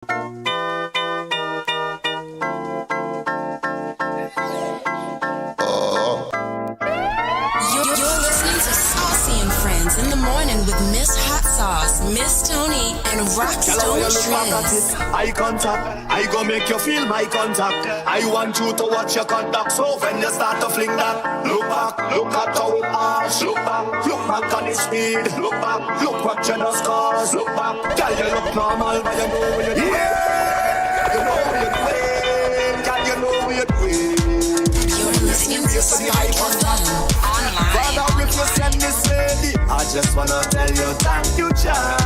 You're listening to Saucy and Friends in the morning with Miss Hot Sauce, Miss Tony, and Rockstone Trends. Eye contact, I go make you feel my contact. I want you to watch your contact. So when you start to fling that, look back, look at how it arch. Look back on its speed. Look back, look what you just cause. Look back, girl, you look normal, but you know what you're doing. Yeah, you know what you're doing. Girl, you know what you're doing. You're listening to Spark FM online. Father, if you send this lady, I just wanna tell you thank you, child.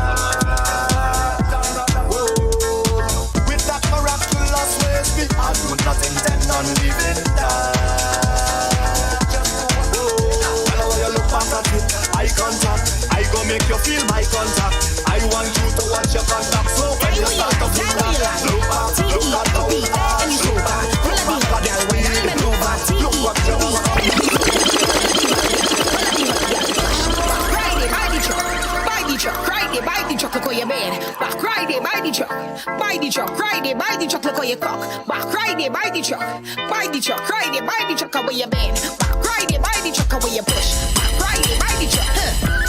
With that miraculous ways, me, I do not intend on leaving that. Well, when you look back at it, eye contact, I go make you feel my contact. I want you to watch your contact. So when you start to feel that, look back, look at how it arch. Look back at the speed. Look what you Buy the truck, look how you bed. Back Friday, buy the truck. Buy the truck, Friday, buy the truck, look how you cock. Back Friday, buy the truck. Buy the truck, Friday, buy the truck, how you bend. Back Friday, buy the truck, how you push. Back Friday, buy the truck.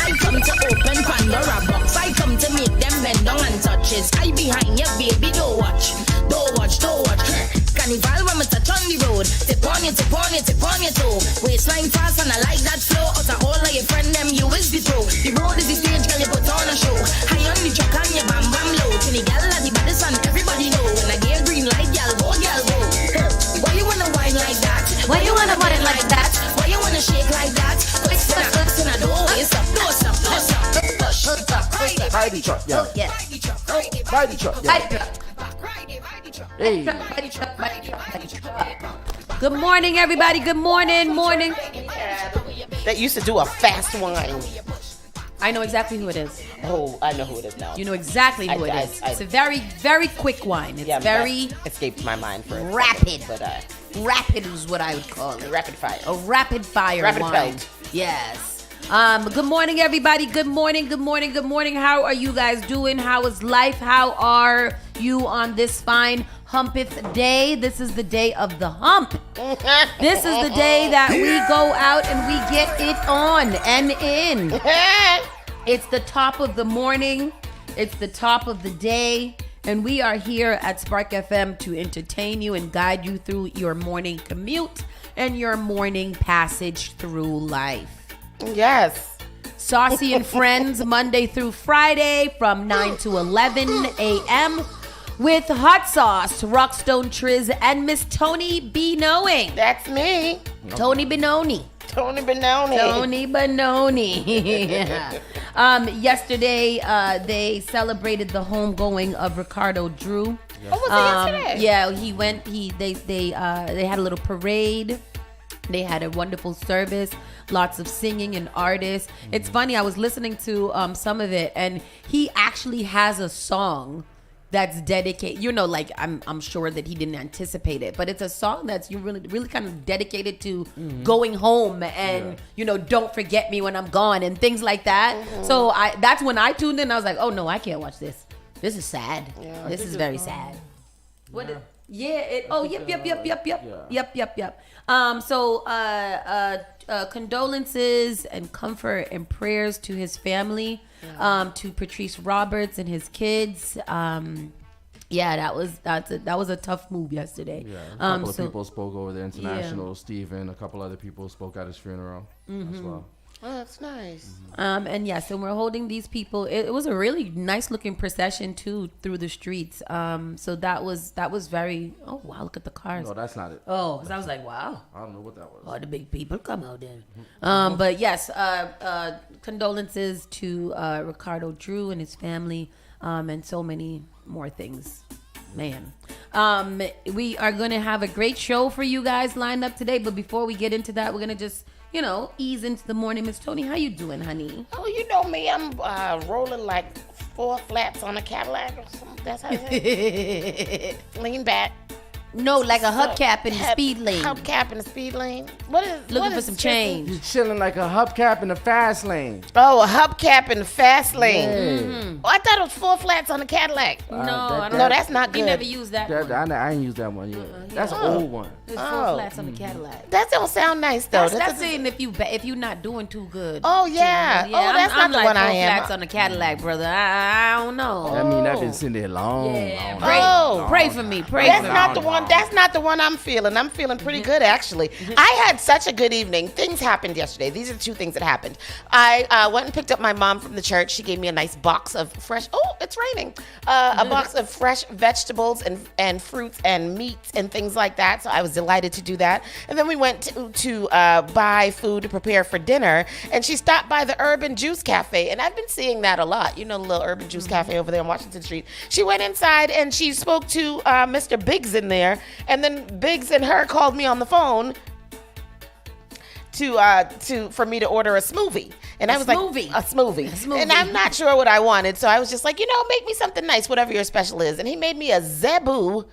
I come to open Pandora box. I come to make them bend down and touches. I behind you, baby, don't watch. Don't watch, don't watch. Carnival when we touch on the road. Tip on you, tip on you, tip on your toe. Waistline fast and I like that flow. Out of all of your friend them, you is the pro. The road is the stage, girl, you put on a show. High on the truck and you bam bam low. To the gal at the baddest and everybody know. When I get green light, gal go, gal go. Why you wanna whine like that? Why you wanna whine like that? Why you wanna shake like that? What's in a door? It's up, push up, push up, push up. Buy the truck, yeah. Yeah. Buy the truck, yeah. Hey. Good morning, everybody. Good morning. That used to do a fast wine. I know exactly who it is. Oh, I know who it is now. You know exactly who it is. It's a very, very quick wine. It's very escaped my mind for rapid. But rapid is what I would call it. Rapid fire. A rapid fire wine. Yes. Good morning, everybody. Good morning. How are you guys doing? How is life? How are you on this fine humpeth day? This is the day of the hump. This is the day that we go out and we get it on and in. It's the top of the morning. It's the top of the day. And we are here at Spark FM to entertain you and guide you through your morning commute and your morning passage through life. Yes. Saucy and Friends, Monday through Friday from 9 to 11 a.m. with Hot Sauce, Rockstone Triz, and Miss Tony B. Knowing. That's me. Tony Benoni. Yesterday, they celebrated the homegoing of Ricardo Drew. Yes. What was it yesterday? Yeah, he went. They had a little parade. They had a wonderful service, lots of singing and artists. It's funny, I was listening to some of it, and he actually has a song that's dedicated. Like I'm sure that he didn't anticipate it, but it's a song that's really kind of dedicated to going home and don't forget me when I'm gone and things like that. So that's when I tuned in. I was like, oh no, I can't watch this. This is sad. Yeah, this is very sad. What? Yep. Condolences and comfort and prayers to his family, to Patrice Roberts and his kids. That was a tough move yesterday. Yeah, a couple of people spoke over the international. Stephen, a couple other people spoke at his funeral as well. Oh, that's nice. And yes, and we're holding these people. It was a really nice looking procession too through the streets. So that was very. Oh wow, look at the cars. No, that's not it. Oh, because I was like, wow. I don't know what that was. All the big people come out there. But yes, condolences to Ricardo Drew and his family, and so many more things. Man, we are going to have a great show for you guys lined up today. But before we get into that, we're going to just ease into the morning. Miss Tony, how you doing, honey? Oh, you know me. I'm rolling like 4 flats on a Cadillac or something. That's how it is. Lean back. No, like a hubcap in the speed lane. Hubcap in the speed lane. What is Looking for some change. He's chilling like a hubcap in the fast lane. Oh, a hubcap in the fast lane. Yeah. Oh, I thought it was 4 flats on the Cadillac. No, I don't. No, that's not We good. never used that one. I ain't used that one yet. That's an old one. There's 4 flats on the Cadillac. That don't sound nice though. That's saying if you're not doing too good. Oh yeah. Oh, that's I'm not the like one I 4 am. flats on the Cadillac, brother. I don't know. I mean, I've been sitting there long. Pray for me. Pray That's for me. not the one. That's not the one I'm feeling. I'm feeling pretty good actually. I had such a good evening. Things happened yesterday. These are the 2 things that happened. I went and picked up my mom from the church. She gave me a nice box of fresh. Oh, it's raining. A box of fresh vegetables and fruits and meats and things like that. So I was delighted to do that. And then we went to buy food to prepare for dinner. And she stopped by the Urban Juice Cafe, and I've been seeing that a lot. You know, the little Urban Juice Cafe over there on Washington Street. She went inside and she spoke to Mr. Biggs in there, and then Biggs and her called me on the phone for me to order a smoothie. And I was like, a smoothie. And I'm not sure what I wanted, so I was just like, make me something nice, whatever your special is. And he made me a Zebu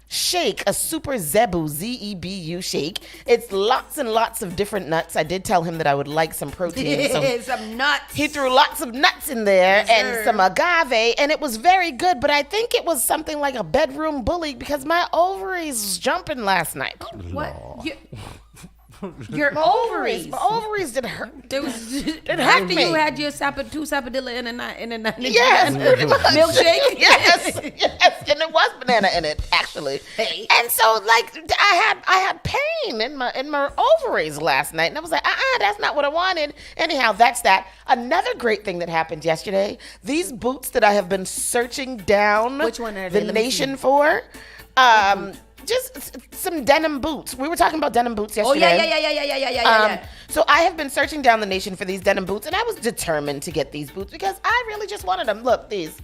shake, a super Zebu, Zebu shake. It's lots and lots of different nuts. I did tell him that I would like some protein. So some nuts. he threw lots of nuts in there and some agave, and it was very good, but I think it was something like a bedroom bully because my ovaries was jumping last night. What? Your ovaries. My ovaries did hurt. There was It after hurt me. you had your two sapadilla in a night. Yes. Milkshake. Yes, and there was banana in it actually. Hey. And so like I had pain in my ovaries last night, and I was like, that's not what I wanted. Anyhow, that's that. Another great thing that happened yesterday. These boots that I have been searching down. Which one are they? The Let me nation for. Just some denim boots. We were talking about denim boots yesterday. Oh yeah. So I have been searching down the nation for these denim boots, and I was determined to get these boots because I really just wanted them. Look, these.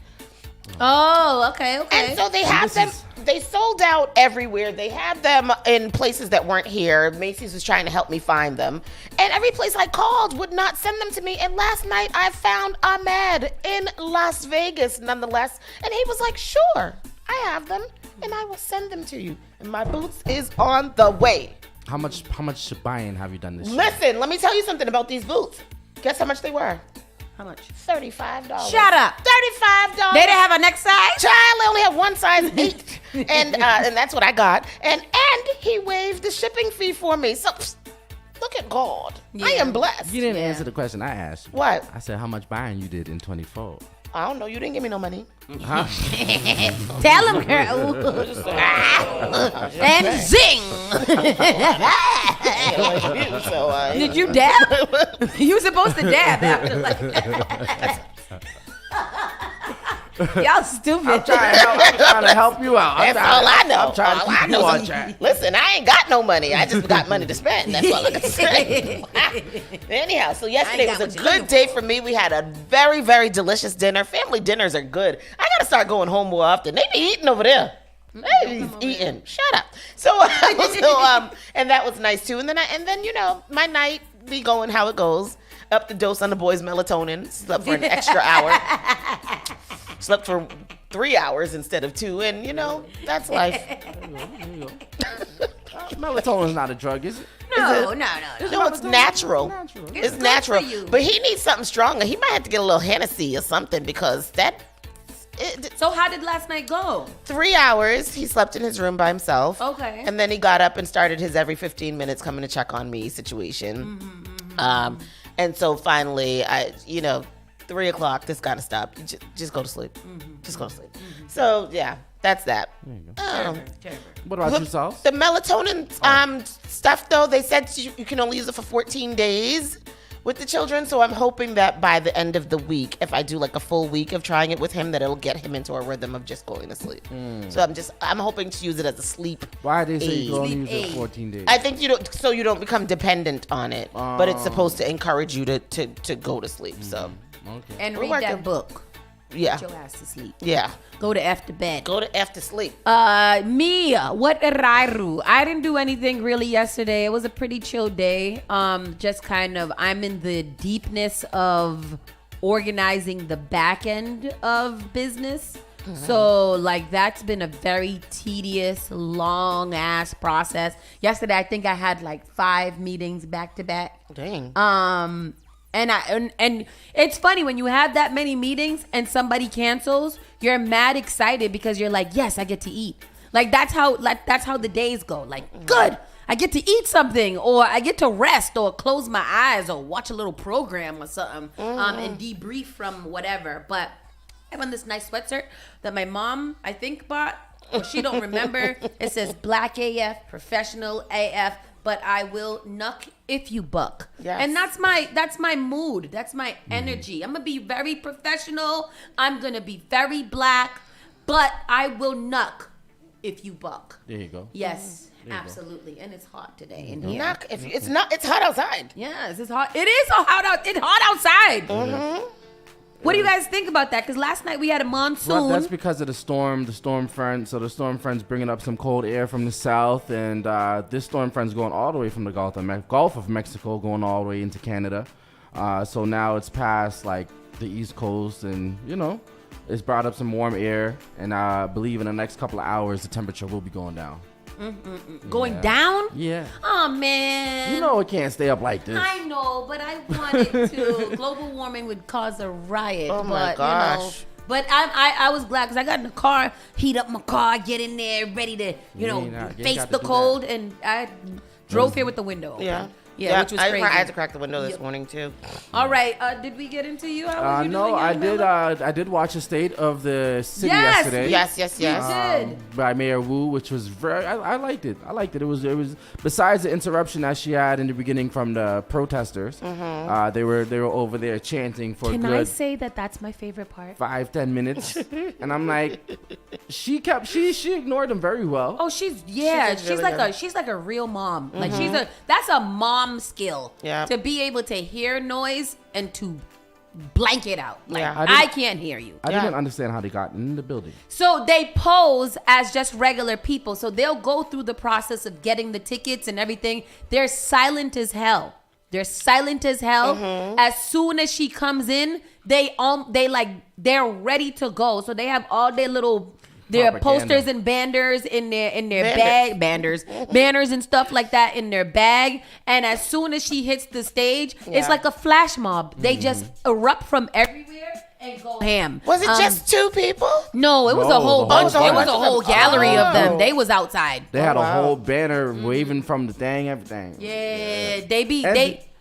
Oh, okay. And so they have them. They sold out everywhere. They had them in places that weren't here. Macy's was trying to help me find them, and every place I called would not send them to me. And last night I found Ahmed in Las Vegas, nonetheless, and he was like, "Sure, I have them, and I will send them to you. And my boots is on the way." How much buying have you done this year? Listen, let me tell you something about these boots. Guess how much they were? How much? $35. Shut up. $35. They didn't have a next size? Child, they only have one size 8. and that's what I got. And he waived the shipping fee for me. So look at God. Yeah. I am blessed. You didn't answer the question I asked. What? I said how much buying you did in 24. I don't know. You didn't give me no money. Huh? Tell him, girl. And zing. Did you dab? You were supposed to dab after like Y'all stupid. I'm trying to help you out. That's all I know. I'm trying to keep you on track. Listen, I ain't got no money. I just got money to spend. That's all I can say. Anyhow, so yesterday was a good day for me. We had a very, very delicious dinner. Family dinners are good. I got to start going home more often. They be eating over there. They be eating. Shut up. So and that was nice too. And then my night be going how it goes. Up the dose on the boys' melatonin. Slept for an extra hour. Slept for 3 hours instead of 2, and that's life. Melatonin's not a drug, is it? No. No, it's natural. It's natural. for you. But he needs something stronger. He might have to get a little Hennessy or something because So how did last night go? 3 hours. He slept in his room by himself. Okay. And then he got up and started his every 15 minutes coming to check on me situation. And so finally, 3 o'clock, this gotta stop. Just go to sleep. Just go to sleep. So yeah, that's that. What about you, Sauce? The melatonin stuff though, they said you can only use it for 14 days with the children. So I'm hoping that by the end of the week, if I do like a full week of trying it with him, that it'll get him into a rhythm of just going to sleep. So I'm hoping to use it as a sleep. Why they say aid. you can only use it for 14 days? I think you don't become dependent on it, but it's supposed to encourage you to go to sleep. So. Okay. And We're read working. that book. Yeah. Put your ass to sleep. Yeah. Go to after bed. Go to after sleep. Me, what rairu? I didn't do anything really yesterday. It was a pretty chill day. Just kind of, I'm in the deepness of organizing the back end of business. So, like, that's been a very tedious, long-ass process. Yesterday, I think I had, like, 5 meetings back-to-back. Dang. And it's funny when you have that many meetings and somebody cancels, you're mad excited because you're like, yes, I get to eat. Like, that's how the days go. Like, good, I get to eat something, or I get to rest, or close my eyes, or watch a little program or something, and debrief from whatever. But I have on this nice sweatshirt that my mom, I think, bought, or she don't remember. It says Black AF, Professional AF, but I will knuck if you buck. Yes. And that's my mood. That's my energy. I'm gonna be very professional. I'm gonna be very black, but I will knuck if you buck. There you go. Yes, absolutely. And it's hot today in here. Knock if it's not. It's hot outside. Yes, it's hot. It is hot out. It's hot outside. What do you guys think about that? Because last night we had a monsoon. Well, that's because of the storm front. So the storm front's bringing up some cold air from the south, and this storm front's going all the way from the Gulf of Mexico, going all the way into Canada. So now it's past like the East Coast, and it's brought up some warm air. And I believe in the next couple of hours, the temperature will be going down. Going down? Yeah. Oh, man. It can't stay up like this. I know, but I want it to. Global warming would cause a riot. Oh, my gosh. But I was glad because I got in the car, heat up my car, get in there, ready to, face the cold. And I drove here with the window open. Yeah, which was crazy. I had to crack the window this morning too. All right, did we get into you? How was you no, doing? I did watch a State of the City yesterday. Yes. You did. By Mayor Wu, which was I liked it. It was besides the interruption that she had in the beginning from the protesters. They were over there chanting for Can good. I say that that's my favorite part? 5-10 minutes, and I'm like, she ignored them very well. Oh, she's like a real mom. Like that's a mom skill. Yeah. To be able to hear noise and to blank it out. Like, Yeah. I can't hear you. I didn't understand how they got in the building. So they pose as just regular people. So they'll go through the process of getting the tickets and everything. They're silent as hell. As soon as she comes in, they're ready to go. So they have all their posters and banners in their bag, banners and stuff like that in their bag. And as soon as she hits the stage, it's like a flash mob. They just erupt from everywhere and go ham. Was it just 2 people? No, it was a whole bunch. It was a whole gallery of them. They was outside. They had a whole banner waving from the thing, everything. Yeah.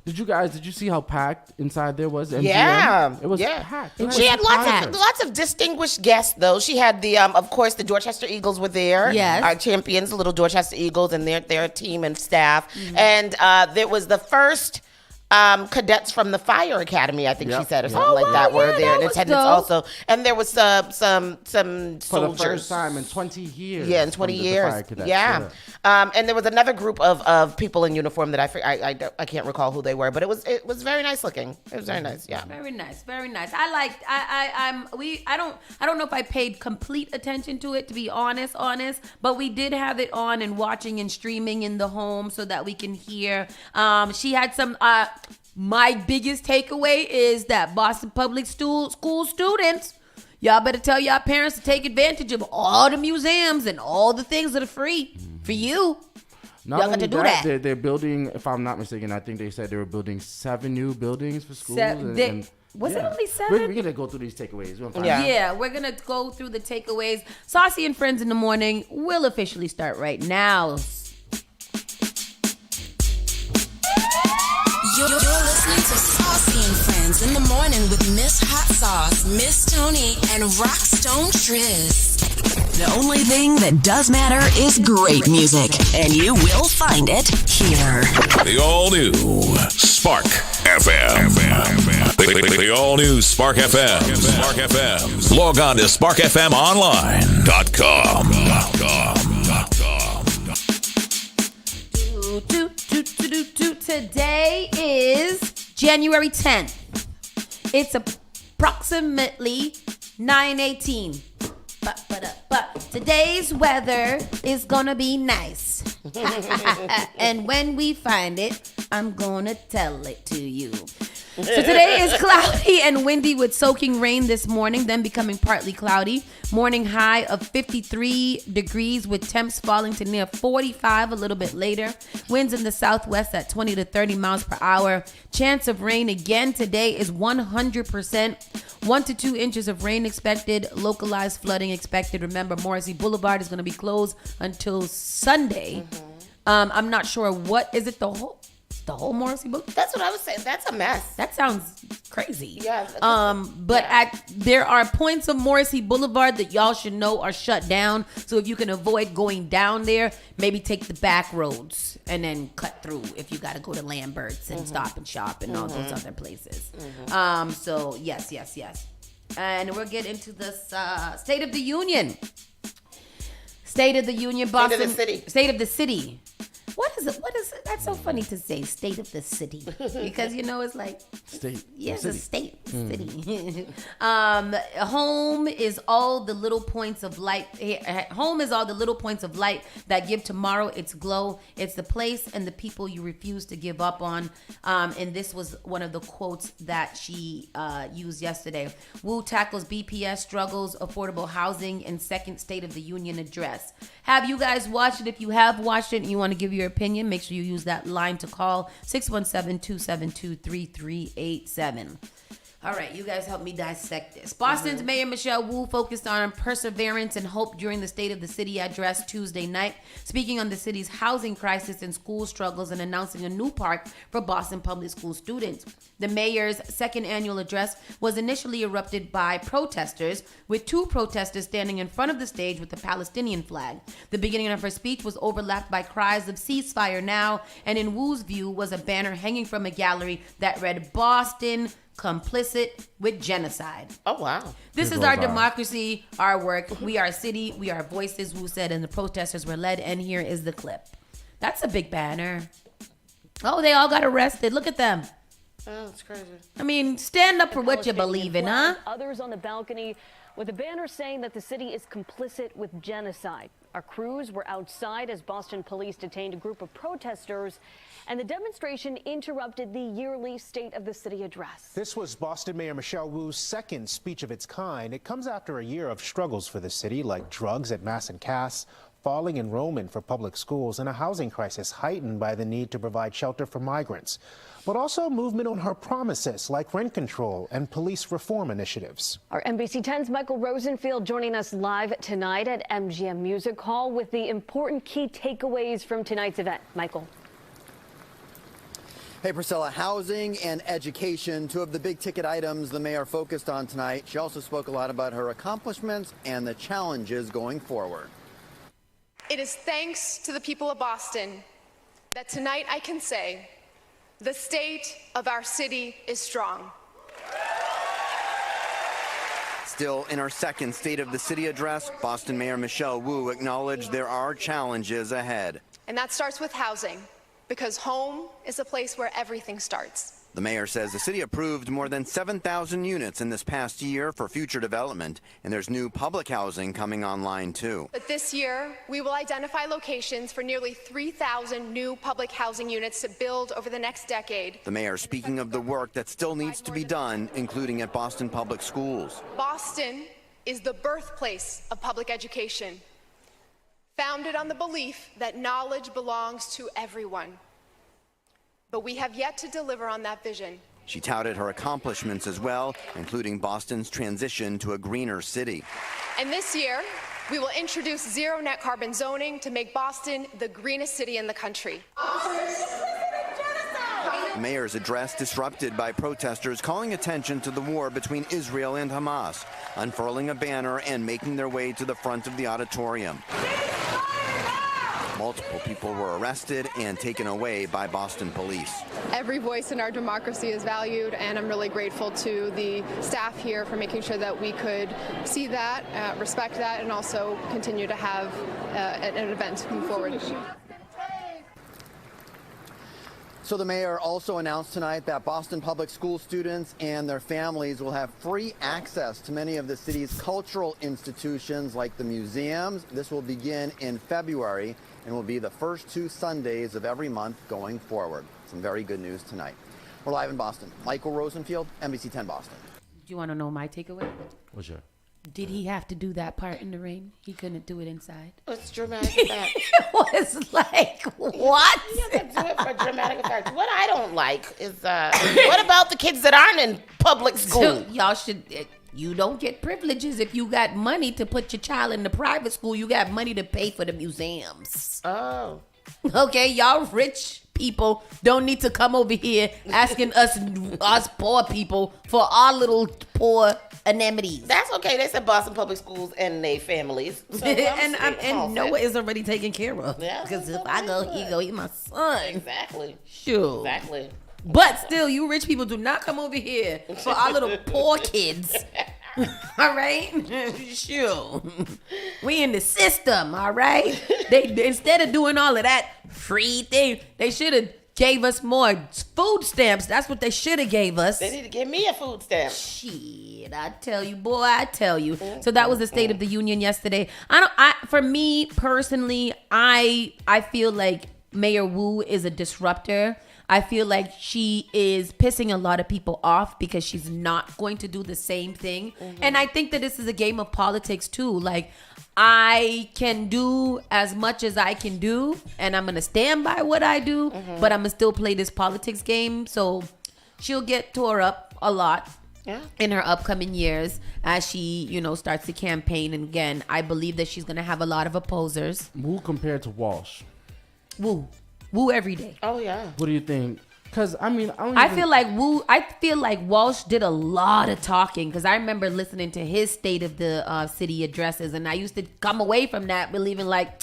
Did you see how packed inside there was? MGM? Yeah, it was packed. She had lots of distinguished guests, though. She had of course, the Dorchester Eagles were there. Yes, our champions, the little Dorchester Eagles, and their team and staff. And there was the first cadets from the fire academy, I think she said, or something like that, were there in attendance also. And there was some soldiers. For the first time in 20 years. Yeah, in 20 years. The cadets, yeah. And there was another group of people in uniform that I can't recall who they were, but it was very nice looking. It was very nice. Yeah. Very nice. Very nice. I don't know if I paid complete attention to it, to be honest, but we did have it on and watching and streaming in the home so that we can hear. She had some my biggest takeaway is that Boston Public School students, y'all better tell y'all parents to take advantage of all the museums and all the things that are free for you. Not y'all got to do that. They're building, if I'm not mistaken, I think they said they were building 7 new buildings for schools. Was it only 7? We're going to go through these takeaways. We're going to go through the takeaways. Saucy and Friends in the Morning will officially start right now. You're listening to Saucy and Friends in the Morning with Miss Hot Sauce, Miss Tony, and Rockstone Triz. The only thing that does matter is great music, and you will find it here. The all-new Spark FM. The all-new Spark FM. Spark FM. Log on to sparkfmonline.com. Today is January 10th. It's approximately 9:18. But today's weather is gonna be nice. And when we find it, I'm gonna tell it to you. So today is cloudy and windy with soaking rain this morning, then becoming partly cloudy. Morning high of 53 degrees with temps falling to near 45 a little bit later. Winds in the southwest at 20 to 30 miles per hour. Chance of rain again today is 100%. 1 to 2 inches of rain expected. Localized flooding expected. Remember, Morrissey Boulevard is going to be closed until Sunday. I'm not sure what is it. The whole Morrissey Boulevard. That's what I was saying. That's a mess. That sounds crazy. Yeah. There are points of Morrissey Boulevard that y'all should know are shut down. So if you can avoid going down there, maybe take the back roads and then cut through if you got to go to Lambert's and Stop and Shop and all those other places. So yes. And we'll get into this State of the Union. State of the Union, Boston. State of the city. State of the city. What is it? That's so funny to say, state of the city, because it's like State. Yes, a state, city. Home is all the little points of light. Home is all the little points of light that give tomorrow its glow. It's the place and the people you refuse to give up on. And this was one of the quotes that she used yesterday. Wu tackles BPS struggles, affordable housing, and second State of the Union address. Have you guys watched it? If you have watched it and you want to give your opinion, make sure you use that line to call 617-272-3387. All right, you guys help me dissect this. Boston's Mayor Michelle Wu focused on perseverance and hope during the State of the City address Tuesday night, speaking on the city's housing crisis and school struggles and announcing a new park for Boston public school students. The mayor's second annual address was initially erupted by protesters, with 2 protesters standing in front of the stage with the Palestinian flag. The beginning of her speech was overlapped by cries of ceasefire now, and in Wu's view was a banner hanging from a gallery that read, "Boston complicit with genocide." Oh, wow. This is our democracy, our work. We are a city. We are voices, Wu said, and the protesters were led. And here is the clip. That's a big banner. Oh, they all got arrested. Look at them. Oh, it's crazy. I mean, stand up for what you believe in, huh? Others on the balcony with a banner saying that the city is complicit with genocide. Our crews were outside as Boston police detained a group of protesters, and the demonstration interrupted the yearly State of the City address. This was Boston Mayor Michelle Wu's second speech of its kind. It comes after a year of struggles for the city, like drugs at Mass and Cass, falling enrollment for public schools, and a housing crisis heightened by the need to provide shelter for migrants. But also movement on her promises, like rent control and police reform initiatives. Our NBC 10's Michael Rosenfield joining us live tonight at MGM Music Hall with the important key takeaways from tonight's event. Michael. Hey, Priscilla, housing and education, 2 of the big ticket items the mayor focused on tonight. She also spoke a lot about her accomplishments and the challenges going forward. It is thanks to the people of Boston that tonight I can say the state of our city is strong. Still in her second State of the City address, Boston Mayor Michelle Wu acknowledged there are challenges ahead. And that starts with housing, because home is a place where everything starts. The mayor says the city approved more than 7,000 units in this past year for future development, and there's new public housing coming online too. But this year, we will identify locations for nearly 3,000 new public housing units to build over the next decade. The mayor speaking of the work that still needs to be done, including at Boston Public Schools. Boston is the birthplace of public education, founded on the belief that knowledge belongs to everyone. But we have yet to deliver on that vision. She touted her accomplishments as well, including Boston's transition to a greener city. And this year, we will introduce zero net carbon zoning to make Boston the greenest city in the country. The mayor's address disrupted by protesters calling attention to the war between Israel and Hamas, unfurling a banner and making their way to the front of the auditorium. Multiple people were arrested and taken away by Boston police. Every voice in our democracy is valued, and I'm really grateful to the staff here for making sure that we could see that, respect that, and also continue to have an event move forward. So the mayor also announced tonight that Boston public school students and their families will have free access to many of the city's cultural institutions like the museums. This will begin in February and will be the first 2 Sundays of every month going forward. Some very good news tonight. We're live in Boston. Michael Rosenfield, NBC 10 Boston. Do you want to know my takeaway? What's your? Did he have to do that part in the rain? He couldn't do it inside. What's dramatic effect? It was like, what? You have to do it for dramatic effect. What I don't like is, what about the kids that aren't in public school? So y'all should, you don't get privileges if you got money to put your child in the private school. You got money to pay for the museums. Oh. Okay, y'all rich people don't need to come over here asking us poor people for our little poor amenities. That's okay. They said Boston Public Schools and their families. So and Noah is already taken care of. Yeah, because if I go, he go. He's my son. Exactly. Sure. Exactly. But still, you rich people do not come over here for our little poor kids. All right? Sure. We in the system, all right? They instead of doing all of that free thing, they should have gave us more food stamps. That's what they should have gave us. They need to give me a food stamp. Shit, I tell you, boy, I tell you. So that was the State of the Union yesterday. For me personally, I feel like Mayor Wu is a disruptor. I feel like she is pissing a lot of people off because she's not going to do the same thing. And I think that this is a game of politics too. Like, I can do as much as I can do, and I'm going to stand by what I do, but I'm going to still play this politics game. So she'll get tore up a lot in her upcoming years as she, starts to campaign. And again, I believe that she's going to have a lot of opposers. Wu compared to Walsh. Woo every day. Oh yeah. What do you think? Because I feel like Walsh did a lot of talking, because I remember listening to his State of the City addresses, and I used to come away from that believing like,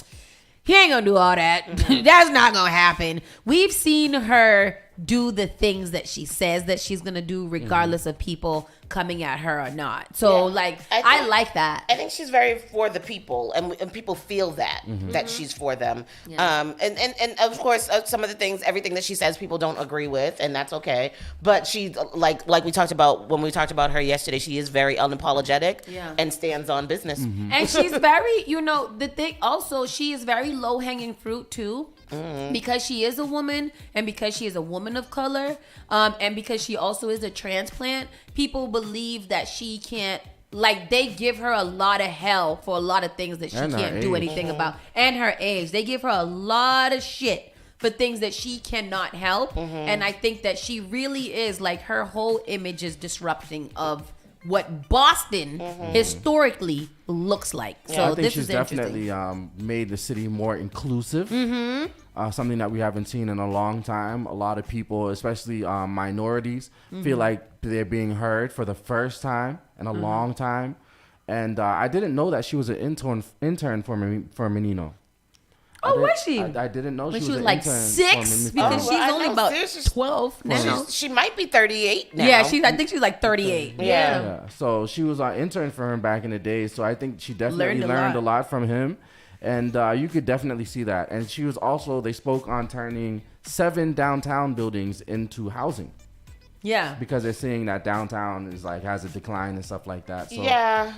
he ain't gonna do all that. That's not gonna happen. We've seen her do the things that she says that she's gonna do, regardless of people coming at her or not. So I like that. I think she's very for the people, and people feel that that she's for them. Yeah. And of course, some of the things, everything that she says, people don't agree with, and that's okay. But she, like we talked about when we talked about her yesterday, she is very unapologetic and stands on business. And she's very, the thing also, she is very low hanging fruit too. Because she is a woman, and because she is a woman of color, and because she also is a transplant, people believe that she can't, they give her a lot of hell for a lot of things that she can't do anything about. And her age. They give her a lot of shit for things that she cannot help. And I think that she really is, her whole image is disrupting of what Boston historically looks like. So I think she's definitely made the city more inclusive. Something that we haven't seen in a long time. A lot of people, especially minorities, feel like they're being heard for the first time in a long time. And I didn't know that she was an intern for Menino. Oh, was she? I didn't know she was an intern 6, because she's only about 12 now. She might be 38 now. Yeah, I think she's 38. Yeah. So she was an intern for him back in the day. So I think she definitely learned a lot from him. And you could definitely see that. And she was also, they spoke on turning 7 downtown buildings into housing. Yeah. Because they're seeing that downtown is has a decline and stuff like that. So, Yeah.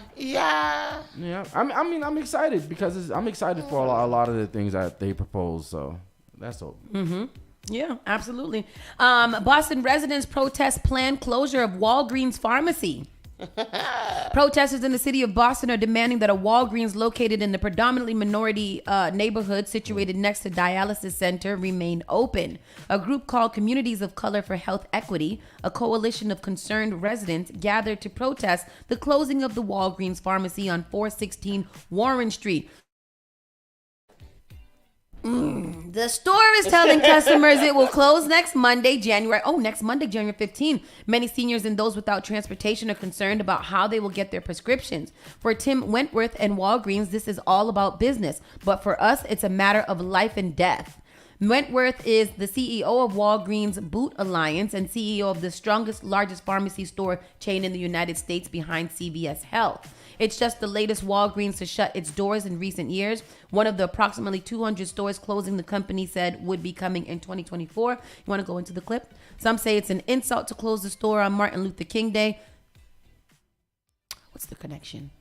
I'm excited because I'm excited for a lot of the things that they propose. So that's all. Yeah, absolutely. Boston residents protest planned closure of Walgreens pharmacy. Protesters in the city of Boston are demanding that a Walgreens located in the predominantly minority neighborhood situated next to dialysis center remain open. A group called Communities of Color for Health Equity, a coalition of concerned residents, gathered to protest the closing of the Walgreens pharmacy on 416 Warren Street. The store is telling customers it will close next Monday, January 15. Many seniors and those without transportation are concerned about how they will get their prescriptions. For Tim Wentworth and Walgreens, this is all about business. But for us, it's a matter of life and death. Wentworth is the CEO of Walgreens Boot Alliance and CEO of the largest pharmacy store chain in the United States behind CVS Health. It's just the latest Walgreens to shut its doors in recent years. One of the approximately 200 stores closing, the company said, would be coming in 2024. You want to go into the clip? Some say it's an insult to close the store on Martin Luther King Day. What's the connection?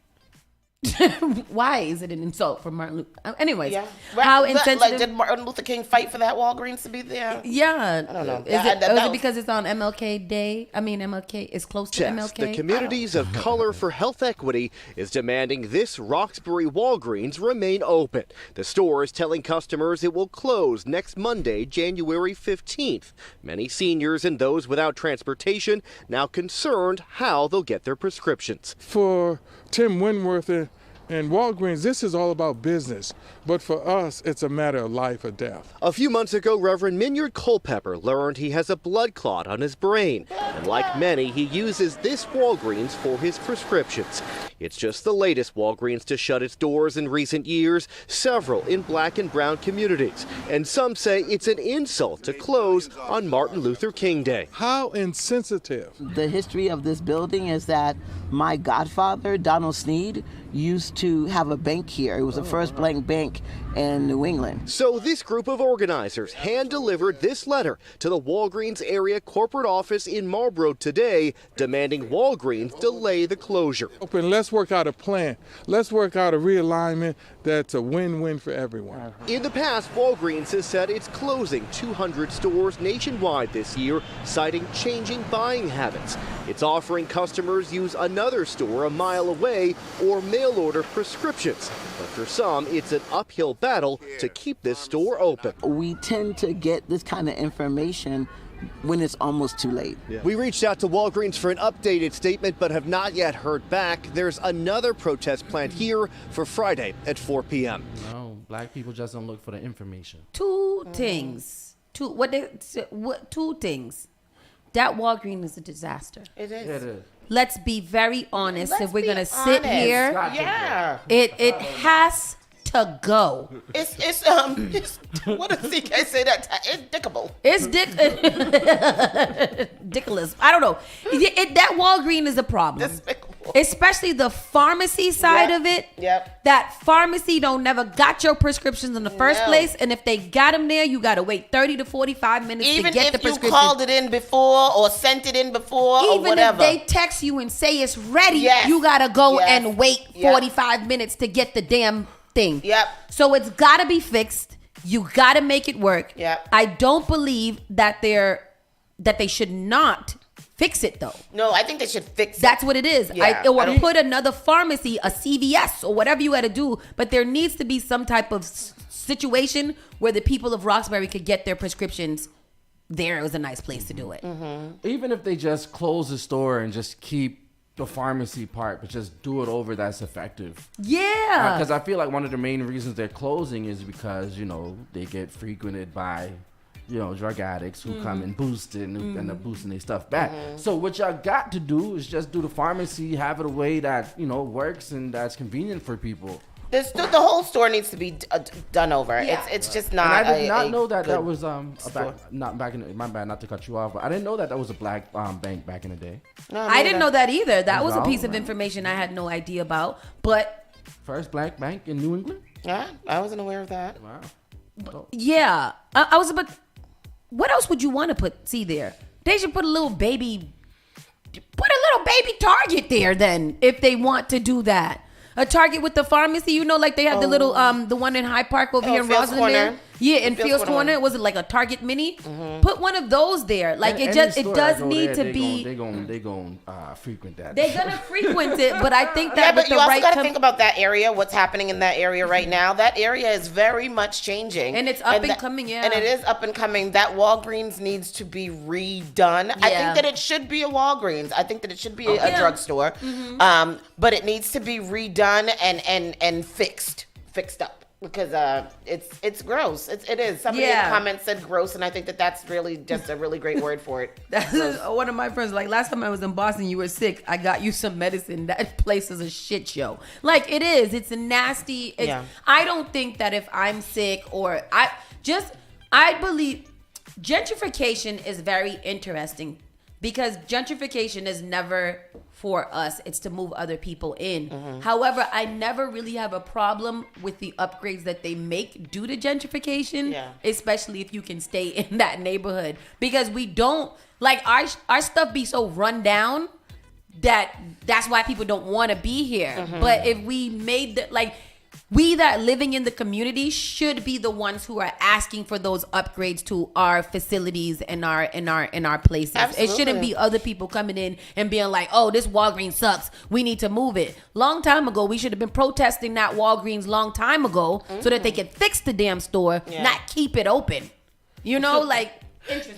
Why is it an insult for Martin Luther? Anyways, Yeah. how Like, insensitive? did Martin Luther King fight for that Walgreens to be there? Yeah, I don't know. Is it because it's on MLK Day? I mean, MLK is close to MLK. The Communities of Color for Health Equity is demanding this Roxbury Walgreens remain open. The store is telling customers it will close next Monday, January 15th. Many seniors and those without transportation now concerned how they'll get their prescriptions. For Tim Winworth and Walgreens, this is all about business, but for us, it's a matter of life or death. A few months ago, Reverend Minyard Culpepper learned he has a blood clot on his brain. And like many, he uses this Walgreens for his prescriptions. It's just the latest Walgreens to shut its doors in recent years, several in black and brown communities. And some say it's an insult to close on Martin Luther King Day. How insensitive. The history of this building is that my godfather, Donald Sneed, used to have a bank here. It was the first blank bank in New England. So this group of organizers hand-delivered this letter to the Walgreens area corporate office in Marlborough today, demanding Walgreens delay the closure. Let's work out a plan. Let's work out a realignment that's a win-win for everyone. In the past, Walgreens has said it's closing 200 stores nationwide this year, citing changing buying habits. It's offering customers use another store a mile away or mail-order prescriptions. But for some, it's an uphill battle to keep this store open. We tend to get this kind of information when it's almost too late. We reached out to Walgreens for an updated statement, but have not yet heard back. There's another protest planned here for Friday at 4 p.m. No, black people just don't look for the information. Two things. Two things. That Walgreens is a disaster. It is. It is. Let's be very honest. Let's if we're be gonna sit honest. here, Yeah. it has to go. It's what does CK say that? It's dickable. It's ridiculous. I don't know. That Walgreens is a problem. Despicable. Especially the pharmacy side of it. Yep. That pharmacy don't never got your prescriptions in the first place, and if they got them there, you gotta wait 30 to 45 minutes Even to get the if you prescription. called it in before or sent it in before or Even whatever. if they text you and say it's ready, Yes. you gotta go Yes. and wait Yep. 45 minutes to get the damn thing. Yep. So it's gotta be fixed. You gotta make it work. Yep. I don't believe that they should not fix it though. No, I think they should fix it. That's what it is. Yeah. Or put another pharmacy, a CVS or whatever you got to do. But there needs to be some type of situation where the people of Roxbury could get their prescriptions. There was a nice place to do it. Even if they just close the store and just keep the pharmacy part, but just do it over, that's effective. Yeah. Because I feel like one of the main reasons they're closing is because, they get frequented by, drug addicts who come and boost it and end up boosting their stuff back. So what y'all got to do is just do the pharmacy, have it a way that, works and that's convenient for people. The whole store needs to be done over. Yeah. It's just not. And I did not know that good was store. my bad, not to cut you off, but I didn't know that was a black bank back in the day. No, I didn't know that either. That was a Wow. piece of information I had no idea about. But First black bank in New England. Yeah, I wasn't aware of that. Wow. yeah, I was about. What else would you want to see there? They should put a little baby Target there then, if they want to do that. A Target with the pharmacy, like they have the little the one in Hyde Park over here in Fields Roslyn there. Corner. Yeah, in Fields Fields Corner. Corner. Was it like a Target mini? Put one of those there. Like it does need to be. They gon' frequent that. They're gonna frequent it, but I think Yeah, that but with you the also right got to think about that area. What's happening in that area right now? That area is very much changing, And it's up and coming, yeah. And it is up and coming. That Walgreens needs to be redone. I Yeah. think that it should be a Walgreens. I think that it should be a Yeah. drugstore. But it needs to be redone and fixed up. Because it's gross. It is. Somebody in the comments said gross, and I think that's really just a really great word for it. That's one of my friends. Like last time I was in Boston, you were sick. I got you some medicine. That place is a shit show. Like it is. It's a nasty. Yeah. I don't think that if I'm sick or I believe gentrification is very interesting because gentrification is never for us. It's to move other people in. However, I never really have a problem with the upgrades that they make due to gentrification, especially if you can stay in that neighborhood. Because we don't, like our stuff be so run down that's why people don't want to be here. Mm-hmm. But if we made we that living in the community should be the ones who are asking for those upgrades to our facilities and our places. Absolutely. It shouldn't be other people coming in and being like, oh, this Walgreens sucks, we need to move it. Long time ago, we should have been protesting that Walgreens long time ago so that they could fix the damn store, not keep it open. You know, like.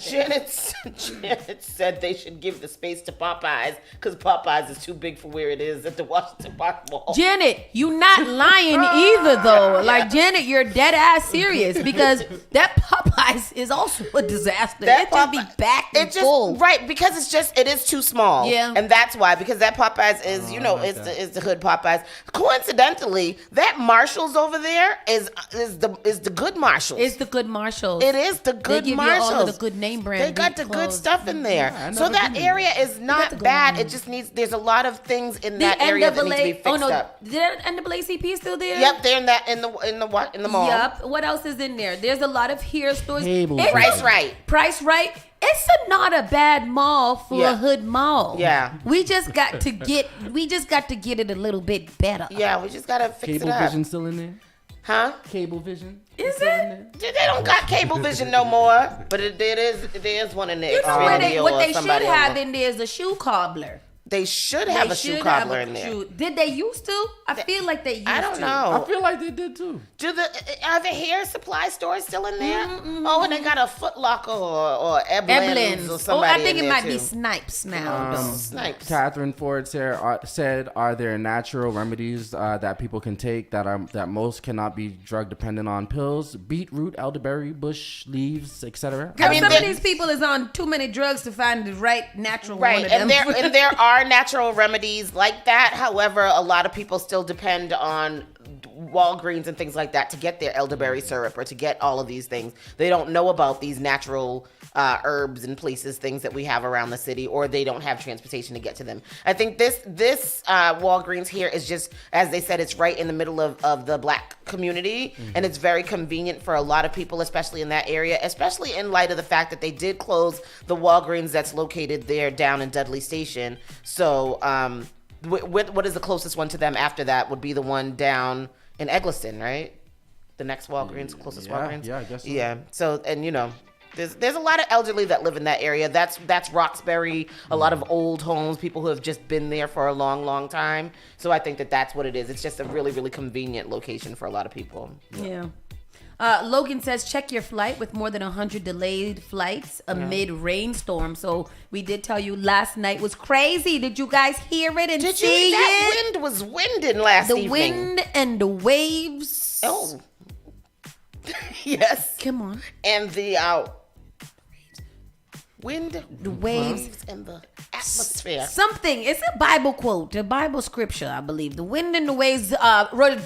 Janet said they should give the space to Popeyes because Popeyes is too big for where it is at the Washington Park Mall. Janet, you not lying either though. Like Janet, you're dead ass serious because that Popeyes is also a disaster. It should be back and full. Right, because it is too small. Yeah. And that's why, because that Popeyes is, is the hood Popeyes. Coincidentally, that Marshall's over there is the good Marshalls. It's the good Marshalls. It is the good they give Marshalls. You all of the good name brand. They got the good stuff in there. Yeah, so that area is not bad. It just needs, there's a lot of things in that area that need to be fixed up. Did NAACP still there? Yep, they're in the mall. Yep. What else is in there? There's a lot of hair stores. Price Right. Price Right. It's not a bad mall for a hood mall. Yeah. We just got to get it a little bit better. Yeah, we just gotta fix it up. Cablevision still in there? Huh? Cablevision? Is it? They don't got Cablevision no more, but there is one in there. You know what they should have in there is a shoe cobbler. They should have a shoe cobbler in there. Did they used to? I feel like they used to. I don't know. I feel like they did too. Are the hair supply stores still in there? Oh, and they got a Foot Locker or Eblins or somebody. I think in it there might too. be Snipes now. Snipes. Catherine Ford said, "Are there natural remedies that people can take that most cannot be drug dependent on pills? Beetroot, elderberry, bush leaves, etc." I mean, some of these people is on too many drugs to find the right natural one of them. And there are natural remedies like that. However, a lot of people still depend on Walgreens and things like that to get their elderberry syrup or to get all of these things. They don't know about these natural herbs and places, things that we have around the city, or they don't have transportation to get to them. I think this Walgreens here is just, as they said, it's right in the middle of the Black community, and it's very convenient for a lot of people, especially in that area, especially in light of the fact that they did close the Walgreens that's located there down in Dudley Station. So what is the closest one to them after that would be the one down in Eggleston, right? The next Walgreens, closest Walgreens? Yeah, I guess so. Yeah, so, and there's a lot of elderly that live in that area. That's Roxbury, a lot of old homes, people who have just been there for a long, long time. So I think that's what it is. It's just a really, really convenient location for a lot of people. Yeah. Logan says, check your flight with more than 100 delayed flights amid rainstorm. So we did tell you last night was crazy. Did you guys hear it and see it? That wind was winding last evening. The wind and the waves. Oh. Yes. Come on. And the wind, the waves, and the atmosphere. Something. It's a Bible quote, a Bible scripture, I believe. The wind and the waves obeyed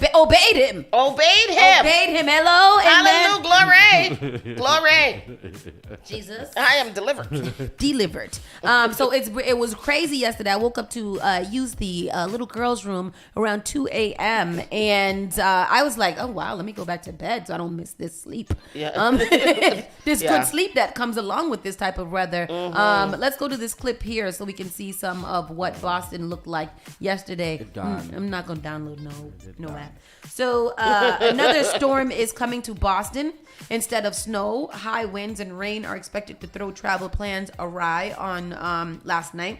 him. Obeyed him. Hello. Hallelujah. Glory. Glory. Jesus. I am delivered. Delivered. So it was crazy yesterday. I woke up to use the little girl's room around 2 a.m. And I was like, oh, wow, let me go back to bed so I don't miss this sleep. Yeah. This good sleep that comes along with this type of weather. Let's go to this clip here so we can see some of what Boston looked like yesterday. I'm not going to download no app. So another storm is coming to Boston. Instead of snow, high winds and rain are expected to throw travel plans awry on last night.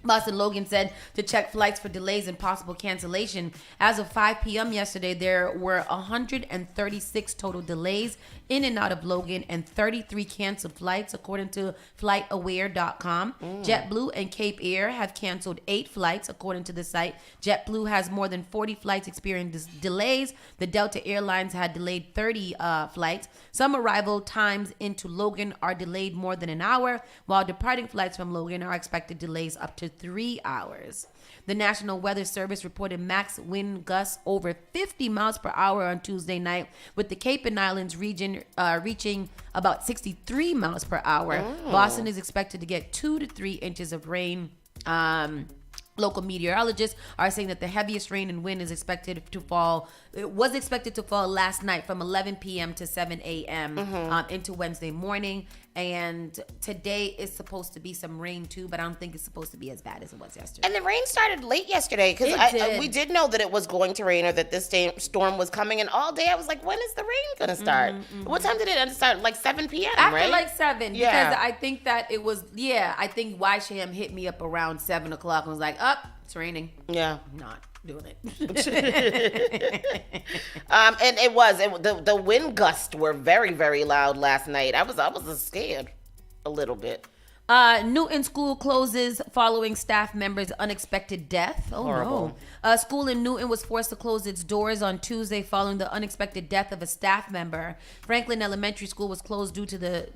Boston Logan said to check flights for delays and possible cancellation. As of 5 p.m. yesterday, there were 136 total delays in and out of Logan and 33 canceled flights, according to FlightAware.com. JetBlue and Cape Air have canceled 8 flights, according to the site. JetBlue has more than 40 flights experiencing delays. The Delta Airlines had delayed 30 flights. Some arrival times into Logan are delayed more than an hour, while departing flights from Logan are expected delays up to 3 hours. The National Weather Service reported max wind gusts over 50 miles per hour on Tuesday night, with the Cape and Islands region reaching about 63 miles per hour. Boston is expected to get 2 to 3 inches of rain. Local meteorologists are saying that the heaviest rain and wind is expected to fall It was expected to fall last night from 11 p.m. to 7 a.m. Into Wednesday morning. And today is supposed to be some rain too, but I don't think it's supposed to be as bad as it was yesterday. And the rain started late yesterday because we did know that it was going to rain or that this storm was coming. And all day I was like, when is the rain going to start? What time did it start? Like 7 p.m., After right? like 7. Yeah. Because I think that it was, I think YSham hit me up around 7 o'clock and was like, it's raining. Yeah. Not doing it. And it was the wind gusts were very, very loud last night. I was scared a little bit. Newton school closes following staff member's unexpected death. Oh, Horrible. no. School in Newton was forced to close its doors on Tuesday following the unexpected death of a staff member. Franklin Elementary School was closed due to the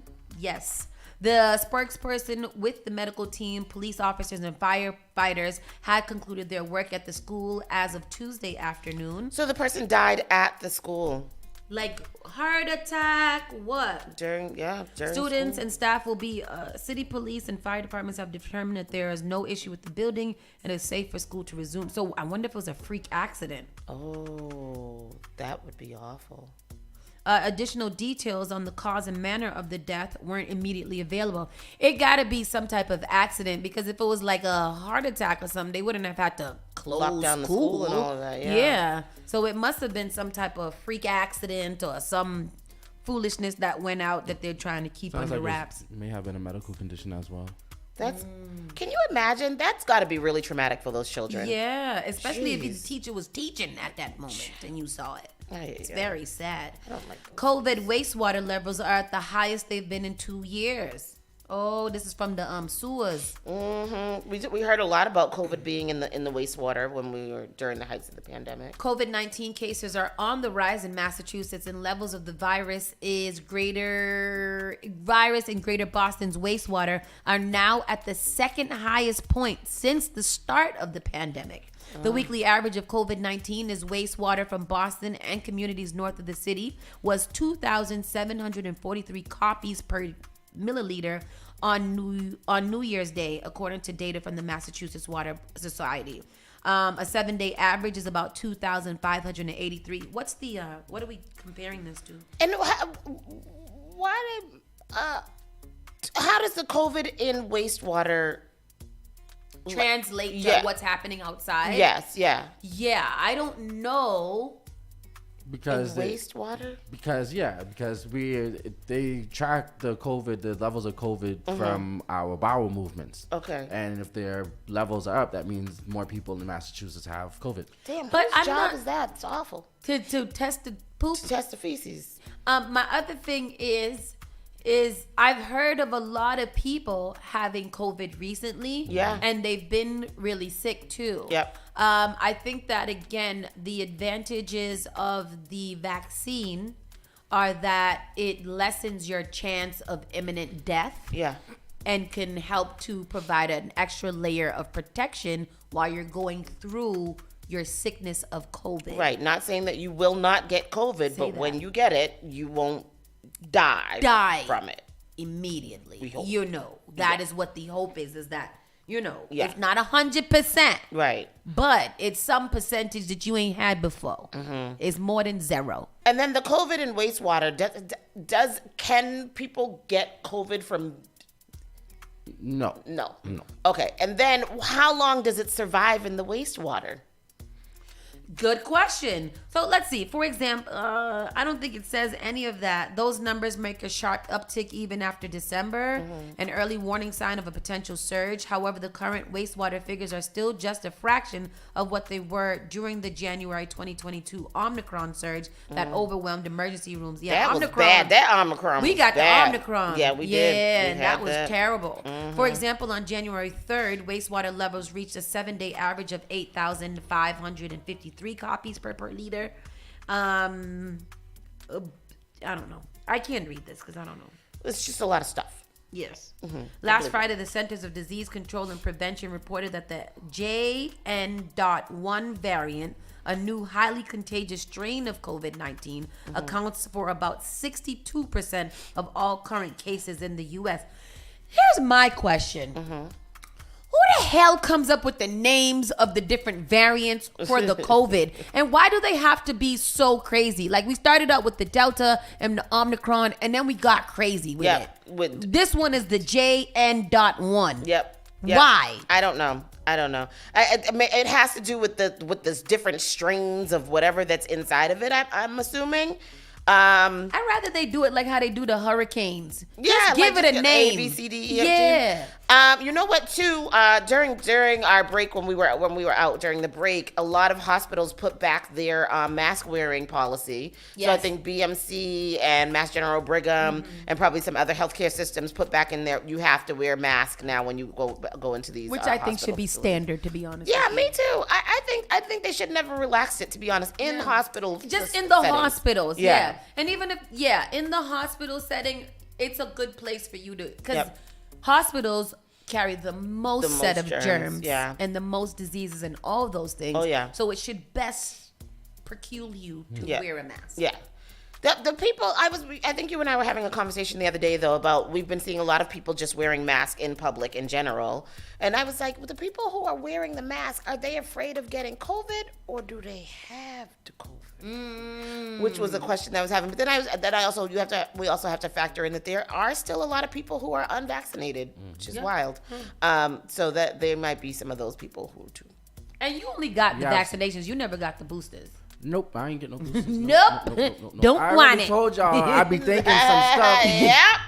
spokesperson with the medical team, police officers, and firefighters had concluded their work at the school as of Tuesday afternoon. So the person died at the school. Like heart attack, what? During Students school. and staff will be, city police and fire departments have determined that there is no issue with the building and it's safe for school to resume. So I wonder if it was a freak accident. Oh, that would be awful. Additional details on the cause and manner of the death weren't immediately available. It got to be some type of accident because if it was like a heart attack or something, they wouldn't have had to lock down the school and all of that. Yeah. So it must have been some type of freak accident or some foolishness that went out that they're trying to keep under wraps. It may have been a medical condition as well. Can you imagine? That's got to be really traumatic for those children. Yeah, especially if the teacher was teaching at that moment and you saw it. It's very sad. I don't like COVID wastewater levels are at the highest they've been in 2 years. Oh, this is from the sewers. We heard a lot about COVID being in the wastewater when we were during the heights of the pandemic. COVID-19 cases are on the rise in Massachusetts, and levels of the virus in Greater Boston's wastewater are now at the second highest point since the start of the pandemic. The weekly average of COVID-19 is wastewater from Boston and communities north of the city was 2,743 copies per milliliter on New Year's Day, according to data from the Massachusetts Water Society. A 7-day average is about 2,583. What are we comparing this to? And how does the COVID in wastewater translate to what's happening outside? Yes, yeah. Yeah, I don't know. Because wastewater? Because they track the levels of COVID from our bowel movements. Okay. And if their levels are up, that means more people in Massachusetts have COVID. Damn, whose job is that? It's awful. To test the poop? To test the feces. My other thing is I've heard of a lot of people having COVID recently. Yeah. And they've been really sick too. Yep. I think that, again, the advantages of the vaccine are that it lessens your chance of imminent death. Yeah. And can help to provide an extra layer of protection while you're going through your sickness of COVID. Right. Not saying that you will not get COVID, but when you get it, you won't die from it immediately. We hope. That is what the hope is that it's not 100%, right, but it's some percentage that you ain't had before. It's more than zero. And then the COVID in wastewater, can people get COVID from? No. Okay, and then how long does it survive in the wastewater? Good question. So let's see. For example, I don't think it says any of that. Those numbers make a sharp uptick even after December, an early warning sign of a potential surge. However, the current wastewater figures are still just a fraction of what they were during the January 2022 Omicron surge that overwhelmed emergency rooms. Yeah, that Omicron. was bad. That Omicron We was got bad. the Omicron. Yeah, we did. Yeah, that was terrible. Mm-hmm. For example, on January 3rd, wastewater levels reached a 7-day average of 8,553 copies per liter. I don't know. I can't read this because I don't know. It's just a lot of stuff. Yes. Last Friday, the Centers of Disease Control and Prevention reported that the JN.1 variant, a new highly contagious strain of COVID-19, accounts for about 62% of all current cases in the U.S. Here's my question. who the hell comes up with the names of the different variants for the COVID? And why do they have to be so crazy? Like, we started out with the Delta and the Omicron, and then we got crazy with it. This one is the JN.1. Yep. Why? I don't know. It has to do with this different strains of whatever that's inside of it, I'm assuming. I'd rather they do it like how they do the hurricanes. Just give it a name. A, B, C, D, E, F, G. You know what? Too during our break when we were out during the break, a lot of hospitals put back their mask wearing policy. Yes. So I think BMC and Mass General Brigham and probably some other healthcare systems put back in there. You have to wear a mask now when you go into these. Which I think should be standard, to be honest. Yeah, me too. I think they should never relax it, to be honest. In hospitals, just in the settings. Hospitals. Yeah. And even if, in the hospital setting, it's a good place for you to, because hospitals carry the most set of germs and the most diseases and all those things. Oh, yeah. So it should best preclude you to wear a mask. Yeah. The people, I think you and I were having a conversation the other day, though, about we've been seeing a lot of people just wearing masks in public in general. And I was like, well, the people who are wearing the mask, are they afraid of getting COVID or do they have the COVID? Which was a question that I was having. But then we also have to factor in that there are still a lot of people who are unvaccinated, which is wild. So that there might be some of those people who too. And you only got the vaccinations. You never got the boosters. Nope, I ain't get no boosters. Nope. Don't want it. I told y'all I be thinking some stuff.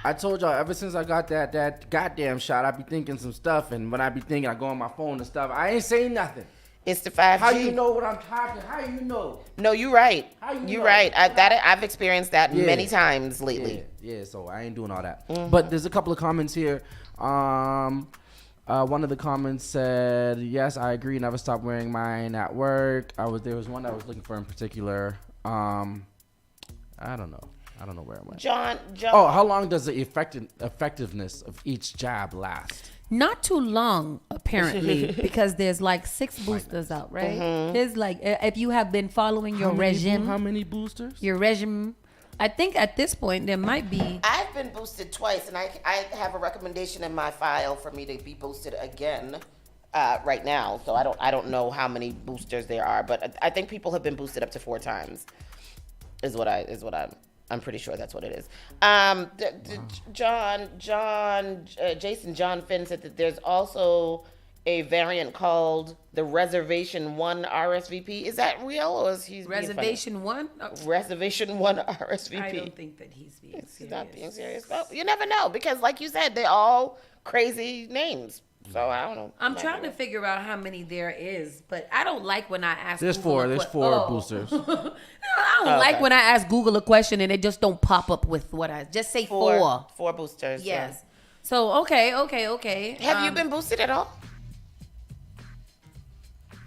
I told y'all ever since I got that goddamn shot, I be thinking some stuff. And when I be thinking, I go on my phone and stuff. I ain't saying nothing. It's the 5G. How you know what I'm talking? How you know? No, you're right. You're right. I've experienced that many times lately. Yeah, so I ain't doing all that. But there's a couple of comments here. One of the comments said, yes, I agree, never stop wearing mine at work. There was one that I was looking for in particular. I don't know where it went. John. Oh, how long does the effectiveness of each jab last? Not too long, apparently, because there's like 6 boosters out, right? There's like, if you have been following your regime. How many boosters? Your regime. I think at this point there might be. I've been boosted twice, and I have a recommendation in my file for me to be boosted again right now. So I don't know how many boosters there are, but I think people have been boosted up to 4 times. I'm pretty sure that's what it is. John Finn said that there's also a variant called the Reservation 1 RSVP. Is that real, or is he Reservation 1? Reservation 1 RSVP. I don't think that he's being serious. He's not being serious. Well, you never know, because like you said, they're all crazy names. So I don't know. I'm trying to figure out how many there is, but I don't like when I ask There's Google 4 boosters. I don't like when I ask Google a question and it just don't pop up with what I just say 4. 4 boosters. Yes. Yeah. So okay. Have you been boosted at all?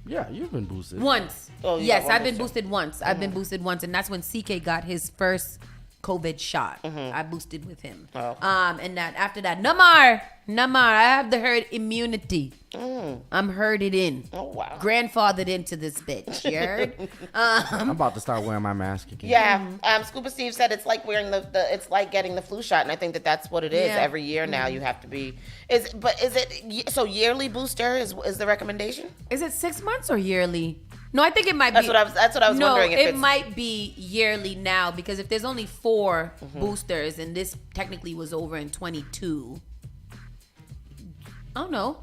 Yeah, you've been boosted. Once. Oh, yes, I've been boosted once. I've been boosted once, and that's when CK got his first COVID shot. I boosted with him. Oh. And that after that, Namar, I have the herd immunity. I'm herded in. Oh wow. Grandfathered into this bitch. You heard? I'm about to start wearing my mask again. Yeah. Scuba Steve said it's like wearing it's like getting the flu shot, and I think that's what it is. Yeah. Every year now you have to be. Is it so yearly booster is the recommendation? Is it 6 months or yearly? No, I think it might be. That's what I was wondering. No, it might be yearly now, because if there's only 4 boosters and this technically was over in 22, I don't know.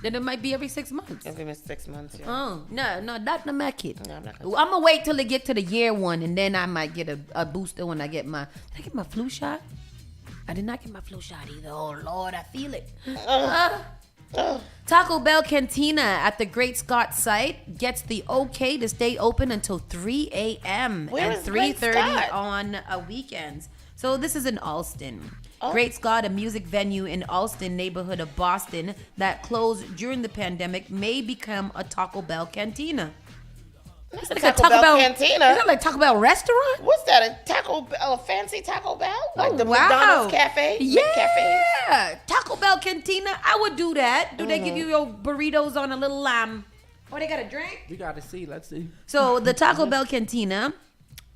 Then it might be every 6 months. Every 6 months. Yeah. Oh no, that's not my kid. No, I'm not. I'm gonna wait till they get to the year 1, and then I might get a booster when I get my. Did I get my flu shot? I did not get my flu shot either. Oh Lord, I feel it. Taco Bell Cantina at the Great Scott site gets the okay to stay open until 3 a.m. and 3:30 on weekends. So this is in Allston. Great Scott, a music venue in Allston neighborhood of Boston that closed during the pandemic, may become a Taco Bell Cantina. Is that like Taco Bell Cantina? Is that like Taco Bell restaurant? What's that? A fancy Taco Bell? Like the McDonald's cafe? Yeah. Taco Bell Cantina. I would do that. Do they give you your burritos on a little Oh, they got a drink? We got to see. Let's see. So the Taco Bell Cantina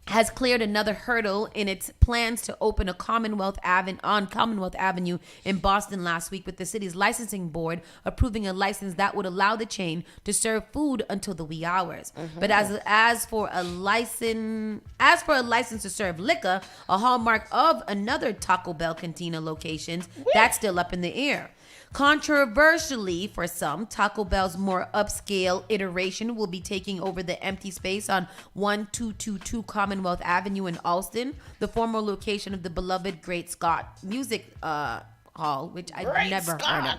has cleared another hurdle in its plans to open a Commonwealth Avenue in Boston last week, with the city's licensing board approving a license that would allow the chain to serve food until the wee hours. But as for a license to serve liquor, a hallmark of another Taco Bell Cantina locations, that's still up in the air. Controversially for some, Taco Bell's more upscale iteration will be taking over the empty space on 1222 Commonwealth Avenue in Alston, the former location of the beloved Great Scott Music Hall, which I've never heard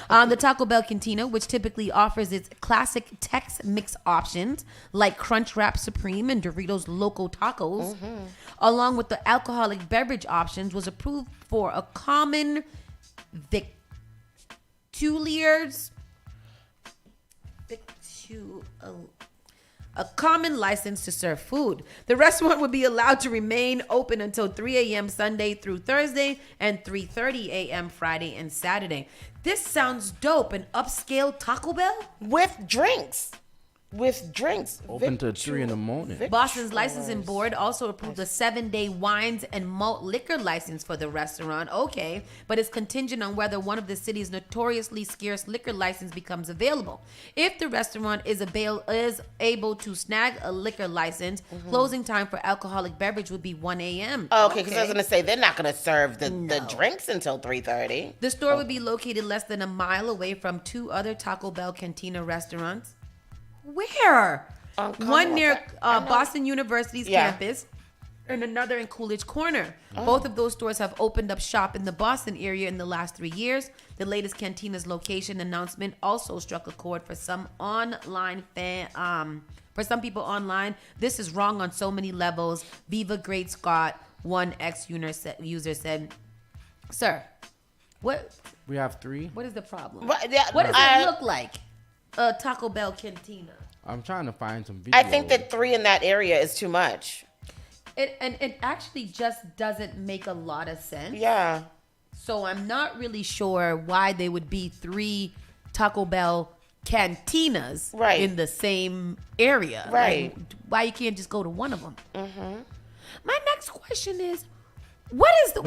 of. The Taco Bell Cantina, which typically offers its classic Tex-Mix options like Crunchwrap Supreme and Doritos Loco Tacos, along with the alcoholic beverage options, was approved for a common a common license to serve food. The restaurant would be allowed to remain open until 3 a.m. Sunday through Thursday and 3:30 a.m. Friday and Saturday. This sounds dope. An upscale Taco Bell? With drinks. Open till 3 in the morning. Boston's licensing board also approved a 7-day wines and malt liquor license for the restaurant. Okay, but it's contingent on whether one of the city's notoriously scarce liquor license becomes available. If the restaurant is able to snag a liquor license, closing time for alcoholic beverage would be 1 a.m. Okay, because I was going to say, they're not going to serve the drinks until 3:30. The store would be located less than a mile away from 2 other Taco Bell Cantina restaurants. Where? One near Boston University's campus and another in Coolidge Corner. Both of those stores have opened up shop in the Boston area in the last 3 years. The latest Cantina's location announcement also struck a chord for some people online. This is wrong on so many levels. Viva Great Scott, one ex-user said. Sir, what? We have 3. What is the problem? What does it look like? A Taco Bell Cantina. I'm trying to find some videos. I think that 3 in that area is too much. It actually just doesn't make a lot of sense. Yeah. So I'm not really sure why there would be 3 Taco Bell cantinas in the same area. Right. Like, why you can't just go to one of them? My next question is, what is the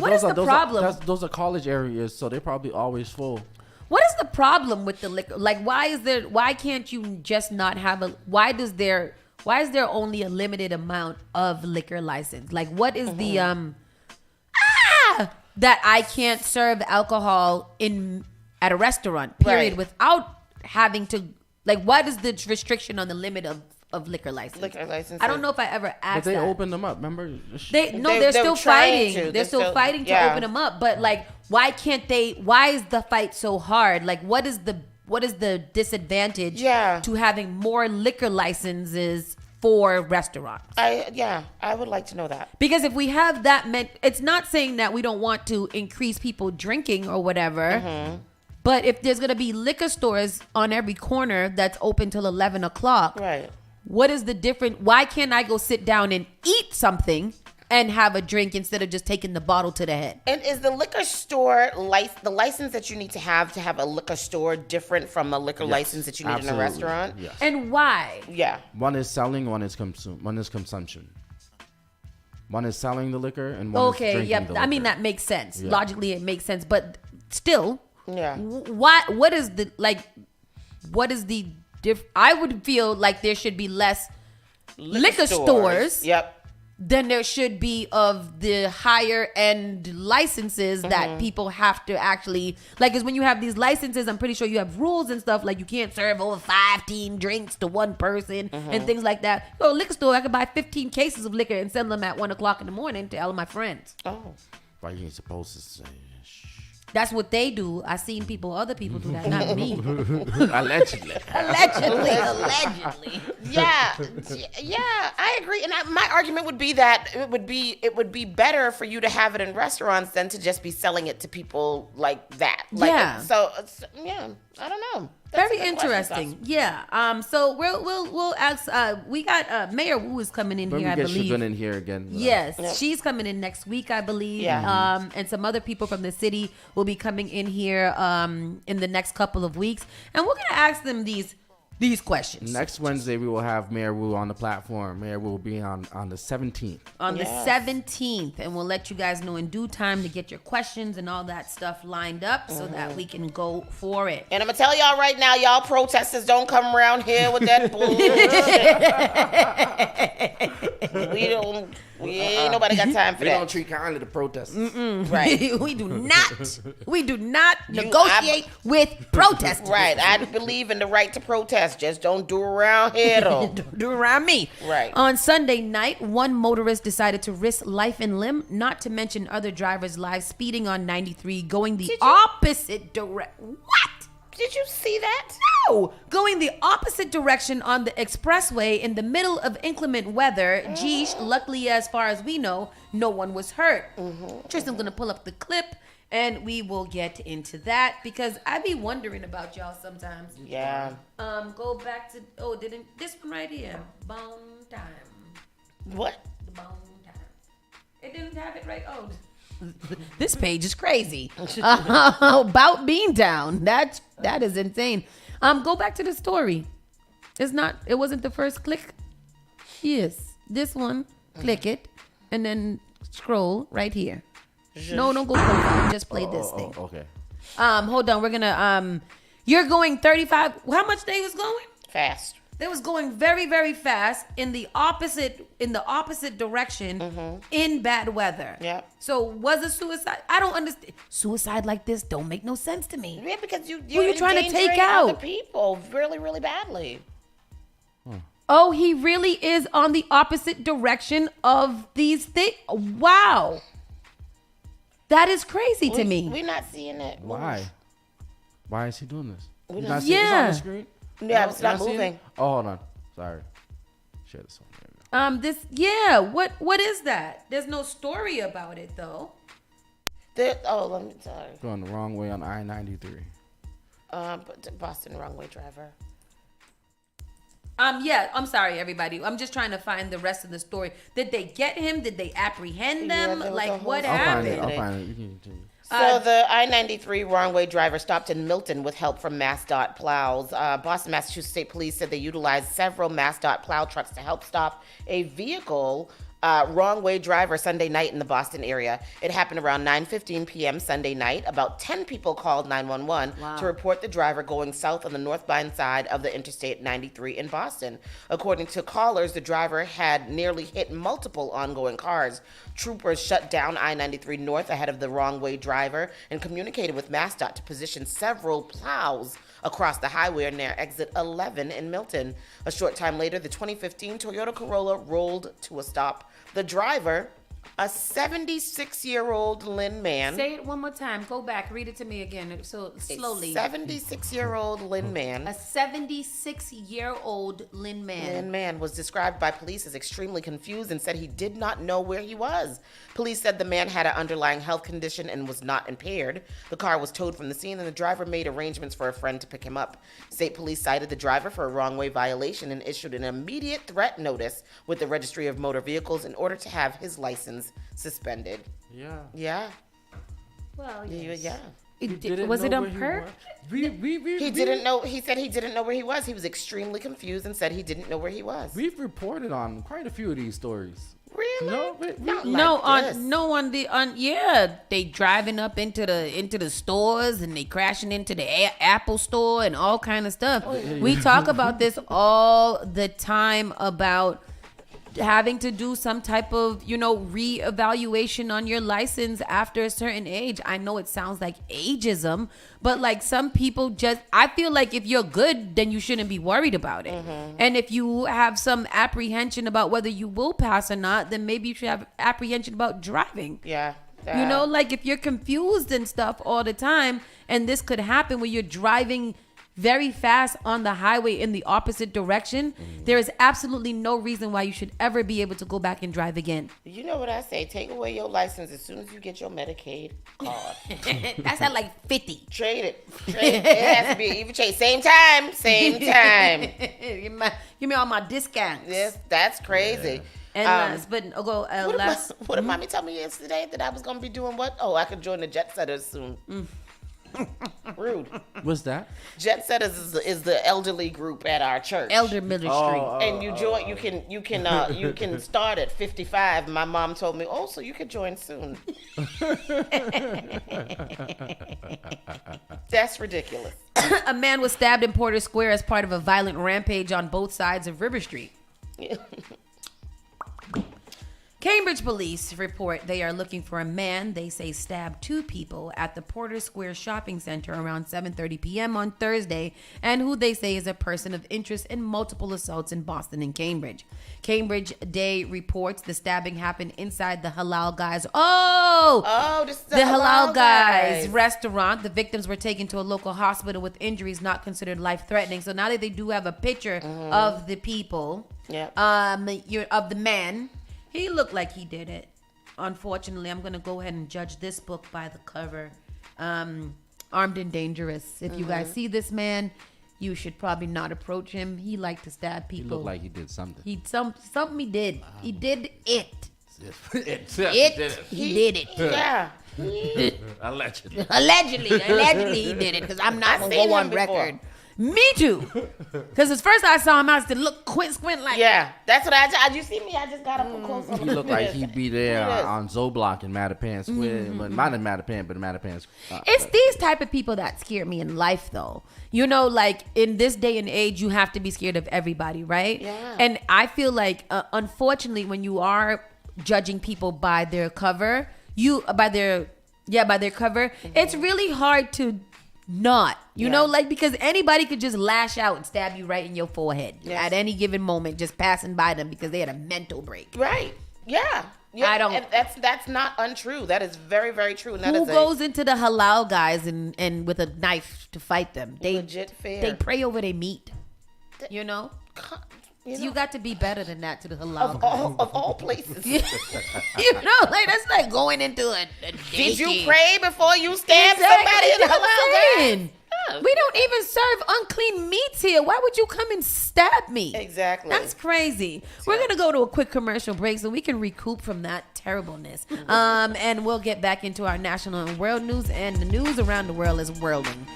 problem? Those are college areas, so they're probably always full. What is the problem with the liquor? Like, why can't you just not have why is there only a limited amount of liquor license? Like, what is the that I can't serve alcohol at a restaurant, period, without having to, like, what is the restriction on the limit of liquor license? Liquor license. I don't know if I ever asked But they that. opened them up, remember? They're still fighting. They're still fighting to yeah. open them up. But, like, why is the fight so hard? Like, what is the disadvantage to having more liquor licenses for restaurants? I would like to know that. Because if we have that it's not saying that we don't want to increase people drinking or whatever. But if there's going to be liquor stores on every corner that's open till 11 o'clock, right? What is the difference? Why can't I go sit down and eat something and have a drink instead of just taking the bottle to the head? And is the liquor store the license that you need to have a liquor store different from a liquor license that you need in a restaurant? Yes. And why? Yeah. One is selling, one is consumption. One is selling the liquor and one is drinking the liquor. I mean, that makes sense. Yeah. Logically, it makes sense. But still, what is the I would feel like there should be less liquor stores. Yep. Then there should be of the higher end licenses that people have to actually, like, because when you have these licenses, I'm pretty sure you have rules and stuff, like you can't serve over 15 drinks to one person and things like that. So liquor store, I could buy 15 cases of liquor and sell them at 1 o'clock in the morning to all of my friends. Oh. Why you ain't supposed to say? That's what they do. I seen other people do that, not me. Allegedly. Yeah, I agree. And my argument would be that it would be better for you to have it in restaurants than to just be selling it to people like that. Like, yeah. So I don't know. That's very interesting. Yeah. So we'll ask. We got Mayor Wu is coming in here, I believe. She's in here again. Yes, she's coming in next week, I believe. Yeah. And some other people from the city will be coming in here in the next couple of weeks, and we're gonna ask them these these questions. Next Wednesday, we will have Mayor Wu on the platform. Mayor Wu will be on the 17th. On the 17th. And we'll let you guys know in due time to get your questions and all that stuff lined up so that we can go for it. And I'm going to tell y'all right now, y'all protesters don't come around here with that bullshit. We ain't nobody got time for that. We don't treat kindly the protesters. Right. We do not negotiate with protesters. Right. I believe in the right to protest. Just don't do around here, though. Don't do around me. Right. On Sunday night, one motorist decided to risk life and limb, not to mention other drivers' lives, speeding on 93, going the opposite direction. What? Did you see that? No! Going the opposite direction on the expressway in the middle of inclement weather. Geesh, luckily, as far as we know, no one was hurt. Tristan's gonna pull up the clip and we will get into that because I be wondering about y'all sometimes. Yeah. Go back to, this one right here. Bone time. What? The bone time. It didn't have it right. Oh, this page is crazy. About being down. That is insane. Go back to the story. It wasn't the first click. Yes. This one. Click it. And then scroll right here. No, don't go profile. Just play this thing. Okay. Hold on. We're gonna you're going 35. How much they was going? Fast. They was going very, very fast in the opposite direction in bad weather. Yeah. So was it suicide? I don't understand. Suicide like this don't make no sense to me. Yeah, because you're Who you trying to take endangering out? other people really, really badly. Oh, he really is on the opposite direction of these things. Wow. That is crazy to me. We're not seeing it. Why? Why is he doing this? We You don't not see seeing this on Yeah. the screen? Yeah, it's not Y'all see it? moving. Oh, hold on. Sorry. Share this one. What is that? There's no story about it though. Let me sorry. Going the wrong way on I-93. Boston wrong way driver. Yeah, I'm sorry, everybody. I'm just trying to find the rest of the story. Did they get him? Did they apprehend them? there was a Like, whole what story. happened? I'll find it. You can continue. So the I-93 wrong-way driver stopped in Milton with help from MassDOT plows. Boston, Massachusetts State Police said they utilized several MassDOT plow trucks to help stop a vehicle wrong-way driver Sunday night in the Boston area. It happened around 9:15 p.m. Sunday night. About 10 people called 911 to report the driver going south on the northbound side of the Interstate 93 in Boston. According to callers, the driver had nearly hit multiple ongoing cars. Troopers shut down I-93 north ahead of the wrong-way driver and communicated with MassDOT to position several plows across the highway near exit 11 in Milton. A short time later, the 2015 Toyota Corolla rolled to a stop. The driver, a 76-year-old Lynn man. Say it one more time. Go back. Read it to me again. So slowly. A 76-year-old Lynn man. A 76-year-old Lynn man. Lynn man was described by police as extremely confused and said he did not know where he was. Police said the man had an underlying health condition and was not impaired. The car was towed from the scene and the driver made arrangements for a friend to pick him up. State police cited the driver for a wrong-way violation and issued an immediate threat notice with the Registry of Motor Vehicles in order to have his license suspended. Yeah. Yeah. Well, yes. Yeah. Was it on purpose? He didn't know. He said he didn't know where he was. He was extremely confused and said he didn't know where he was. We've reported on quite a few of these stories. Really? They driving up into the stores and they crashing into the Apple store and all kind of stuff. We talk about this all the time about having to do some type of, reevaluation on your license after a certain age. I know it sounds like ageism, but like some people I feel like if you're good, then you shouldn't be worried about it. And if you have some apprehension about whether you will pass or not, then maybe you should have apprehension about driving. Yeah. Like if you're confused and stuff all the time, and this could happen when you're driving very fast on the highway in the opposite direction, there is absolutely no reason why you should ever be able to go back and drive again. You know what I say? Take away your license as soon as you get your Medicaid card. That's at like 50. Trade it. It has to be even trade. Same time. Give me all my discounts. Yes, that's crazy. And what did mommy tell me yesterday that I was going to be doing what? Oh, I could join the jet setters soon. Rude. What's that? Jet Setters is the elderly group at our church. Elder Miller Street. And you join. You can start at 55. My mom told me, so you could join soon. That's ridiculous. A man was stabbed in Porter Square as part of a violent rampage on both sides of River Street. Cambridge police report they are looking for a man they say stabbed 2 people at the Porter Square shopping center around 7:30 p.m. on Thursday, and who they say is a person of interest in multiple assaults in Boston and Cambridge. Cambridge Day reports the stabbing happened inside the Halal Guys. This is the Halal Guys restaurant. The victims were taken to a local hospital with injuries not considered life-threatening. So now that they do have a picture of the people, of the man. He looked like he did it. Unfortunately, I'm going to go ahead and judge this book by the cover. Armed and Dangerous. If you guys see this man, you should probably not approach him. He liked to stab people. He looked like he did something. Something he did. He did it. He did it. Yeah. Allegedly. Allegedly he did it, because I'm not going to go on record. Me too. Because as first I saw him, I was to look squint like. Yeah, that's what you see me. I just got up close. He looked like he'd be there on Zoblock in Mattapan Square. But not in Mattapan, but in Mattapan Square. It's these type of people that scare me in life, though. You know, like in this day and age, you have to be scared of everybody, right? Yeah. And I feel like, unfortunately, when you are judging people by their cover, by their cover, it's really hard to not, you know, like, because anybody could just lash out and stab you right in your forehead at any given moment, just passing by them because they had a mental break. Right. Yeah. I don't. And that's not untrue. That is very, very true. And who goes into the Halal Guys and with a knife to fight them? They legit fair. They pray over their meat. You know. You got to be better than that to the Halal Guys. Of all places. You know, like that's like going into a did you pray before you stab somebody in the Halal Guys? We don't even serve unclean meats here. Why would you come and stab me? Exactly. That's crazy. We're going to go to a quick commercial break so we can recoup from that terribleness. And we'll get back into our national and world news, and the news around the world is whirling.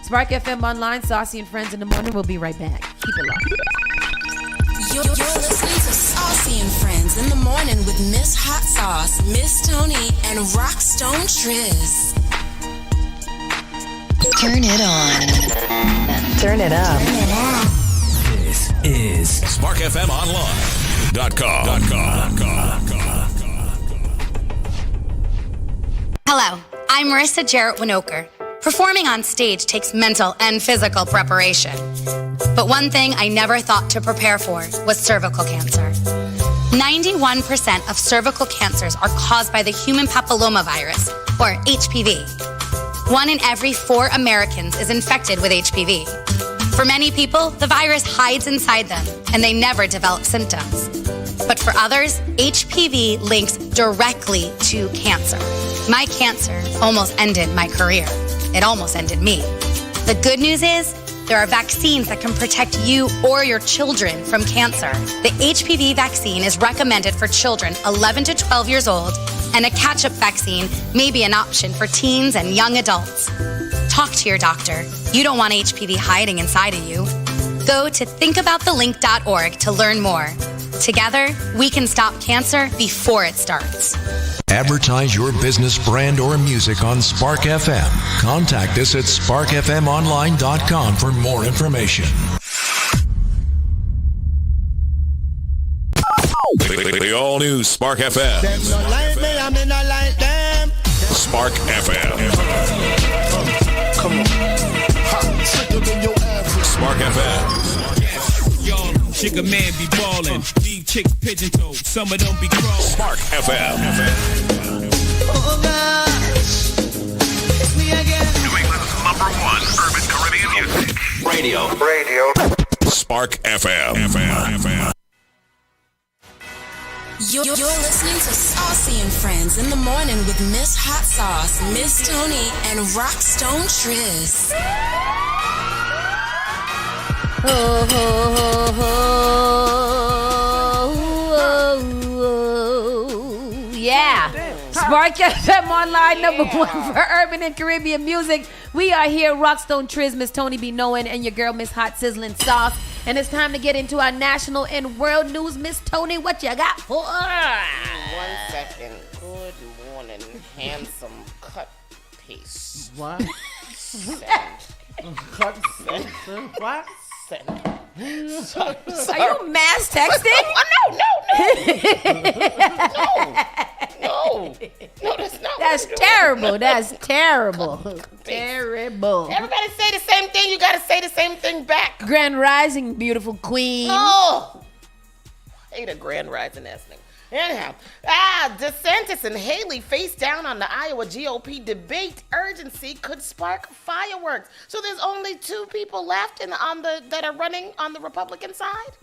Spark FM Online, Saucy and Friends in the Morning. We'll be right back. Keep it locked. You're listening to Saucy and Friends in the Morning with Miss Hot Sauce, Miss Tony, and Rockstone Triz. Turn it on. Turn it up. This is SparkFMOnline.com. Hello, I'm Marissa Jarrett Winokur. Performing on stage takes mental and physical preparation. But one thing I never thought to prepare for was cervical cancer. 91% of cervical cancers are caused by the human papillomavirus, or HPV. 1 in every 4 Americans is infected with HPV. For many people, the virus hides inside them and they never develop symptoms. But for others, HPV links directly to cancer. My cancer almost ended my career. It almost ended me. The good news is, there are vaccines that can protect you or your children from cancer. The HPV vaccine is recommended for children 11 to 12 years old, and a catch-up vaccine may be an option for teens and young adults. Talk to your doctor. You don't want HPV hiding inside of you. Go to thinkaboutthelink.org to learn more. Together, we can stop cancer before it starts. Advertise your business, brand, or music on Spark FM. Contact us at sparkfmonline.com for more information. The all-new Spark FM. Spark FM. Come on. Spark FM. Sugar man be ballin', these chicks pigeon toed, some of them be crawlin'. Spark FM. Oh gosh, it's me again. New England's #1 urban Caribbean music. Radio. Spark FM. You're listening to Saucy and Friends in the Morning with Miss Hot Sauce, Miss Tony, and Rockstone Triz. Oh, yeah. Spark FM Online, number one for urban and Caribbean music. We are here, Rockstone Triz, Miss Tony B. Knowin, and your girl, Miss Hot Sizzling Sauce. And it's time to get into our national and world news. Miss Tony, what you got for us? 1 second. Good morning, handsome cut paste. What? Cut what? Are you mass texting? No, that's not. That's terrible. That's terrible. Terrible. Everybody say the same thing. You gotta say the same thing back. Grand Rising, beautiful queen. Oh, I hate a Grand Rising ass nigga. Anyhow, DeSantis and Haley face down on the Iowa GOP debate. Urgency could spark fireworks. So there's only 2 people left that are running on the Republican side.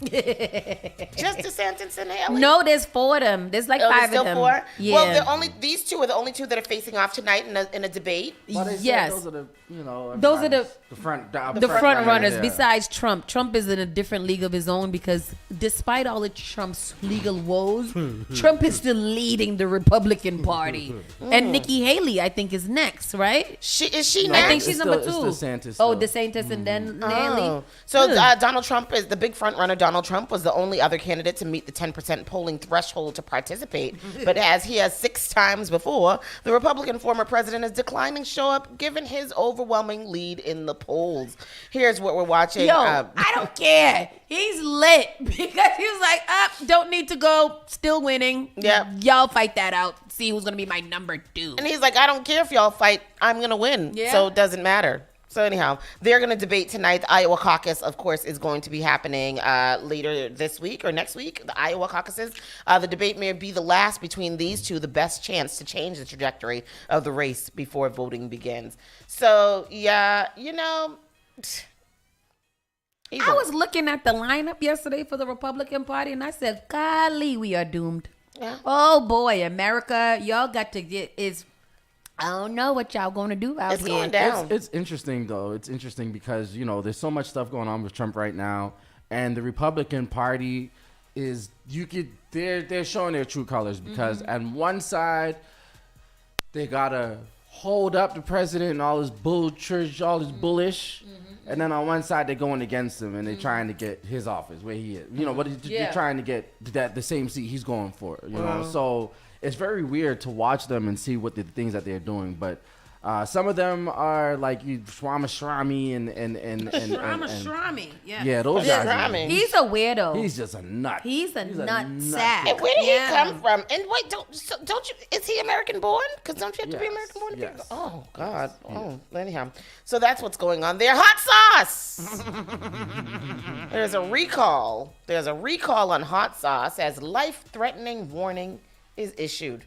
Just DeSantis and Haley. No, there's 4 of them. There's like 5 still of them. 4? Yeah. Well, these 2 are the only 2 that are facing off tonight in a debate. Well, Yes. those are the The front runners. yeah. Besides Trump. Trump is in a different league of his own because despite all of Trump's legal woes, Trump is still leading the Republican Party. And Nikki Haley, I think, is next, right? Is she No, next? I think she's number 2. It's DeSantis. Oh, DeSantis and then Haley. So Donald Trump is the big front runner. Donald Trump was the only other candidate to meet the 10% polling threshold to participate. But as he has 6 times before, the Republican former president is declining to show up given his overwhelming lead in the polls. Here's what we're watching. Yo, I don't care. He's lit because he was like, don't need to go, still winning. Yeah. Y'all fight that out. See who's going to be my number 2. And he's like, I don't care if y'all fight. I'm going to win. Yeah. So it doesn't matter. So anyhow, they're going to debate tonight. The Iowa caucus, of course, is going to be happening later this week or next week. The Iowa caucuses. The debate may be the last between these 2, the best chance to change the trajectory of the race before voting begins. So, yeah, I was looking at the lineup yesterday for the Republican Party, and I said, golly, we are doomed. Yeah. Oh, boy, America, y'all got to I don't know what y'all going to do out It's here. going down. It's interesting, though. It's interesting because, there's so much stuff going on with Trump right now, and the Republican Party is, they're showing their true colors because on one side, they got to hold up the president and all his bullish. And then on one side, they're going against him, and they're trying to get his office where he is. They're trying to get the same seat he's going for. So it's very weird to watch them and see what the things that they're doing. But some of them are like Shrami and Shrami, yeah. Yeah, those guys. He's a weirdo. He's just a nut. He's a nut sack. And where did he come from? And wait, don't you? Is he American born? Because don't you have to be American born? Yes. Oh God. Oh, anyhow. So that's what's going on there. Hot sauce. There's a recall. There's a recall on hot sauce as life-threatening warning is issued.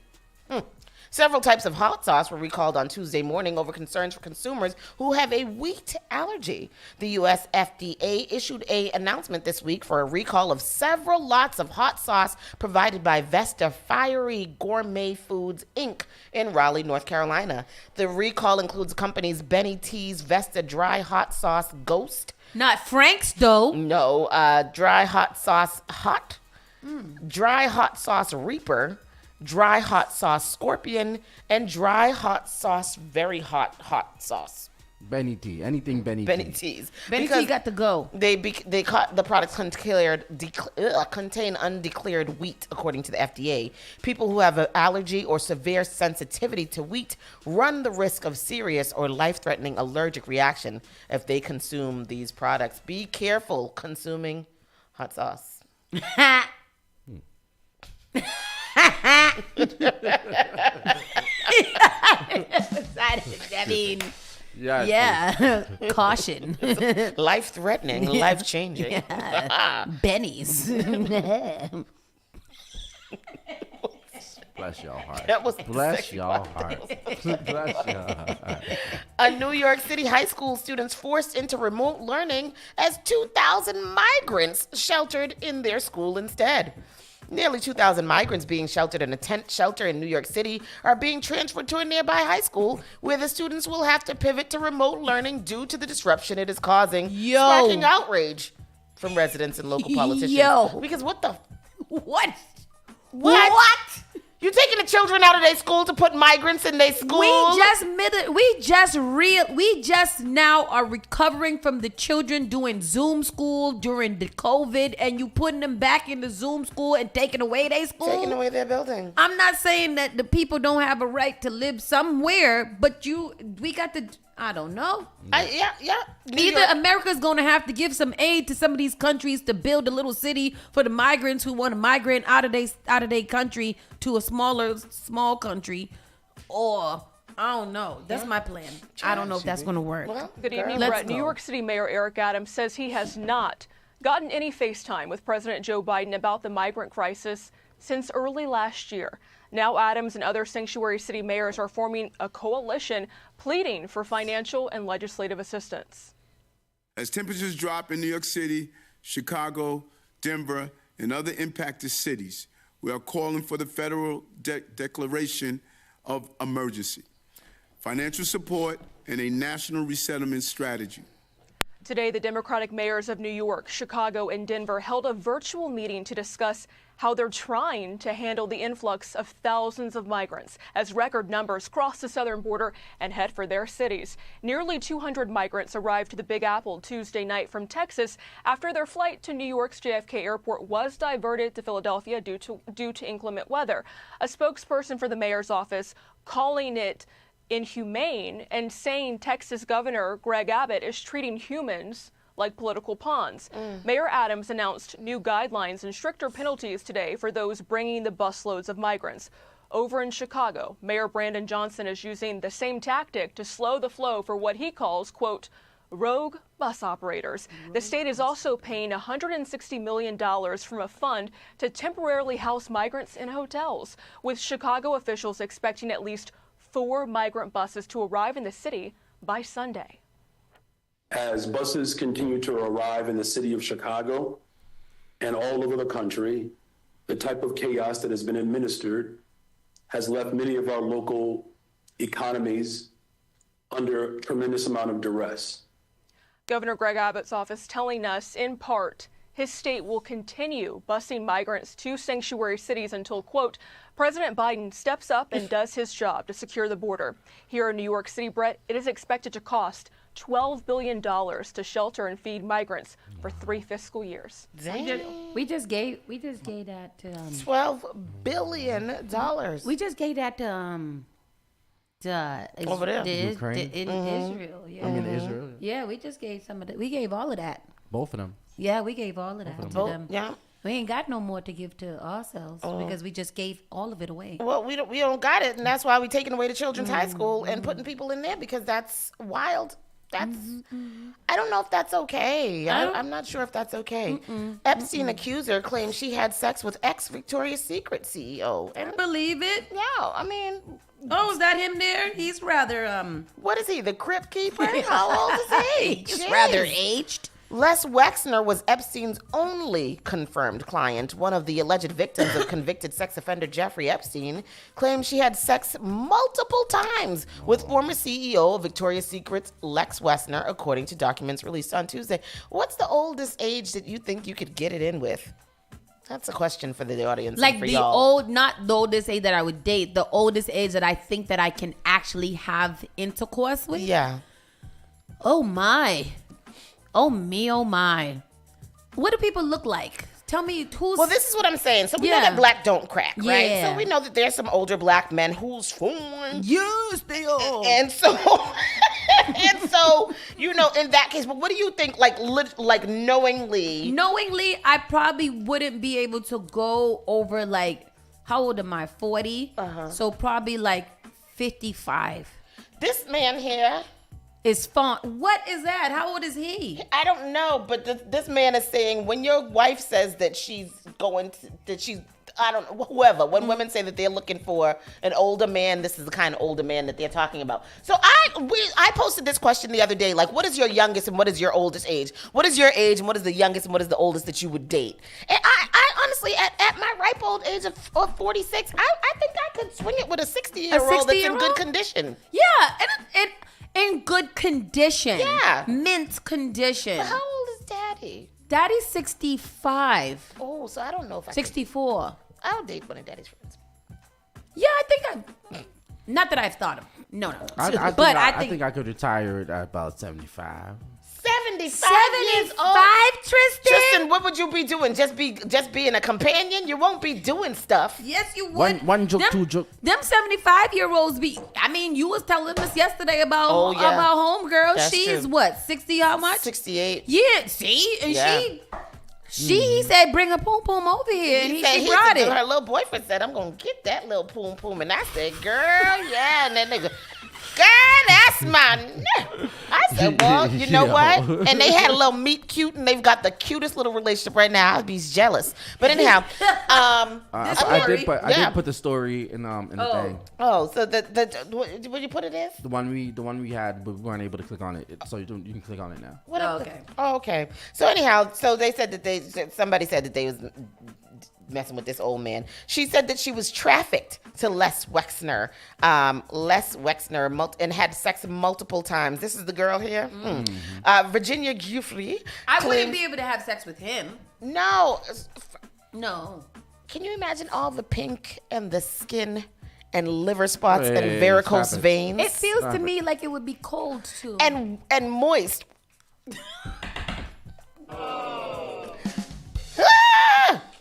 Several types of hot sauce were recalled on Tuesday morning over concerns for consumers who have a wheat allergy. The U.S. FDA issued an announcement this week for a recall of several lots of hot sauce provided by Vesta Fiery Gourmet Foods, Inc. in Raleigh, North Carolina. The recall includes the company's Benny T's Vesta Dry Hot Sauce Ghost. Not Frank's, though. No, Dry Hot Sauce Hot, Dry Hot Sauce Reaper, Dry Hot Sauce Scorpion, and Dry Hot Sauce Very Hot Sauce. Benny T. Anything Benny T. Benny T's. Benny T got to go. They caught the products contain undeclared wheat, according to the FDA. People who have an allergy or severe sensitivity to wheat run the risk of serious or life-threatening allergic reaction if they consume these products. Be careful consuming hot sauce. I mean, yeah. Caution. Life-threatening, life-changing. Yeah. Benny's. Bless y'all heart. That was Bless y'all heart. Bless y'all heart. A New York City high school students forced into remote learning as 2,000 migrants sheltered in their school instead. Nearly 2,000 migrants being sheltered in a tent shelter in New York City are being transferred to a nearby high school where the students will have to pivot to remote learning due to the disruption it is causing, sparking outrage from residents and local politicians. Yo. Because what the... What? What? You taking the children out of their school to put migrants in their school? We just now are recovering from the children doing Zoom school during the COVID, and you putting them back in the Zoom school and taking away their school. Taking away their building. I'm not saying that the people don't have a right to live somewhere, but we got to. I don't know. Yeah. Either America's going to have to give some aid to some of these countries to build a little city for the migrants who want to migrate out of their country to a small country, or I don't know. That's my plan. I don't know if that's going to work. Well, good evening, Brett. New York City Mayor Eric Adams says he has not gotten any FaceTime with President Joe Biden about the migrant crisis since early last year. Now Adams and other sanctuary city mayors are forming a coalition pleading for financial and legislative assistance. As temperatures drop in New York City, Chicago, Denver, and other impacted cities, we are calling for the federal declaration of emergency, financial support, and a national resettlement strategy. Today, the Democratic mayors of New York, Chicago, and Denver held a virtual meeting to discuss how they're trying to handle the influx of thousands of migrants as record numbers cross the southern border and head for their cities. Nearly 200 migrants arrived to the Big Apple Tuesday night from Texas after their flight to New York's JFK Airport was diverted to Philadelphia due to inclement weather. A spokesperson for the mayor's office calling it inhumane and saying Texas Governor Greg Abbott is treating humans like political pawns. Mayor Adams announced new guidelines and stricter penalties today for those bringing the busloads of migrants. Over in Chicago, Mayor Brandon Johnson is using the same tactic to slow the flow for what he calls, quote, rogue bus operators. The state is also paying $160 million from a fund to temporarily house migrants in hotels, with Chicago officials expecting at least 4 migrant buses to arrive in the city by Sunday. As buses continue to arrive in the city of Chicago and all over the country, the type of chaos that has been administered has left many of our local economies under a tremendous amount of duress. Governor Greg Abbott's office telling us, in part, his state will continue busing migrants to sanctuary cities until, quote, President Biden steps up and does his job to secure the border. Here in New York City, Brett, it is expected to cost $12 billion to shelter and feed migrants for 3 fiscal years. We just gave that to $12 billion. We just gave that to over there, Ukraine. Israel. Yeah. I mean Israel. Yeah, we just gave some of that. We gave all of that. Both of them. Yeah, we gave all of that to them. Yeah. We ain't got no more to give to ourselves because we just gave all of it away. Well, we don't got it, and that's why we're taking away the children's high school and putting people in there because that's wild. That's I don't know if that's okay. I'm not sure if that's okay. Epstein accuser claims she had sex with ex-Victoria's Secret CEO. And believe it. Yeah, I mean. Oh, is that him there? He's rather What is he? The crypt keeper? How old is he? He's rather aged. Les Wexner was Epstein's only confirmed client. One of the alleged victims of convicted sex offender Jeffrey Epstein claims she had sex multiple times with former CEO of Victoria's Secret's Lex Wexner, according to documents released on Tuesday. What's the oldest age that you think you could get it in with? That's a question for the audience. Like and for the y'all. not the oldest age that I would date, the oldest age that I think that I can actually have intercourse with. Yeah. Oh my. Oh me, oh my. What do people look like? Tell me who's... Well, this is what I'm saying. So we know that black don't crack, right? Yeah. So we know that there's some older black men who's fine. Yes, they are. And so... and so, you know, in that case, but what do you think, like knowingly? Knowingly, I probably wouldn't be able to go over, like, how old am I? 40? So probably like 55. This man here is fun. What is that? How old is he? I don't know, but this man is saying when your wife says that she's going to, that she's, I don't know, whoever, when women say that they're looking for an older man, this is the kind of older man that they're talking about. So I posted this question the other day, like, what is your youngest and what is your oldest age? What is your age and what is the youngest and what is the oldest that you would date? And I honestly, at my ripe old age of 46, I think I could swing it with a 60-year-old that's in good condition. Yeah, and in good condition. Yeah. Mint condition. But how old is Daddy? Daddy's 65. Oh, so I don't know if I 64. I'll date one of Daddy's friends. Yeah, I think not that I've thought of. No. I think I could retire at about 75. 75 years old. Tristan, what would you be doing? Just being a companion? You won't be doing stuff. Yes, you would. One joke, two joke. Them 75-year-olds be. I mean, you was telling us yesterday about homegirl. That's She's true. What? 60? How much? 68. Yeah. See, and he said, bring a poom poom over here, and she brought it. Her little boyfriend said, I'm gonna get that little poom poom, and I said, girl, yeah, and that nigga. Girl, that's my. I said, well, you know what? And they had a little meet cute, and they've got the cutest little relationship right now. I'd be jealous. But anyhow, I did put the story in the thing. Oh, so what you put it in? The one we had, but we weren't able to click on it. So you can click on it now. Okay. Oh, okay. So anyhow, so they said that somebody said that they was messing with this old man. She said that she was trafficked to Les Wexner. And had sex multiple times. This is the girl here. Virginia Giuffre. I wouldn't be able to have sex with him. No. Can you imagine all the pink and the skin and liver spots and varicose veins? It feels to me like it would be cold too. And moist.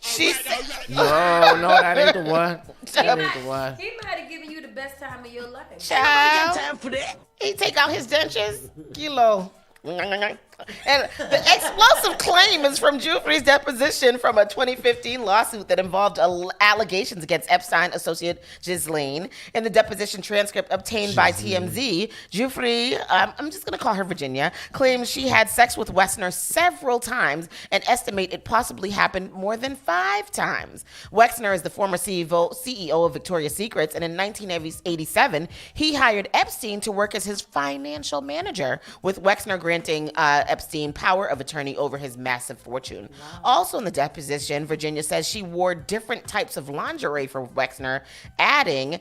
She said, no, that ain't the one. That ain't the one. He might have given you the best time of your life. Child, got time for that. He take out his dentures. Kilo. And the explosive claim is from Giuffre's deposition from a 2015 lawsuit that involved allegations against Epstein associate Ghislaine. In the deposition transcript obtained by TMZ, Giuffre, I'm just going to call her Virginia, claims she had sex with Wexner several times and estimate it possibly happened more than 5 times. Wexner is the former CEO of Victoria's Secrets, and in 1987, he hired Epstein to work as his financial manager, with Wexner granting Epstein power of attorney over his massive fortune. Wow. Also in the deposition, Virginia says she wore different types of lingerie for Wexner, adding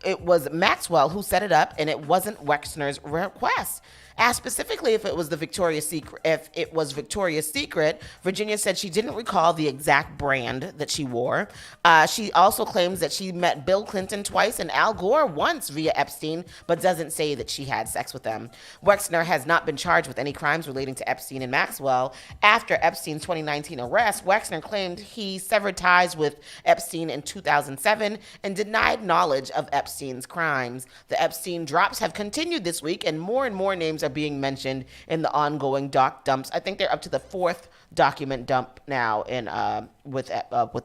it was Maxwell who set it up and it wasn't Wexner's request. Asked specifically if it was Victoria's Secret, Virginia said she didn't recall the exact brand that she wore. She also claims that she met Bill Clinton twice and Al Gore once via Epstein, but doesn't say that she had sex with them. Wexner has not been charged with any crimes relating to Epstein and Maxwell. After Epstein's 2019 arrest, Wexner claimed he severed ties with Epstein in 2007 and denied knowledge of Epstein's crimes. The Epstein drops have continued this week, and more names are being mentioned in the ongoing doc dumps. I think they're up to the 4th document dump now in with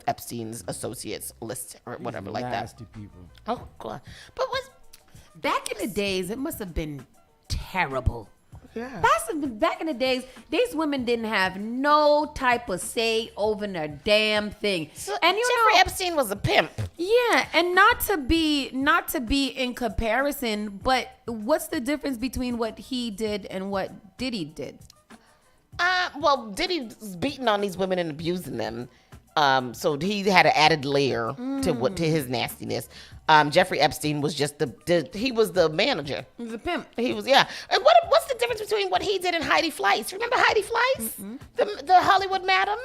Epstein's associates list or whatever like that. Nasty people. Oh God! But back in the days, it must have been terrible. Yeah. Back in the days, these women didn't have no type of say over their damn thing. So, and Jeffrey Epstein was a pimp. Yeah, and not to be in comparison, but what's the difference between what he did and what Diddy did? Well, Diddy's beating on these women and abusing them. So he had an added layer to his nastiness. Jeffrey Epstein was just he was the manager. He was a pimp. He was, yeah. And what's the difference between what he did and Heidi Fleiss? Remember Heidi Fleiss? Mm-hmm. The Hollywood madam?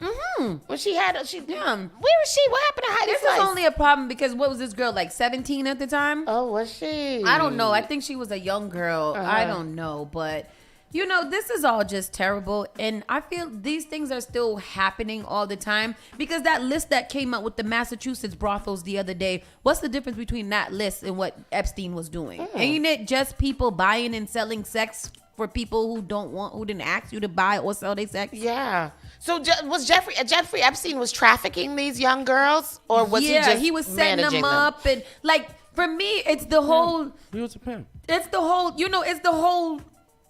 Mm-hmm. When she had, where is she? What happened to Heidi Fleiss? This is only a problem because what was this girl, like 17 at the time? Oh, was she? I don't know. I think she was a young girl. I don't know, but... You know, this is all just terrible, and I feel these things are still happening all the time because that list that came out with the Massachusetts brothels the other day, what's the difference between that list and what Epstein was doing? Ain't it just people buying and selling sex for people who didn't ask you to buy or sell their sex? Yeah. So was Jeffrey Epstein was trafficking these young girls, or was he was setting them up and like for me, it's the whole. He was a pimp. It's the whole. It's the whole.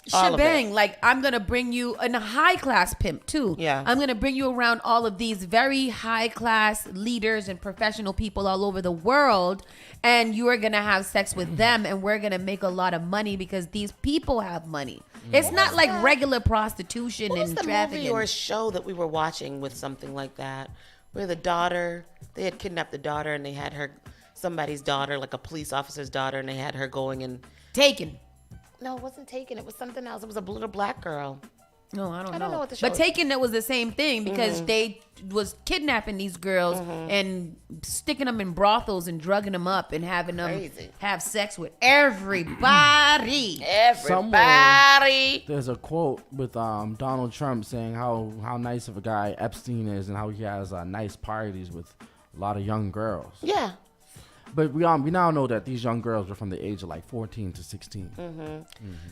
Shebang. Like, I'm gonna bring you a high class pimp too. Yeah. I'm gonna bring you around all of these very high class leaders and professional people all over the world, and you are gonna have sex with them, and we're gonna make a lot of money because these people have money. It's not like regular prostitution and trafficking. What was the movie or show that we were watching with something like that, where they had kidnapped the daughter and they had somebody's daughter, like a police officer's daughter, and they had her going and Taken. No, it wasn't Taken. It was something else. It was a little black girl. No, I don't I don't know what the show But is. Taken, that was the same thing because Mhm. they was kidnapping these girls and sticking them in brothels and drugging them up and having them Crazy. have sex with everybody. Everybody. There's a quote with Donald Trump saying how nice of a guy Epstein is and how he has nice parties with a lot of young girls. Yeah. But we now know that these young girls were from the age of like 14 to 16.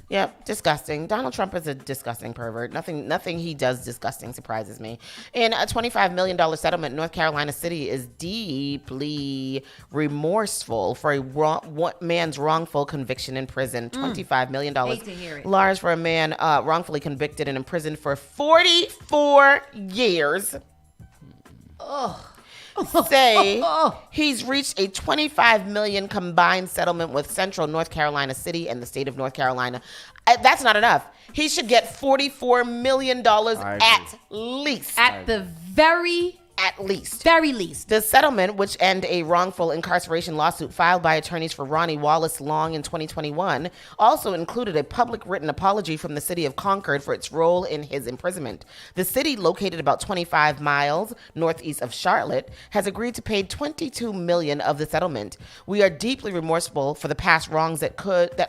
Yep, disgusting. Donald Trump is a disgusting pervert. Nothing he does disgusting surprises me. In a $25 million settlement, North Carolina City is deeply remorseful for a man's wrongful conviction in prison. $25 million. Hate to hear it. Large for a man wrongfully convicted and imprisoned for 44 years. Ugh. Say he's reached a $25 million combined settlement with Central North Carolina City and the state of North Carolina. That's not enough. He should get $44 million at least. At the very least. Very least. The settlement, which ended a wrongful incarceration lawsuit filed by attorneys for Ronnie Wallace Long in 2021, also included a public written apology from the city of Concord for its role in his imprisonment. The city, located about 25 miles northeast of Charlotte, has agreed to pay $22 million of the settlement. We are deeply remorseful for the past wrongs that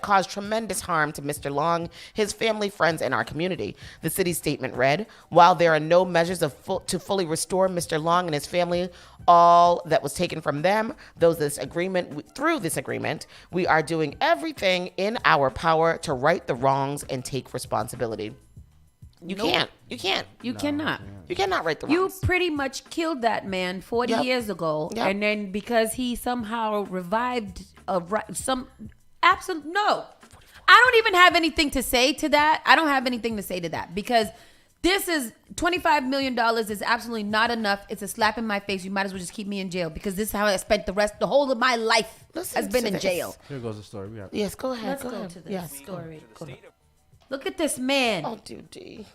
caused tremendous harm to Mr. Long, his family, friends, and our community. The city's statement read, while there are no measures to fully restore Mr. Long and his family all that was taken from them, through this agreement, we are doing everything in our power to right the wrongs and take responsibility. You cannot. You cannot. You cannot right the wrongs. You pretty much killed that man 40 years ago, and then because he somehow revived no. I don't even have anything to say to that. I don't have anything to say to that because this is $25 million is absolutely not enough. It's a slap in my face. You might as well just keep me in jail because this is how I spent the whole of my life has been in jail. Here goes the story. Yes, go ahead. Let's go go ahead. to this Yes, story. Go ahead. Look at this man. Oh, dude. We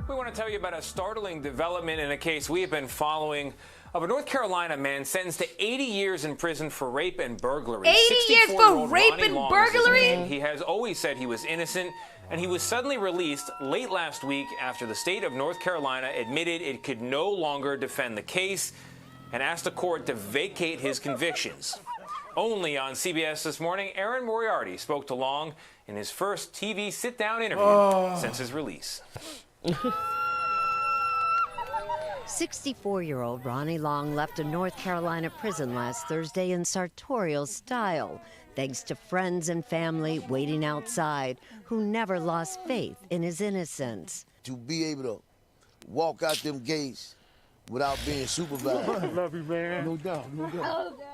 want to tell you about a startling development in a case we have been following of a North Carolina man sentenced to 80 years in prison for rape and burglary. 80 years for rape Ronnie and Long is his burglary? name. He has always said he was innocent, and he was suddenly released late last week after the state of North Carolina admitted it could no longer defend the case and asked the court to vacate his convictions. Only on CBS This Morning, Aaron Moriarty spoke to Long in his first TV sit-down interview since his release. 64-year-old Ronnie Long left a North Carolina prison last Thursday in sartorial style, thanks to friends and family waiting outside who never lost faith in his innocence. To be able to walk out them gates without being supervised. I love you, man. No doubt.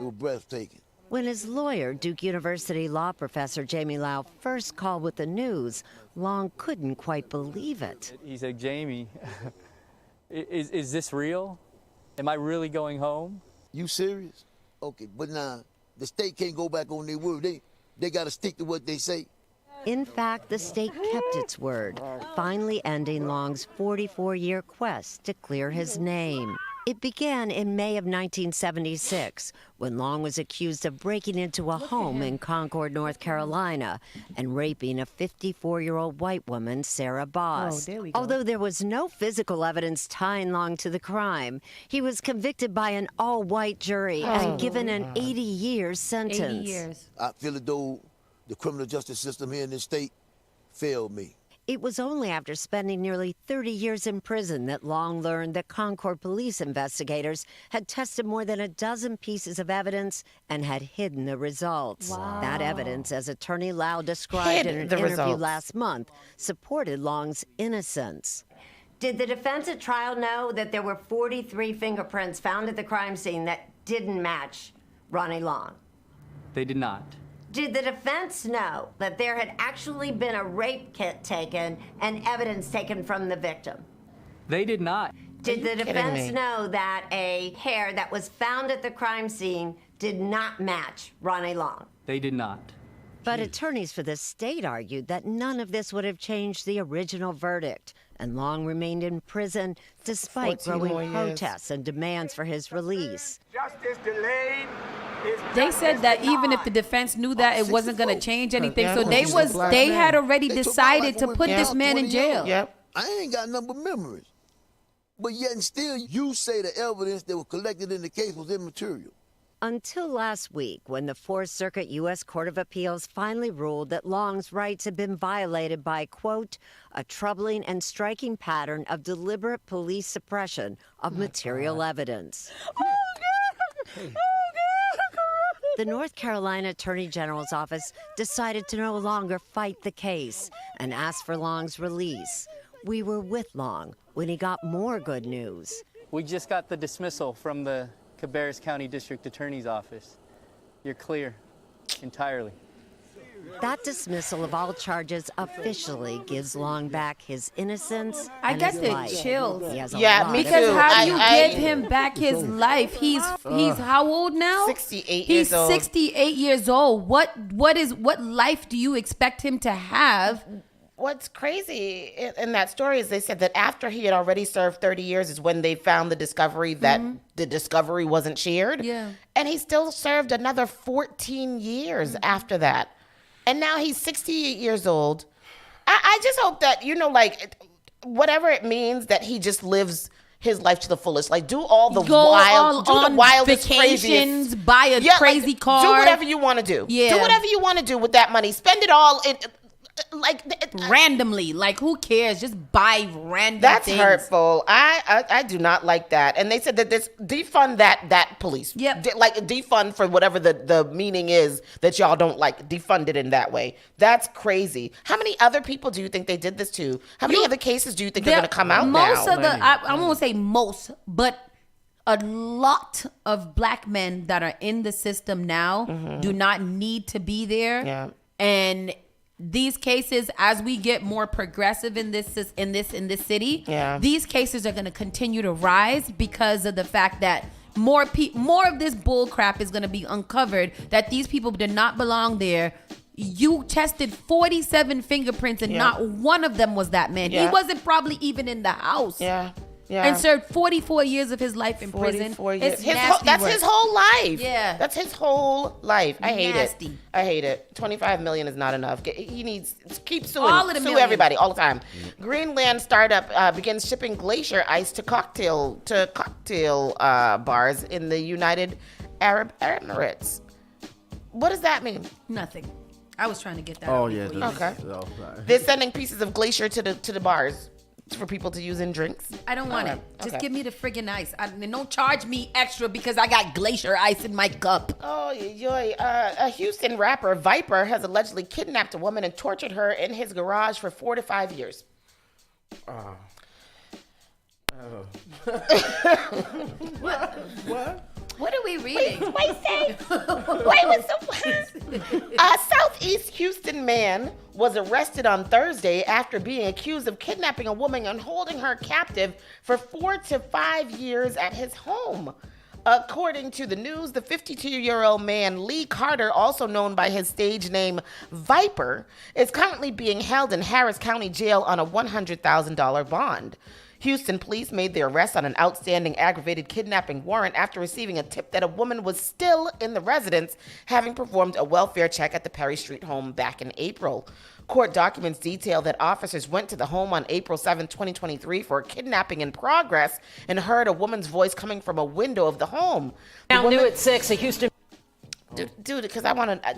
It was breathtaking. When his lawyer, Duke University law professor Jamie Lau, first called with the news, Long couldn't quite believe it. He said, Jamie, is this real? Am I really going home? You serious? Okay, but now the state can't go back on their word. They got to stick to what they say. In fact, the state kept its word, finally ending Long's 44-year quest to clear his name. It began in May of 1976, when Long was accused of breaking into a home in Concord, North Carolina, and raping a 54-year-old white woman, Sarah Boss. Oh, there we go. Although there was no physical evidence tying Long to the crime, he was convicted by an all-white jury and given an 80-year sentence. 80 years. I feel as though the criminal justice system here in this state failed me. It was only after spending nearly 30 years in prison that Long learned that Concord police investigators had tested more than a dozen pieces of evidence and had hidden the results. Wow. That evidence, as Attorney Lau described in an interview last month, supported Long's innocence. Did the defense at trial know that there were 43 fingerprints found at the crime scene that didn't match Ronnie Long? They did not. Did the defense know that there had actually been a rape kit taken and evidence taken from the victim? They did not. Did the defense know that a hair that was found at the crime scene did not match Ronnie Long? They did not. But attorneys for the state argued that none of this would have changed the original verdict, and Long remained in prison despite 14 more growing years. protests and demands for his release. Justice delayed. They said that even if the defense knew that it wasn't going to change anything, so they had already decided to put this man in jail. Yep. I ain't got none but memories. But yet and still, you say the evidence that was collected in the case was immaterial. Until last week, when the Fourth Circuit U.S. Court of Appeals finally ruled that Long's rights had been violated by, quote, a troubling and striking pattern of deliberate police suppression of material evidence. The North Carolina Attorney General's office decided to no longer fight the case and asked for Long's release. We were with Long when he got more good news. We just got the dismissal from the Cabarrus County District Attorney's Office. You're clear entirely. That dismissal of all charges officially gives Long back his innocence I and got his the life. chills. He has a Yeah, lot me of Because too. how do you I- give him back his life? He's how old now? 68 He's years old. 68 years old. What life do you expect him to have? What's crazy in that story is they said that after he had already served 30 years is when they found the discovery that the discovery wasn't shared. Yeah. And he still served another 14 years after that. And now he's 68 years old. I just hope that, like, whatever it means that he just lives his life to the fullest. Like, do all the wildest, vacations, craziest, buy a crazy car. Do whatever you want to do. Yeah. Do whatever you want to do with that money. Spend it all in, randomly. Like, who cares? Just buy random That's things. hurtful. I do not like that. And they said that this defund that police. Yep. Defund for whatever the meaning is that y'all don't like. Defund it in that way. That's crazy. How many other people do you think they did this to? How many other cases do you think are going to come out most now? of the I won't say most, but a lot of black men that are in the system now do not need to be there. Yeah. And these cases, as we get more progressive in this city, these cases are going to continue to rise because of the fact that more of this bull crap is going to be uncovered, that these people did not belong there. You tested 47 fingerprints and not one of them was that man. He wasn't probably even in the house. Yeah. And served 44 years of his life in prison. 44 years. It's nasty That's work. his whole life. Yeah. That's his whole life. I hate Nasty. it. I hate it. 25 million is not enough. He needs keep suing. All of the Sue millions. everybody all the time. Greenland startup begins shipping glacier ice to cocktail bars in the United Arab Emirates. What does that mean? Nothing. I was trying to get that. Oh out yeah. before you- Okay. Oh, sorry. They're sending pieces of glacier to the bars for people to use in drinks. I don't want it. Just Okay. give me the friggin' ice. And don't charge me extra because I got glacier ice in my cup. Oh, a Houston rapper, Viper, has allegedly kidnapped a woman and tortured her in his garage for 4 to 5 years. What? What are we reading? A Southeast Houston man was arrested on Thursday after being accused of kidnapping a woman and holding her captive for 4 to 5 years at his home. According to the news, the 52-year-old man, Lee Carter, also known by his stage name Viper, is currently being held in Harris County Jail on a $100,000 bond. Houston police made the arrest on an outstanding aggravated kidnapping warrant after receiving a tip that a woman was still in the residence, having performed a welfare check at the Perry Street home back in April. Court documents detail that officers went to the home on April 7, 2023 for a kidnapping in progress and heard a woman's voice coming from a window of the home. Now new at 6, a Houston... Dude, because I want to...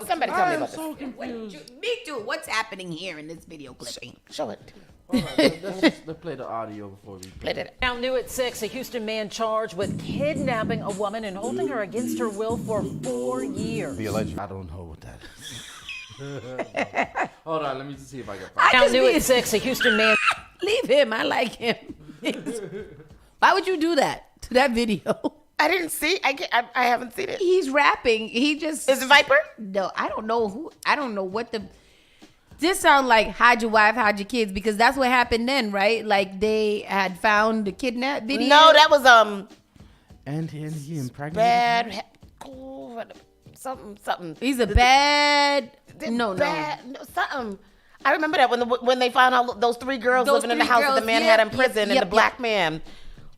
somebody tell me about this. Me too. What's happening here in this video clipping? Show it. Let's play the audio before we play it. Now new at 6, a Houston man charged with kidnapping a woman and holding her against her will for 4 years. The alleged. I don't know what that is. Hold on, let me see if I can find Now new at 6, a Houston man... Leave him. I like him. Why would you do that to that video? I didn't see. I haven't seen it. He's rapping. He just... Is it Viper? No, I don't know who. I don't know what the... This sounds like hide your wife, hide your kids, because that's what happened then, right? Like they had found the kidnap video. No, that was And he impregnated bad. Cool. Something. He's a bad. No. Something. I remember that when they found out those 3 girls living in the house that the man had in prison, and the black man.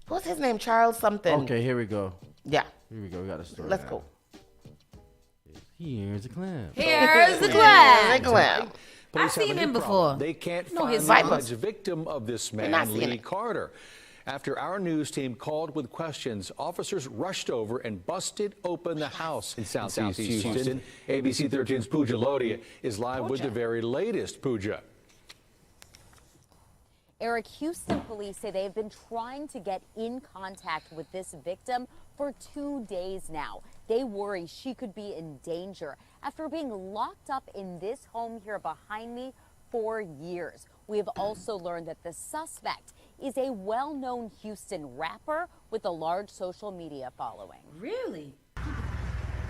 What's his name? Charles something. Okay, here we go. Yeah. Here we go. We got a story. Let's go. Here's a clip. Here's the clip. The clip. Police I've have seen a new him before. problem. They can't No, find his the vipers. alleged victim of this not man, seeing Lee it. Carter. After our news team called with questions, officers rushed over and busted open the house in Southeast Houston. ABC 13's Pooja Lodi is live with the very latest. Pooja. Eric, Houston police say they've been trying to get in contact with this victim for 2 days now. They worry she could be in danger after being locked up in this home here behind me for years. We have also learned that the suspect is a well-known Houston rapper with a large social media following. Really?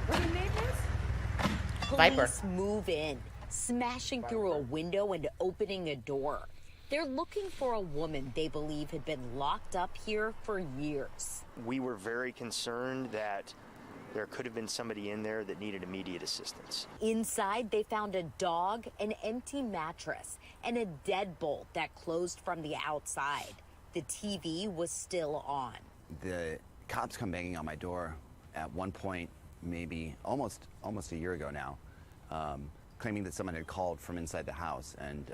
What your name is? Viper. Police move in, smashing through a window and opening a door. They're looking for a woman they believe had been locked up here for years. We were very concerned that there could have been somebody in there that needed immediate assistance. Inside, they found a dog, an empty mattress, and a deadbolt that closed from the outside. The TV was still on. The cops come banging on my door at one point, maybe almost a year ago now, claiming that someone had called from inside the house and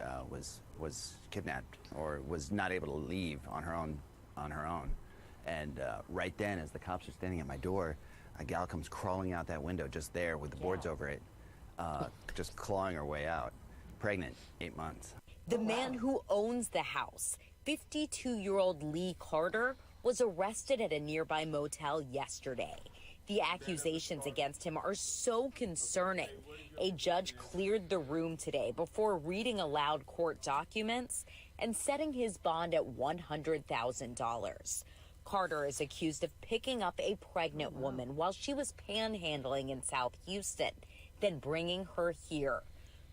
was kidnapped or was not able to leave on her own. And right then, as the cops are standing at my door, a gal comes crawling out that window just there with the boards over it, just clawing her way out. Pregnant, 8 months. The man who owns the house, 52-year-old Lee Carter, was arrested at a nearby motel yesterday. The accusations against him are so concerning. A judge cleared the room today before reading aloud court documents and setting his bond at $100,000. Carter is accused of picking up a pregnant woman while she was panhandling in South Houston, then bringing her here.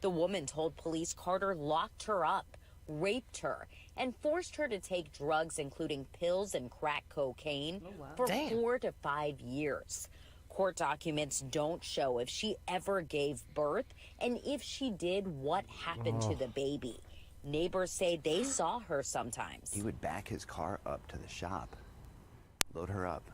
The woman told police Carter locked her up, raped her, and forced her to take drugs including pills and crack cocaine for 4 to 5 years. Court documents don't show if she ever gave birth, and if she did, what happened to the baby. Neighbors say they saw her sometimes. He would back his car up to the shop, load her up,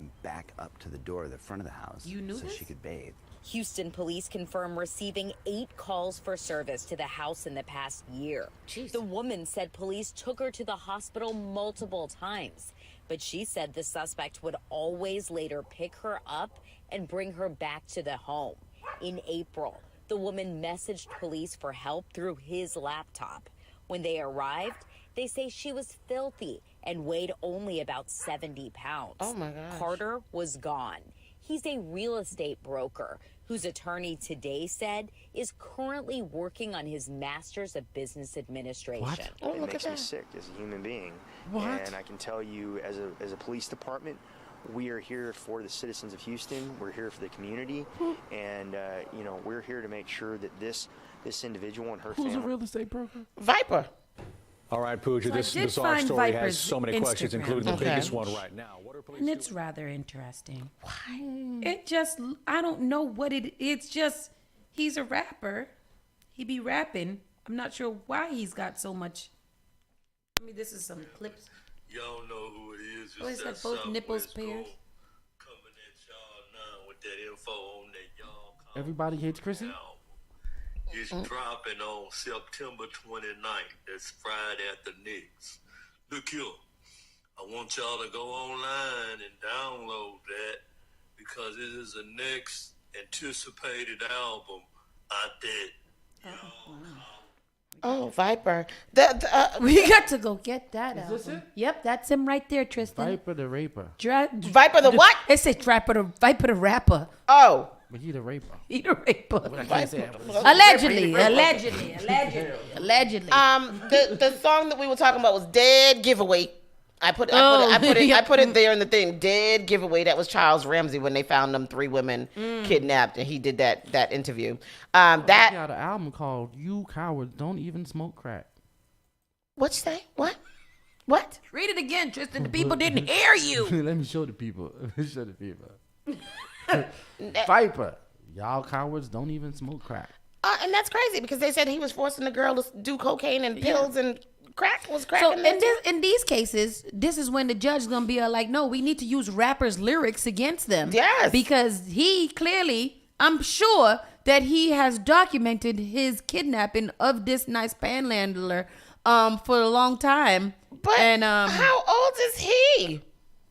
and back up to the door of the front of the house so she could bathe. Houston police confirm receiving 8 calls for service to the house in the past year. The woman said police took her to the hospital multiple times, but she said the suspect would always later pick her up and bring her back to the home. In April, the woman messaged police for help through his laptop. When they arrived, they say she was filthy and weighed only about 70 pounds. Oh my gosh. Carter was gone. He's a real estate broker whose attorney today said is currently working on his Master's of Business Administration. It makes me sick as a human being. And I can tell you, as a police department, we are here for the citizens of Houston. We're here for the community, and we're here to make sure that this individual and her family. Who's a real estate broker? Viper. All right, Pooja, So this I did bizarre find story has Viper's so many questions, Instagram. including the Okay. biggest one right now. What are police And it's rather interesting. Why? It just, I don't know what it's just, he's a rapper. He be rapping. I'm not sure why he's got so much. I mean, this is some clips. Y'all know who it is. What is that, both nipples pairs? Coming at y'all now with that info on that y'all. Everybody hates Chrissy? It's dropping on September 29th. That's Friday at the Knicks. Look here, I want y'all to go online and download that because it is the next anticipated album I did. Oh, Viper. We got to go get that out. Is this it? Yep, that's him right there, Tristan. Viper the raper. Viper the what? It says Viper the rapper. Oh. But he the raper. He the raper. Well, I can't say it. Allegedly. The song that we were talking about was Dead Giveaway. I put it there in the thing. Dead Giveaway. That was Charles Ramsey when they found them 3 women kidnapped, and he did that interview. He got an album called "You Cowards Don't Even Smoke Crack." What you say? What? Read it again, Tristan. The people didn't hear you. Let me show the people. Viper, y'all cowards don't even smoke crack. And that's crazy because they said he was forcing the girl to do cocaine and pills and crack was crack. So in these cases, this is when the judge is gonna be like, no, we need to use rappers' lyrics against them. Yes. Because he clearly, I'm sure, that he has documented his kidnapping of this nice panhandler for a long time. But and, how old is he?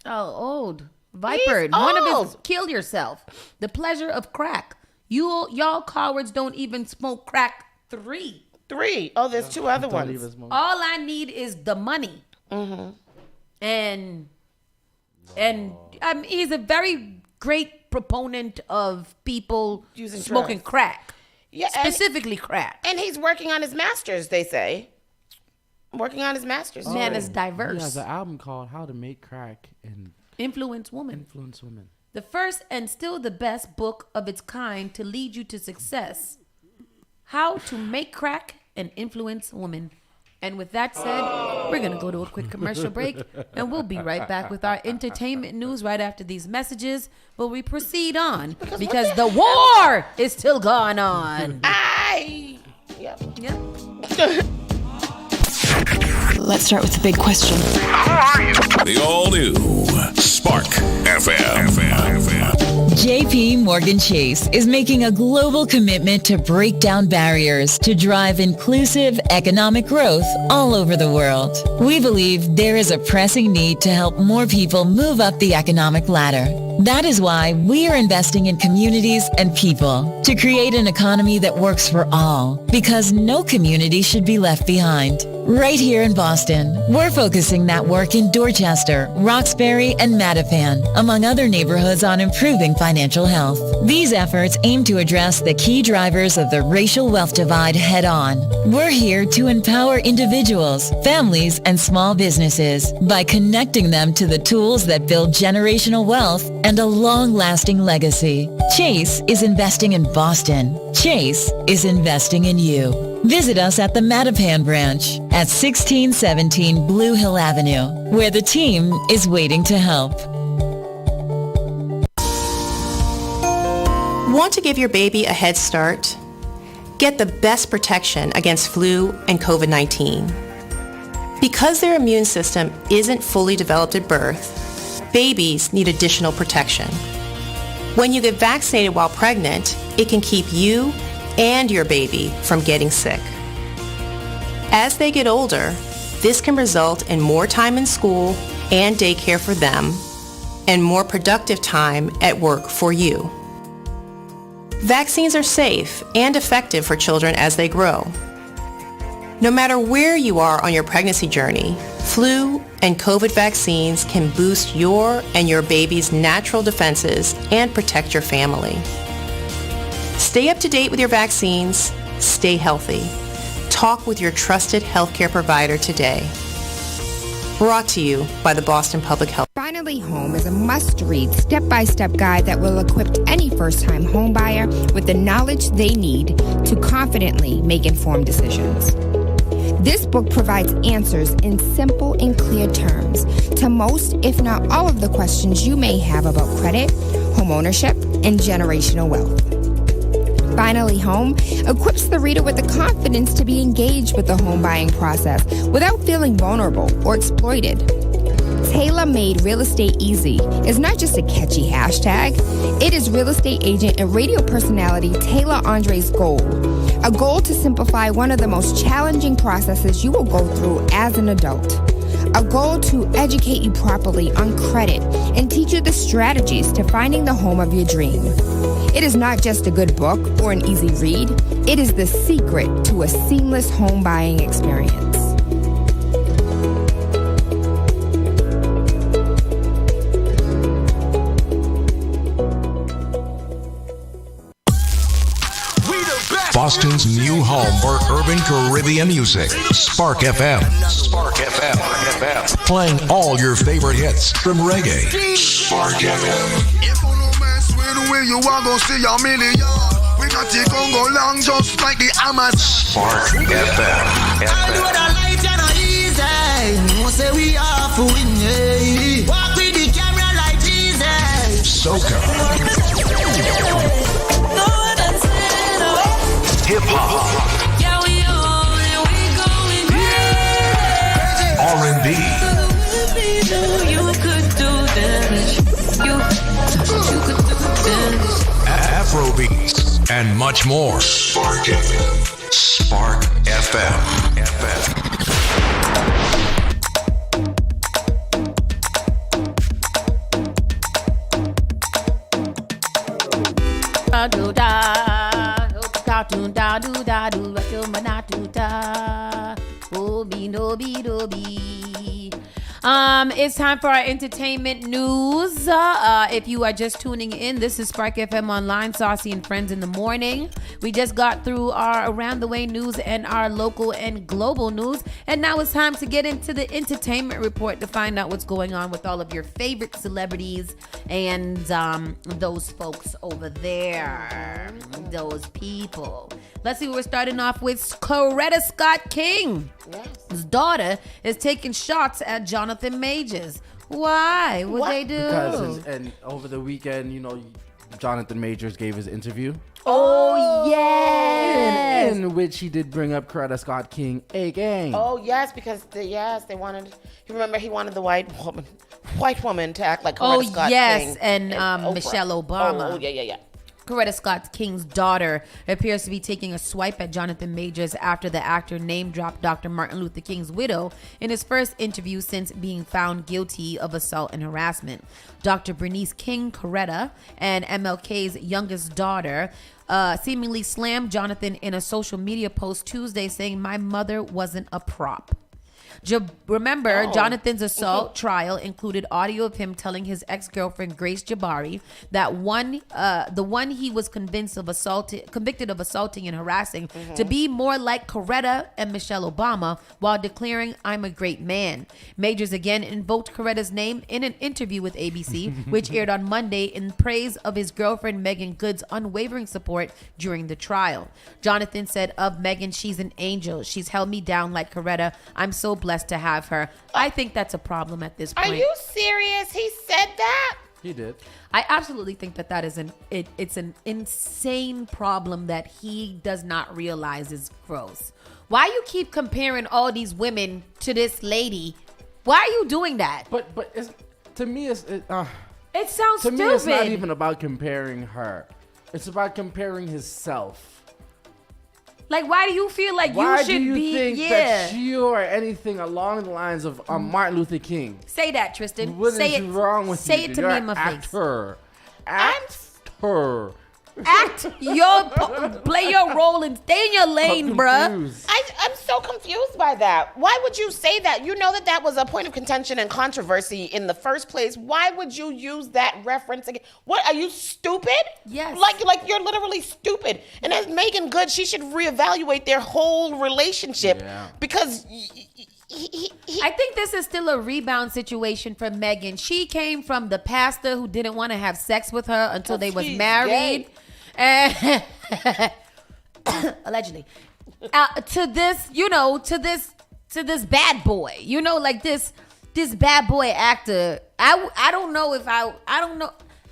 Oh, old. Viper. One of his kill yourself. The pleasure of crack. Y'all cowards don't even smoke crack. 3. Oh, there's 2 other ones. All I need is the money. Mm-hmm. And he's a very great proponent of people smoking drugs. crack. Yeah, specifically crack. And he's working on his master's, they say. Working on his master's. Man is He diverse. has an album called "How to Make Crack and Influence Woman. Influence Women." The first and still the best book of its kind to lead you to success. How to Make Crack and Influence Women. And with that said, we're going to go to a quick commercial break, and we'll be right back with our entertainment news right after these messages. But we proceed on because the war is still going on. Yep. Let's start with the big question. The all-new Spark FM. JP Morgan Chase is making a global commitment to break down barriers to drive inclusive economic growth all over the world. We believe there is a pressing need to help more people move up the economic ladder. That is why we are investing in communities and people to create an economy that works for all, because no community should be left behind. Right here in Boston, we're focusing that work in Dorchester, Roxbury, and Mattapan, among other neighborhoods, on improving financial health. These efforts aim to address the key drivers of the racial wealth divide head-on. We're here to empower individuals, families, and small businesses by connecting them to the tools that build generational wealth and a long-lasting legacy. Chase is investing in Boston. Chase is investing in you. Visit us at the Mattapan branch at 1617 Blue Hill Avenue, where the team is waiting to help. Want to give your baby a head start? Get the best protection against flu and COVID-19. Because their immune system isn't fully developed at birth, babies need additional protection. When you get vaccinated while pregnant, it can keep you and your baby from getting sick. As they get older, this can result in more time in school and daycare for them and more productive time at work for you. Vaccines are safe and effective for children as they grow. No matter where you are on your pregnancy journey, flu and COVID vaccines can boost your and your baby's natural defenses and protect your family. Stay up to date with your vaccines. Stay healthy. Talk with your trusted healthcare provider today. Brought to you by the Boston Public Health. Finally Home is a must-read step-by-step guide that will equip any first-time homebuyer with the knowledge they need to confidently make informed decisions. This book provides answers in simple and clear terms to most, if not all, of the questions you may have about credit, home ownership, and generational wealth. Finally Home equips the reader with the confidence to be engaged with the home buying process without feeling vulnerable or exploited. Tailor-made Real Estate Easy is not just a catchy hashtag. It is real estate agent and radio personality Taylor Andre's goal. A goal to simplify one of the most challenging processes you will go through as an adult. A goal to educate you properly on credit and teach you the strategies to finding the home of your dream. It is not just a good book or an easy read. It is the secret to a seamless home buying experience. Boston's new home for urban Caribbean music. Spark FM. Spark FM. Playing all your favorite hits from reggae. Spark FM. If you know man swear the way you are gonna see your million. We got to go long just like the Amas. Spark FM. I know that life is not easy. No say we are for winning. Walk with the camera like Jesus. Soca. Hip hop. Yeah, we on and we going crazy. R&B. You could do damage. You could do damage. Afrobeats. and much more. Spark FM. Spark FM. It's time for our entertainment news. If you are just tuning in, this is Spark FM Online, Saucy and Friends in the Morning. We just got through our around the way news and our local and global news, and now it's time to get into the entertainment report to find out what's going on with all of your favorite celebrities and those folks over there, those people. Let's see, we're starting off with Coretta Scott King. Yes. His daughter is taking shots at Jonathan Majors. Why? What they do? Because and over the weekend, Jonathan Majors gave his interview. Oh, yes. In which he did bring up Coretta Scott King again. Oh, yes, because they wanted, you remember he wanted the white woman to act like Coretta Scott King. Oh, yes, and Michelle Obama. Oh, yeah. Coretta Scott King's daughter appears to be taking a swipe at Jonathan Majors after the actor name-dropped Dr. Martin Luther King's widow in his first interview since being found guilty of assault and harassment. Dr. Bernice King Coretta and MLK's youngest daughter seemingly slammed Jonathan in a social media post Tuesday saying, "My mother wasn't a prop." Remember, Jonathan's assault trial included audio of him telling his ex-girlfriend Grace Jabari that the one he was convicted of assaulting and harassing to be more like Coretta and Michelle Obama, while declaring, "I'm a great man." Majors again invoked Coretta's name in an interview with ABC, which aired on Monday, in praise of his girlfriend Megan Good's unwavering support during the trial. Jonathan said of Megan, "She's an angel. She's held me down like Coretta. I'm so blessed to have her." I think that's a problem at this point. Are you serious? He said that? He did. I absolutely think that is it's an insane problem that he does not realize is gross. Why you keep comparing all these women to this lady? Why are you doing that? But to me it sounds to stupid. me it's not even about comparing her. It's about comparing himself. Like, why do you feel like Why you should do you be? think that you are anything along the lines of Martin Luther King? Say that, Tristan. What say is it. wrong with say you? it to You're me in my actor. face. Actor. Act play your role and stay in your lane, bruh. I'm so confused by that. Why would you say that? You know that was a point of contention and controversy in the first place. Why would you use that reference again? What, are you stupid? Yes. Like you're literally stupid. And as Megan Good, she should reevaluate their whole relationship because I think this is still a rebound situation for Megan. She came from the pastor who didn't want to have sex with her until they was married. And allegedly. To this bad boy. Like this bad boy actor. I don't know.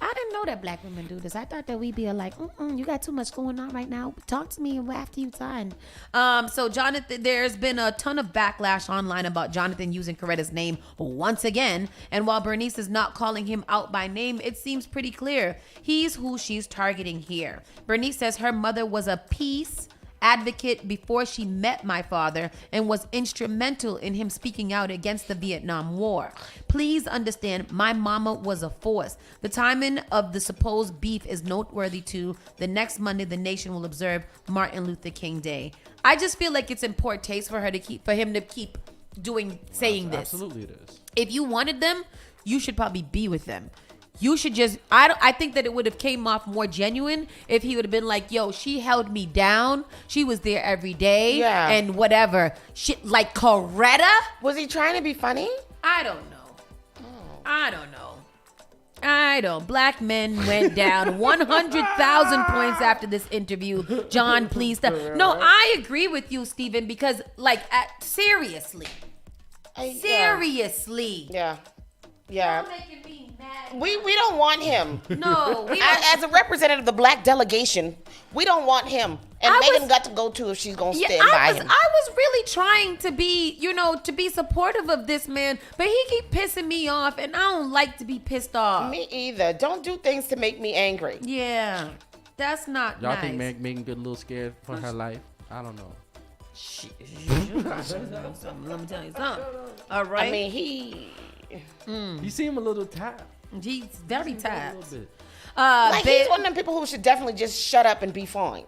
I didn't know that black women do this. I thought that we'd be like, you got too much going on right now. Talk to me after you've signed. So Jonathan, there's been a ton of backlash online about Jonathan using Coretta's name once again. And while Bernice is not calling him out by name, it seems pretty clear he's who she's targeting here. Bernice says her mother was a peace advocate before she met my father and was instrumental in him speaking out against the Vietnam War. Please understand, my mama was a force. The timing of the supposed beef is noteworthy too. The next Monday, the nation will observe Martin Luther King Day. I just feel like it's in poor taste for him to keep saying this. Absolutely it is. If you wanted them, you should probably be with them. You should just, I think that it would have came off more genuine if he would have been like, yo, she held me down. She was there every day and whatever. Shit, like Coretta? Was he trying to be funny? I don't know. I don't. Black men went down 100,000 points after this interview. John, please stop. No, I agree with you, Steven, because seriously. Seriously. Yeah. You're making me mad. We don't want him. No. As a representative of the black delegation, we don't want him. And Megan got to go too if she's going to stand by him. I was really trying to be supportive of this man, but he keep pissing me off, and I don't like to be pissed off. Me either. Don't do things to make me angry. Yeah. That's not Y'all nice. think Megan get a little scared for her life? I don't know. Let me tell you something. All right. I mean, You seem a little tired. He's very tired. A little bit. Like he's one of them people who should definitely just shut up and be fine.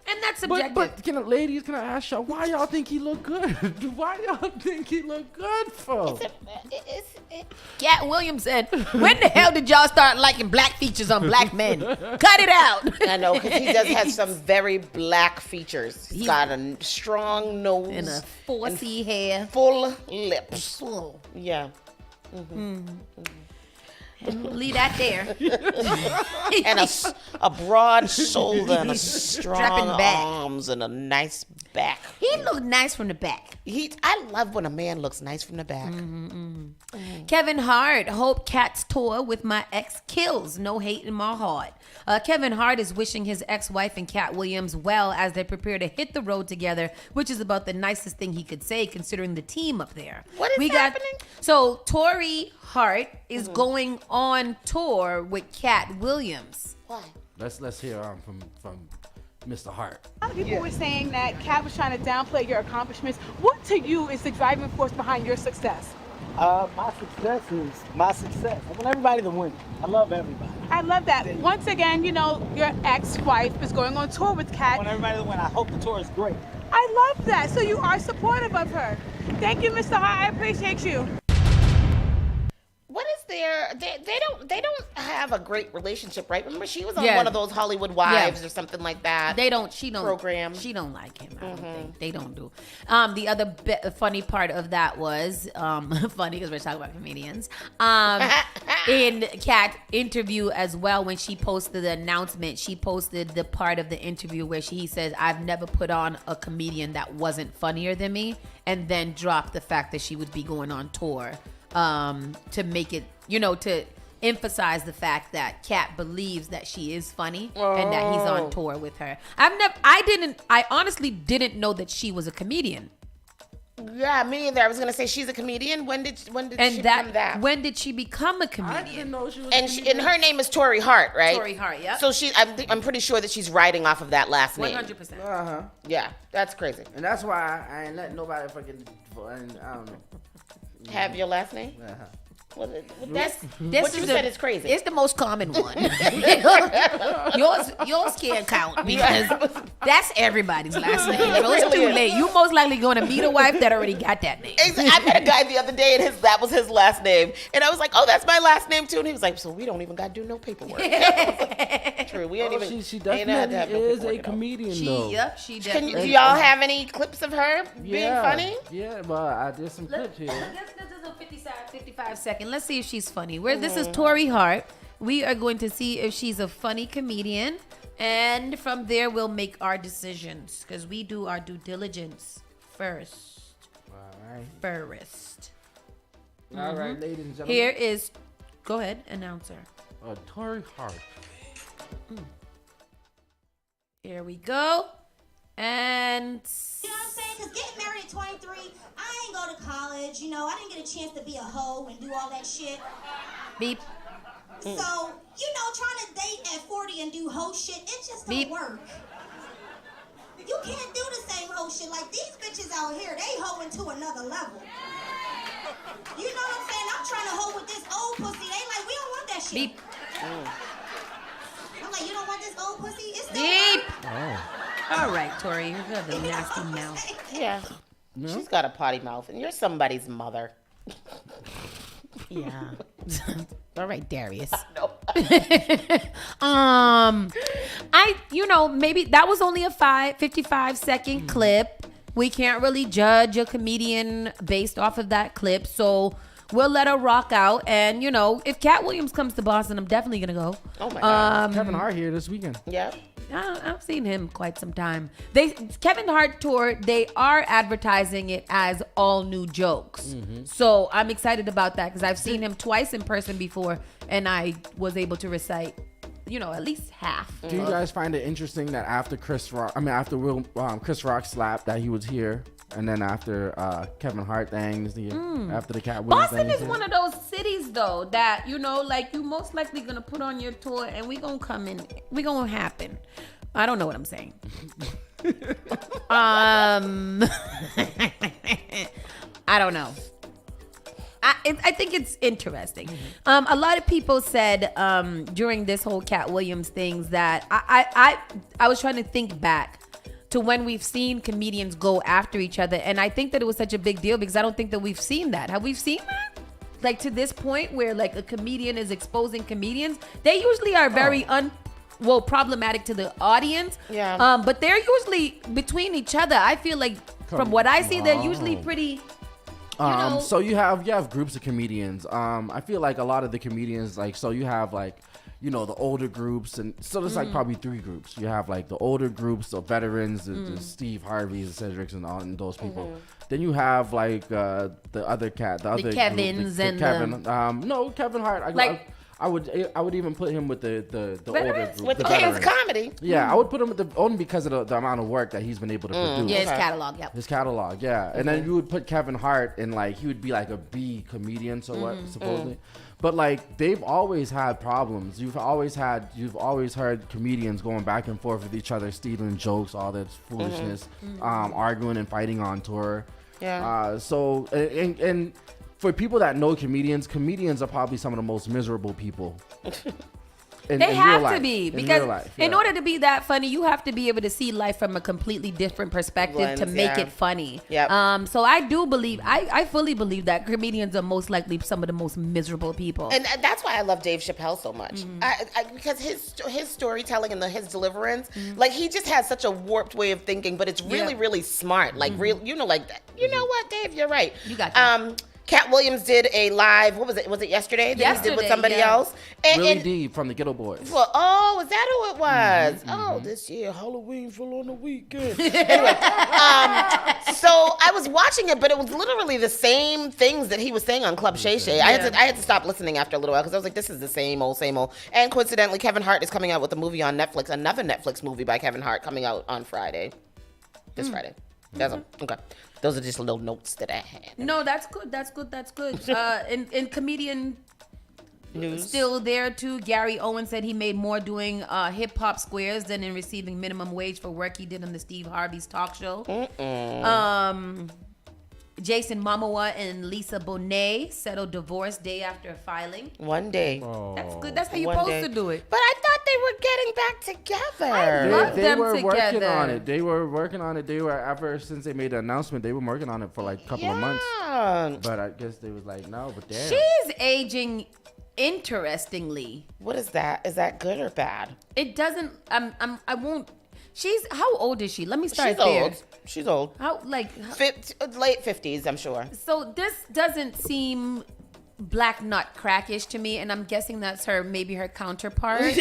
And that's subjective. But can I ask y'all, why y'all think he look good? Why y'all think he look good for? Cat Williams said, when the hell did y'all start liking black features on black men? Cut it out. I know, because he does have some very black features. He's got a strong nose. And a 4C hair. Full lips. Full. Yeah. Leave that there. And a broad shoulder and a Strapping strong back. arms and a nice back. He looked nice from the back. I love when a man looks nice from the back. Kevin Hart, hope Cat's tour with my ex kills. No hate in my heart. Kevin Hart is wishing his ex-wife and Cat Williams well as they prepare to hit the road together, which is about the nicest thing he could say considering the team up there. What is happening? So Tori Hart is going on tour with Cat Williams. Why? Let's hear from Mr. Hart. A lot of people were saying that Cat was trying to downplay your accomplishments. What to you is the driving force behind your success? My success is my success. I want everybody to win. I love everybody. I love that. Once again, your ex-wife is going on tour with Cat. I want everybody to win. I hope the tour is great. I love that. So you are supportive of her. Thank you, Mr. Hart. I appreciate you. What is their? They don't have a great relationship, right? Remember, she was on Yeah. one of those Hollywood Wives or something like that. She don't like him. I don't think they don't do. The other funny part of that was funny because we're talking about comedians. In Kat interview as well, when she posted the announcement, she posted the part of the interview where he says, "I've never put on a comedian that wasn't funnier than me," and then dropped the fact that she would be going on tour. To make it, to emphasize the fact that Kat believes that she is funny and that he's on tour with her. I honestly didn't know that she was a comedian. Yeah, me either. I was gonna say she's a comedian. When did she become that? When did she become a comedian? I didn't know she was. And her name is Tori Hart, right? Tori Hart, yeah. So I'm pretty sure that she's riding off of that last name. 100%. Yeah, that's crazy. And that's why I ain't letting nobody fucking. I don't know. Have your last name? Well, This what you is said is crazy. It's the most common one. yours can't count because that's everybody's last name. So it's too late. You most likely going to meet a wife that already got that name. I met a guy the other day and that was his last name. And I was like, oh, that's my last name too. And he was like, so we don't even got to do no paperwork. True. We ain't even. She definitely is a comedian though. Yep, she definitely. Do y'all have any clips of her being funny? Yeah, but I did some clips here. Let's do a 55 second. Let's see if she's funny. This is Tori Hart. We are going to see if she's a funny comedian. And from there, we'll make our decisions. Because we do our due diligence first. All right. First. All right, ladies and gentlemen. Here is, go ahead, announcer. Tori Hart. Here we go. And... You know what I'm saying? Because getting married at 23, I ain't go to college. I didn't get a chance to be a hoe and do all that shit. Beep. So, trying to date at 40 and do hoe shit, it just don't work. You can't do the same hoe shit. Like, these bitches out here, they hoeing to another level. You know what I'm saying? I'm trying to hoe with this old pussy. They like, we don't want that shit. Beep. I'm like, you don't want this old pussy? It's still Beep. Oh. All right, Tori, you have a nasty mouth. Yeah. She's got a potty mouth, and you're somebody's mother. Yeah. All right, Darius. No. Maybe that was only a 55-second clip. We can't really judge a comedian based off of that clip, so we'll let her rock out. And if Cat Williams comes to Boston, I'm definitely gonna go. Oh my God. Kevin Hart here this weekend. Yeah. I've seen him quite some time. Kevin Hart tour, they are advertising it as all new jokes. Mm-hmm. So I'm excited about that because I've seen him twice in person before and I was able to recite at least half. Do you guys find it interesting that after Chris Rock slapped that he was here, and then after Kevin Hart thing is here, after the Cat Williams Boston thing is one of those cities though that you most likely gonna put on your tour and we gonna come in, we gonna happen. I don't know what I'm saying. I don't know. I think it's interesting. A lot of people said during this whole Cat Williams things that I was trying to think back to when we've seen comedians go after each other, and I think that it was such a big deal because I don't think that we've seen that. Have we seen that? Like to this point where like a comedian is exposing comedians? They usually are very problematic to the audience. Yeah. But they're usually between each other. I feel like from what I see, they're usually pretty. So you have groups of comedians. I feel like a lot of the comedians, like, so you have like, the older groups, and so there's like probably three groups. You have like the older groups, the veterans, the Steve Harveys, the Cedrics, and those people. Then you have like the other Kevins group, and Kevin. No, Kevin Hart. I would even put him with the older group, with the his veterans. comedy. Yeah, I would put him with only because of the amount of work that he's been able to produce. Yeah, his catalog. Yep. His catalog, yeah. And then you would put Kevin Hart in, like, he would be like a B comedian, supposedly. But like, they've always had problems. You've always heard comedians going back and forth with each other, stealing jokes, all that foolishness, arguing and fighting on tour. Yeah. So and for people that know comedians are probably some of the most miserable people. They have to be, because in order to be that funny, you have to be able to see life from a completely different perspective to make it funny. Yep. So I do believe, I fully believe that comedians are most likely some of the most miserable people. And that's why I love Dave Chappelle so much. Because his storytelling and his deliverance, like, he just has such a warped way of thinking, but it's really, really smart. Like, like that. You know what, Dave? You're right. You got that. Cat Williams did a live, what was it? Was it yesterday? That he did with somebody else? Willie D from the Ghetto Boys. Well, oh, is that who it was? Oh, this year Halloween fell on the weekend. Anyway, so I was watching it, but it was literally the same things that he was saying on Club Shay Shay. I had to stop listening after a little while because I was like, this is the same old, same old. And coincidentally, Kevin Hart is coming out with a movie on Netflix, another Netflix movie by Kevin Hart coming out on Friday. This Friday. Okay. Those are just little notes that I had. No, that's good. In comedian news, still there too. Gary Owen said he made more doing hip hop squares than in receiving minimum wage for work he did on the Steve Harvey's talk show. Jason Momoa and Lisa Bonet settled divorce day after filing. One day. That's good. That's how you're supposed to do it. But I thought they were getting back together. I love them were together. working on it. They were working on it. They were, ever since they made the announcement, they were working on it for like a couple of months. But I guess they was like, no, but damn. She's aging interestingly. What is that? Is that good or bad? It doesn't. I won't. How old is she? Let me start She's there. old. She's old. Late 50s, I'm sure. So this doesn't seem black nut crackish to me, and I'm guessing that's maybe her counterpart,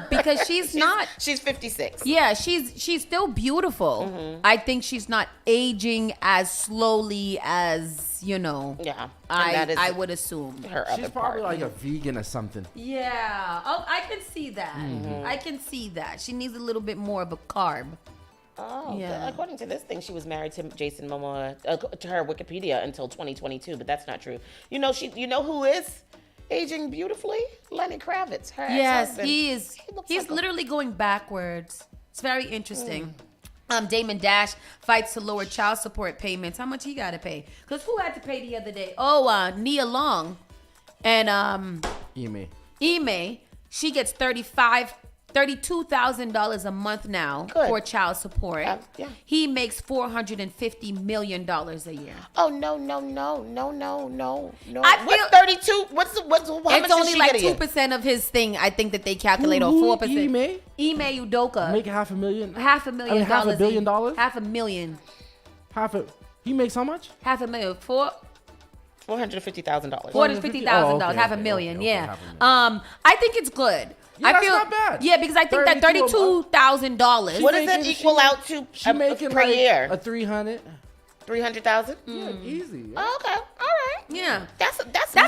because she's not. She's 56. Yeah, she's still beautiful. I think she's not aging as slowly as Yeah, I would assume. She's probably like a vegan or something. Yeah. Oh, I can see that. I can see that. She needs a little bit more of a carb. Oh, yeah. According to this thing, she was married to Jason Momoa, to her Wikipedia, until 2022, but that's not true. You know who is aging beautifully? Lenny Kravitz. Her ex-husband. He is. He's literally going backwards. It's very interesting. Damon Dash fights to lower child support payments. How much he got to pay? Because who had to pay the other day? Nia Long and Ime. She gets $32,000 a month now for child support. He makes $450 million a year. Oh no! What's 32? What's how it's much only like 2% of his thing. I think that they calculate on 4%. Ime Udoka Make $500,000. $500,000. $500 million. $500,000. He makes how much? $500,000 $450,000. $450,000. $500,000. Yeah. I think it's good. Yeah, that's not bad. Yeah, because I think that $32,000. What does that equal out to she making per year? A $300. $300,000? Yeah, easy. Oh, okay, all right. Yeah, that's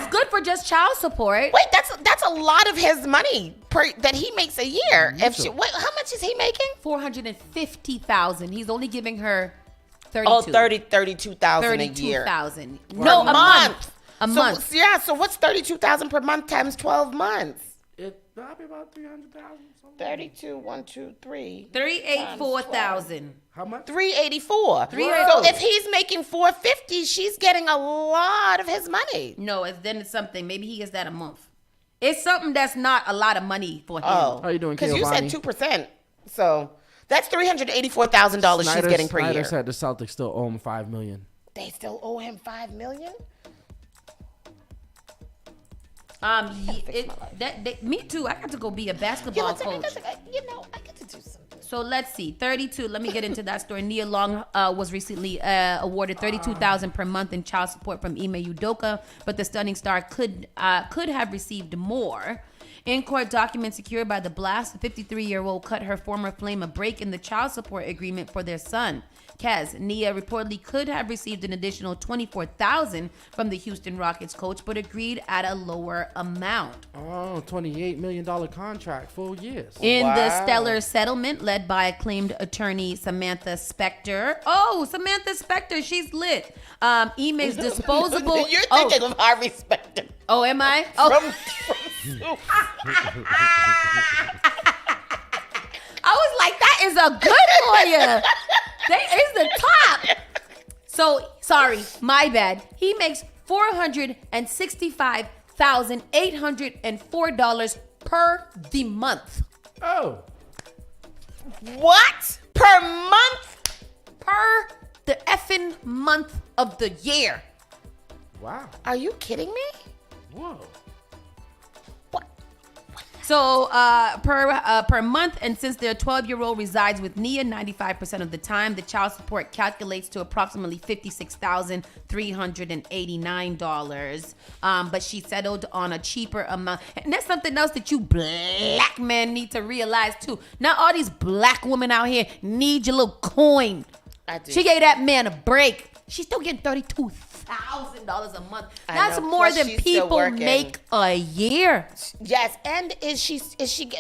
good for just child support. Wait, that's a lot of his money that he makes a year. How much is he making? $450,000. He's only giving her 32,000 a year. 32,000. No, a month. A month. Yeah. So what's 32,000 per month times 12 months? That'll be about 300,000. 32, 1, 2, 3. 384,000. How much? 384. So if he's making 450, she's getting a lot of his money. No, then it's something. Maybe he gets that a month. It's something that's not a lot of money for him. Oh, how you doing, because you said 2%. So that's $384,000 she's getting per year. Snyder said the Celtics still owe him $5 million. They still owe him $5 million? Me too. I got to go be a basketball coach. I get to do something. So let's see. 32. Let me get into that story. Nia Long was recently awarded $32,000 per month in child support from Ime Udoka, but the stunning star could have received more. In court documents secured by the blast, the 53-year-old cut her former flame a break in the child support agreement for their son. Kaz, Nia reportedly could have received an additional $24,000 from the Houston Rockets coach, but agreed at a lower amount. Oh, $28 million contract, 4 years. In the stellar settlement led by acclaimed attorney Samantha Spector. Oh, Samantha Spector, she's lit. Ime's disposable. You're thinking of Harvey Specter. Oh, am I? Oh. I was like, that is a good lawyer. That is the top. So, sorry, my bad. He makes $465,804 per the month. Oh. What? Per month? Per the effing month of the year. Wow. Are you kidding me? Whoa. So per month, and since their 12-year-old resides with Nia 95% of the time, the child support calculates to approximately $56,389. But she settled on a cheaper amount. And that's something else that you black men need to realize too. Not all these black women out here need your little coin. I do. She gave that man a break. She's still getting $32,000 a month. That's more than people make a year. Yes, and is she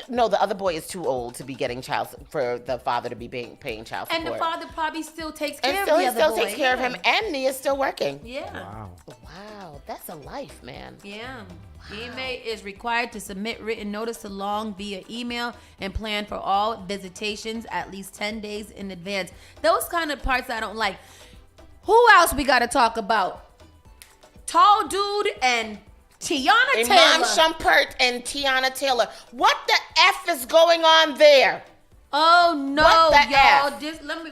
no, the other boy is too old to be getting for the father to be paying child support. And the father probably still takes care of the he other still boy. takes care of him, and Nia's still working. Yeah. Wow, that's a life, man. Yeah. Ime is required to submit written notice to Long via email and plan for all visitations at least 10 days in advance. Those kind of parts I don't like. Who else we got to talk about? Tall dude and Tiana Taylor. Iman Shumpert and Tiana Taylor. What the F is going on there? Oh no, what the y'all! F?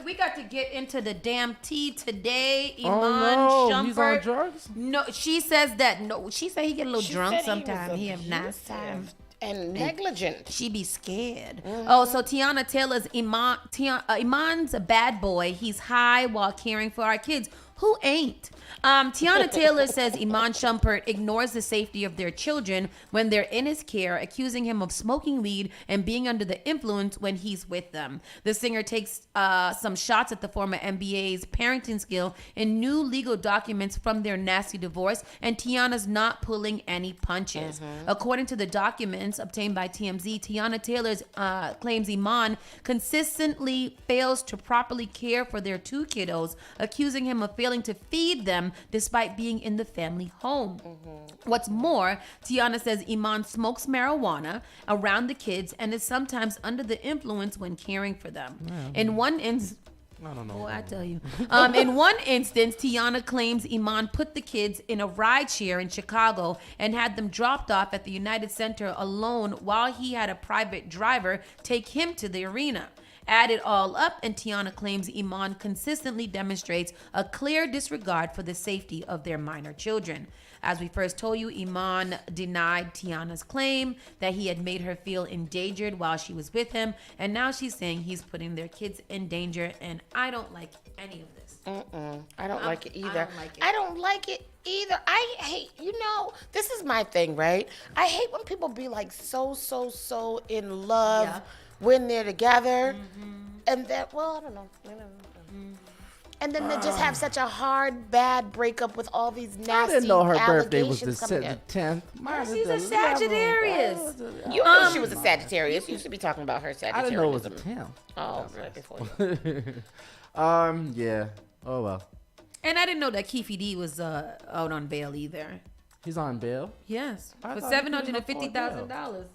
We got to get into the damn tea today. Oh, Iman no. Shumpert. He's on drugs? No, she says that. No, she said he get a little drunk sometimes. He have nice time. And negligent. She be scared. Mm-hmm. Oh, so Tiana Taylor's Iman's a bad boy. He's high while caring for our kids. Who ain't? Tiana Taylor says Iman Shumpert ignores the safety of their children when they're in his care, accusing him of smoking weed and being under the influence when he's with them. The singer takes some shots at the former NBA's parenting skill in new legal documents from their nasty divorce, and Tiana's not pulling any punches. Mm-hmm. According to the documents obtained by TMZ, Tiana Taylor claims Iman consistently fails to properly care for their two kiddos, accusing him of failing to feed them despite being in the family home. Mm-hmm. What's more, Tiana says Iman smokes marijuana around the kids and is sometimes under the influence when caring for them. Yeah. In one instance, I don't know. Oh, I tell you. In one instance, Tiana claims Iman put the kids in a rideshare in Chicago and had them dropped off at the United Center alone while he had a private driver take him to the arena. Add it all up, and Tiana claims Iman consistently demonstrates a clear disregard for the safety of their minor children. As we first told you, Iman denied Tiana's claim that he had made her feel endangered while she was with him, and now she's saying he's putting their kids in danger, and I don't like any of this. I don't like it either. I don't like it. I hate, this is my thing, right? I hate when people be like so in love when they're together. Mm-hmm. And that, well, I don't know. And then they just have such a hard, bad breakup with all these nasty I didn't know her birthday was the allegations coming in. 10th. She's a Sagittarius. You know she was a Sagittarius. You should be talking about her Sagittarius. I didn't know it was a 10th. Oh, right before you. Yeah. Oh, well. And I didn't know that Keefe D was out on bail either. He's on bail? Yes. I For thought he couldn't afford $750,000.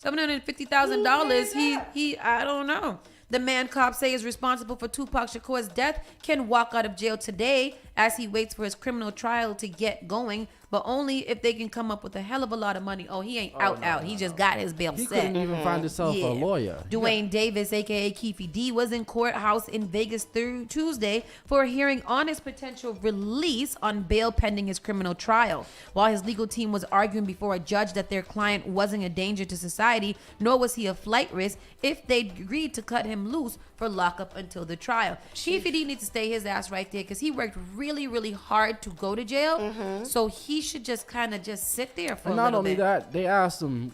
$750,000. He I don't know. The man cops say is responsible for Tupac Shakur's death can walk out of jail today as he waits for his criminal trial to get going, but only if they can come up with a hell of a lot of money. Oh, he ain't out. He just got his bail He set. couldn't even find himself a lawyer. Dwayne Davis, a.k.a. Keefe D, was in courthouse in Vegas through Tuesday for a hearing on his potential release on bail pending his criminal trial. While his legal team was arguing before a judge that their client wasn't a danger to society, nor was he a flight risk, if they agreed to cut him loose for lockup until the trial. Keefe D needs to stay his ass right there because he worked really, really hard to go to jail. So he should just kind of just sit there for a little bit. And not only that, they asked him,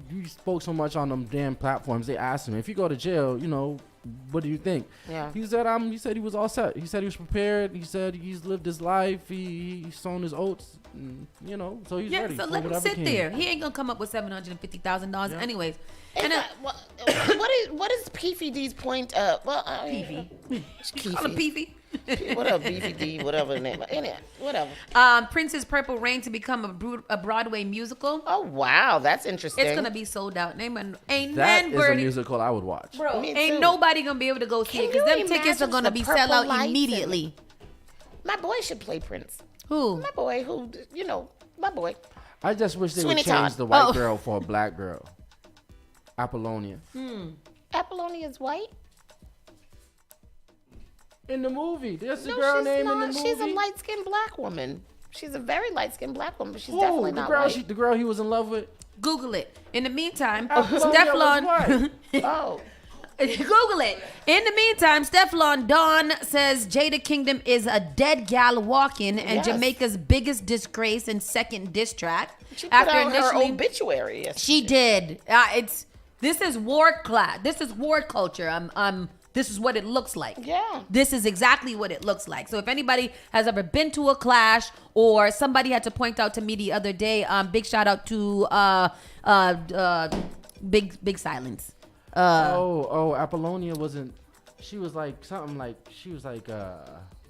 you spoke so much on them damn platforms. They asked him, if you go to jail, what do you think? Yeah. He said he was all set. He said he was prepared. He said he's lived his life. He's sown his oats. So he's ready. So let him sit there. He ain't gonna come up with $750,000 anyways. And what is Keefe D's point? Call him Peefy. Whatever, Beefy D, whatever the name. Whatever. Prince's Purple Rain to become a Broadway musical. Oh wow, that's interesting. It's gonna be sold out. That is a musical I would watch. Bro, ain't nobody gonna be able to go see it because them tickets are gonna be sell out immediately. My boy should play Prince. Who? My boy, my boy. I just wish they would Sweeney change Todd. the white girl for a black girl. Apollonia. Apollonia is white? In the movie. There's a girl named in the movie. She's a light-skinned black woman. She's a very light-skinned black woman, but she's definitely not white. The girl he was in love with? Google it. In the meantime, Stefflon. Oh. Google it. In the meantime, Stefflon Don says Jada Kingdom is a dead gal walking and Jamaica's biggest disgrace and second diss track. She put out her obituary. She did. This is war class. This is war culture. This is what it looks like. Yeah. This is exactly what it looks like. So if anybody has ever been to a clash or somebody had to point out to me the other day, big shout out to Big Silence. Apollonia wasn't. She was like something like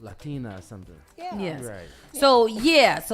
Latina or something. Yes. Right. So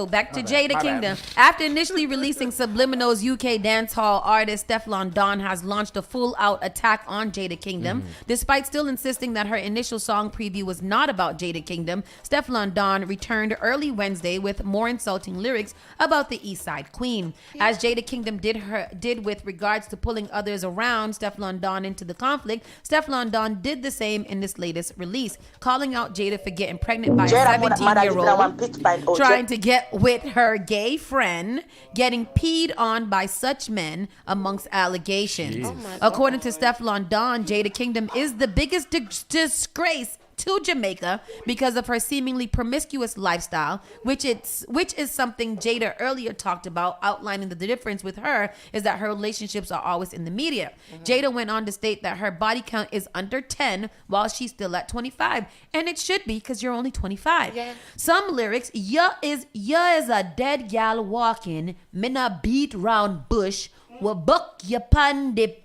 back to Jada Kingdom. After initially releasing Subliminal's UK dancehall artist Stefflon Don has launched a full-out attack on Jada Kingdom. Despite still insisting that her initial song preview was not about Jada Kingdom, Stefflon Don returned early Wednesday with more insulting lyrics about the East Side Queen. As Jada Kingdom did with regards to pulling others around Stefflon Don into the conflict, Stefflon Don did the same in this latest release, calling out Jada for getting pregnant by a 17-year-old, trying to get with her gay friend, getting peed on by such men, amongst allegations. According to Stefflon Don, Jada Kingdom is the biggest disgrace to Jamaica because of her seemingly promiscuous lifestyle, which is something Jada earlier talked about, outlining the difference with her is that her relationships are always in the media. Jada went on to state that her body count is under 10 while she's still at 25, and it should be because you're only 25. Some lyrics, ya is a dead gal walking, me na beat round bush, will buck ya pan the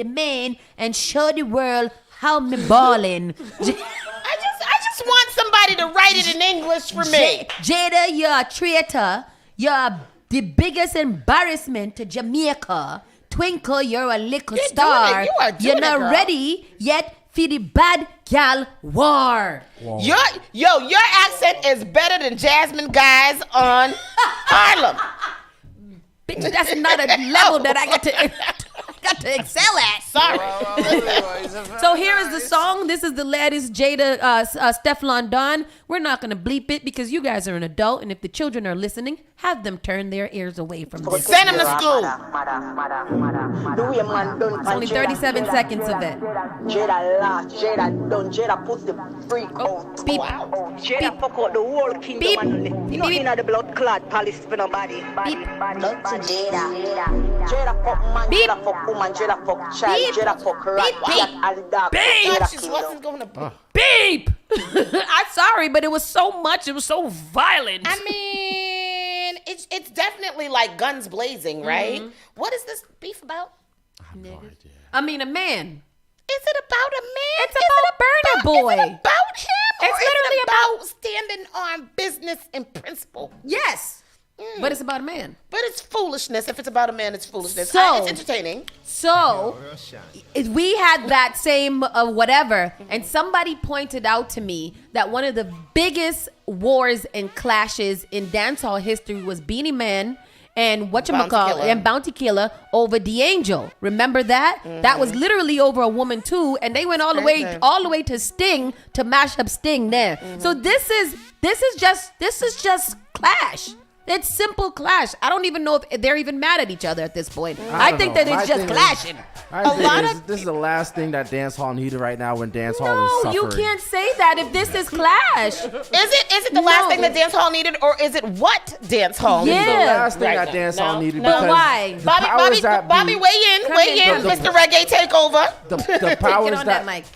main and show the world how me ballin'. I just want somebody to write it in English for me. Jada, you're a traitor. You're the biggest embarrassment to Jamaica. Twinkle, you're a little star. You're not ready yet for the bad gal war. Your accent is better than Jasmine Guy's on Harlem. Bitch, that's not a level that I got to excel at. Sorry. So here is the song. This is the latest Jada Stefflon Don. We're not going to bleep it because you guys are an adult, and if the children are listening, have them turn their ears away from this. Send them to school. It's only 37 seconds of it. Jada laugh, Jada done, Jada put the freak out. Beep. Jada fuck out the whole kingdom and you know in the blood clot palace for nobody. Beep. Not to Jada. Jada fuck man, Jada fuck woman, Jada fuck child, Jada fuck rat, cat and dog. Beep. She wasn't going to Beep. I'm sorry, but it was so much. It was so violent. I mean, it's definitely like guns blazing, right? What is this beef about? I mean, a man. Is it about a man? It's about a Burner Boy. Is it about him? It's or literally is it about standing on business and principle? Yes. But it's about a man. But it's foolishness. If it's about a man, it's foolishness. So- It's entertaining. So we had that same whatever, and somebody pointed out to me that one of the biggest wars and clashes in dancehall history was Beanie Man and Bounty Killer over D'Angel. Remember that? That was literally over a woman too, and they went all the way to Sting to mash up Sting there. So this is just clash. It's simple clash. I don't even know if they're even mad at each other at this point. I think that it's just clashing. This is the last thing that dance hall needed right now when dance hall is suffering. You can't say that if this is clash. Is it the last thing that dance hall needed, or is it what dance hall needed? It's the last thing that dance hall needed. But because why? the powers that Bobby, be- weigh in, Mr. Reggae Takeover.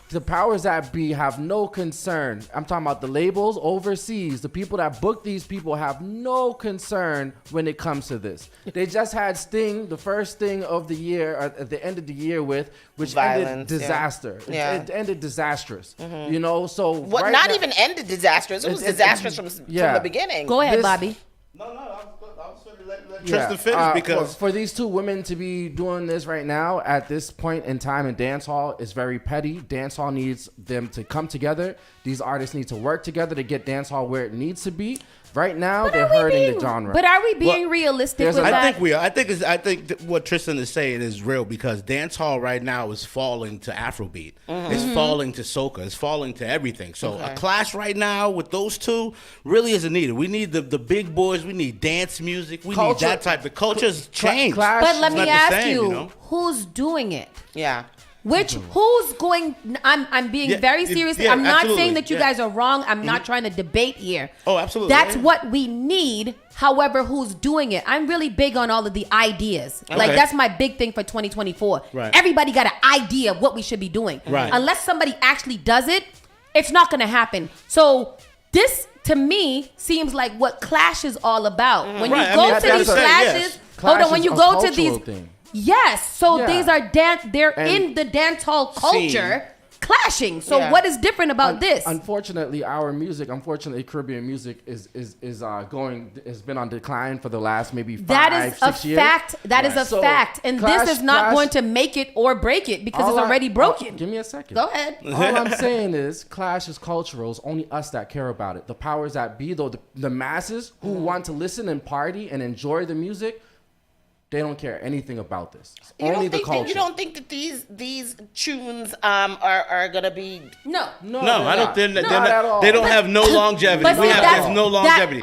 The powers that be have no concern. I'm talking about the labels overseas. The people that book these people have no concern when it comes to this. They just had Sting, the first Sting of the year, at the end of the year with, which ended disaster. It ended disastrous. You know, so What? Not even ended disastrous. It was disastrous from the beginning. Go ahead, Bobby. Tristan finish because for these two women to be doing this right now at this point in time in dance hall is very petty. Dance hall needs them to come together. These artists need to work together to get dance hall where it needs to be. Right now, they're hurting the genre. But are we being realistic with that? I think we are. I think what Tristan is saying is real because dance hall right now is falling to Afrobeat. It's falling to soca. It's falling to everything. So a clash right now with those two really isn't needed. We need the big boys. We need dance music. We need that type of culture's changed. But let me ask you, who's doing it? Yeah. Who's going? I'm being very serious. I'm not saying that you guys are wrong. I'm not trying to debate here. Oh, absolutely. That's what we need. However, who's doing it? I'm really big on all of the ideas. Okay. Like that's my big thing for 2024. Right. Everybody got an idea of what we should be doing. Right. Unless somebody actually does it, it's not going to happen. So this, to me, seems like what Clash is all about. When you go to these clashes, hold on. When you go to these. Yes, so these are they're in the dance hall culture clashing. So what is different about this? Unfortunately, Caribbean music has been on decline for the last maybe 5-6 years. That is a fact. And this is not going to make it or break it because it's already broken. Give me a second. Go ahead. All I'm saying is Clash is cultural. It's only us that care about it. The powers that be, though, the masses who want to listen and party and enjoy the music, they don't care anything about this. Only the culture. You don't think that these tunes are gonna be no, I don't think they don't have no longevity. But We have no longevity.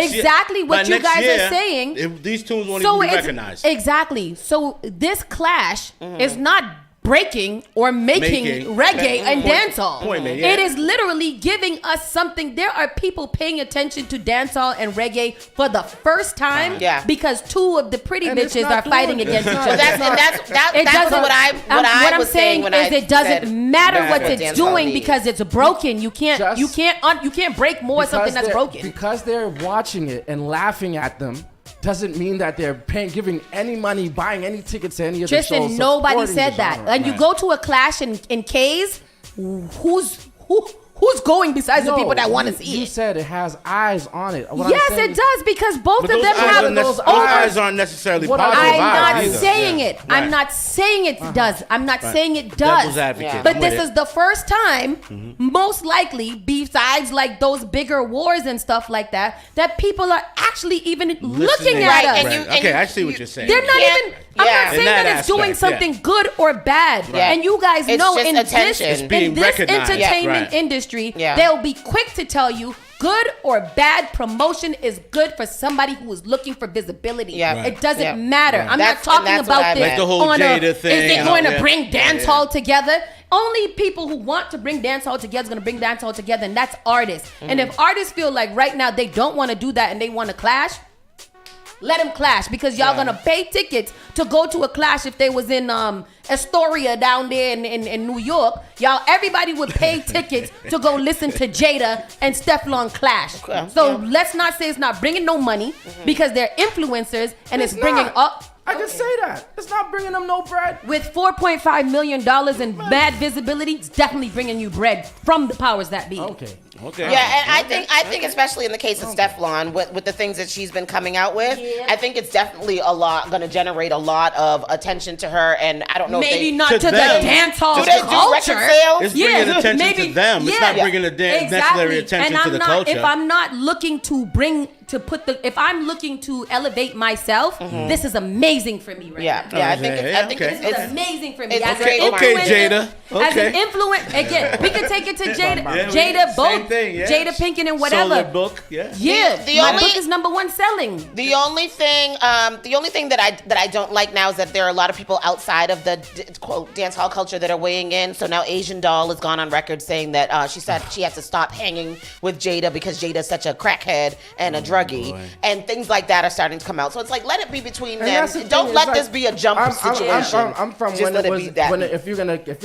Exactly what you guys are saying. These tunes won't even be recognized. Exactly. So this clash is not breaking or making reggae and dancehall. It is literally giving us something. There are people paying attention to dancehall and reggae for the first time because two of the pretty bitches are fighting against each other. That's what I'm saying when it doesn't matter what it's doing because it's broken. You can't break more something that's broken. Because they're watching it and laughing at them doesn't mean that they're giving any money, buying any tickets to any of the shows. Tristan, nobody said that. And you go to a clash in K's, who's going besides the people that want to see it? You said it has eyes on it. Yes, it does because both of them have those eyes aren't necessarily positive. I'm not saying it. I'm not saying it does. I'm not saying it does. Devil's advocate. But this is the first time, most likely, besides like those bigger wars and stuff like that, that people are actually even looking at us. Okay, I see what you're saying. They're not even. I'm not saying that it's doing something good or bad. And you guys know in this entertainment industry, they'll be quick to tell you good or bad promotion is good for somebody who is looking for visibility. It doesn't matter. I'm not talking about this like the whole Jada thing. Is it going to bring dance hall together? Only people who want to bring dance hall together is going to bring dance hall together, and that's artists. And if artists feel like right now they don't want to do that and they want to clash, let them clash because y'all gonna pay tickets to go to a clash if they was in Astoria down there in New York. Everybody would pay tickets to go listen to Jada and Stefflon clash. So let's not say it's not bringing no money because they're influencers and it's bringing up. I can say that. It's not bringing them no bread. With $4.5 million in bad visibility, it's definitely bringing you bread from the powers that be. Okay. Yeah, and I think especially in the case of Stefflon, with the things that she's been coming out with, I think it's definitely going to generate a lot of attention to her. And I don't know maybe if they, not to the dance hall do they culture. do record sales? It's bringing attention to them. It's not bringing the necessary attention to the culture. If I'm not looking if I'm looking to elevate myself, this is amazing for me right now. I think this is amazing for me. It's As an okay, influencer, Jada. As an influencer, again, we can take it to Jada. Jada, both Jada Pinkett and whatever. Sold the book, yeah. My book is #1 selling. The only thing that I don't like now is that there are a lot of people outside of the quote dance hall culture that are weighing in. So now Asian Doll has gone on record saying that she said she has to stop hanging with Jada because Jada's such a crackhead and a druggie, and things like that are starting to come out. So it's like, let it be between them. Don't let this be a jump situation. I'm from just let it be that. If you're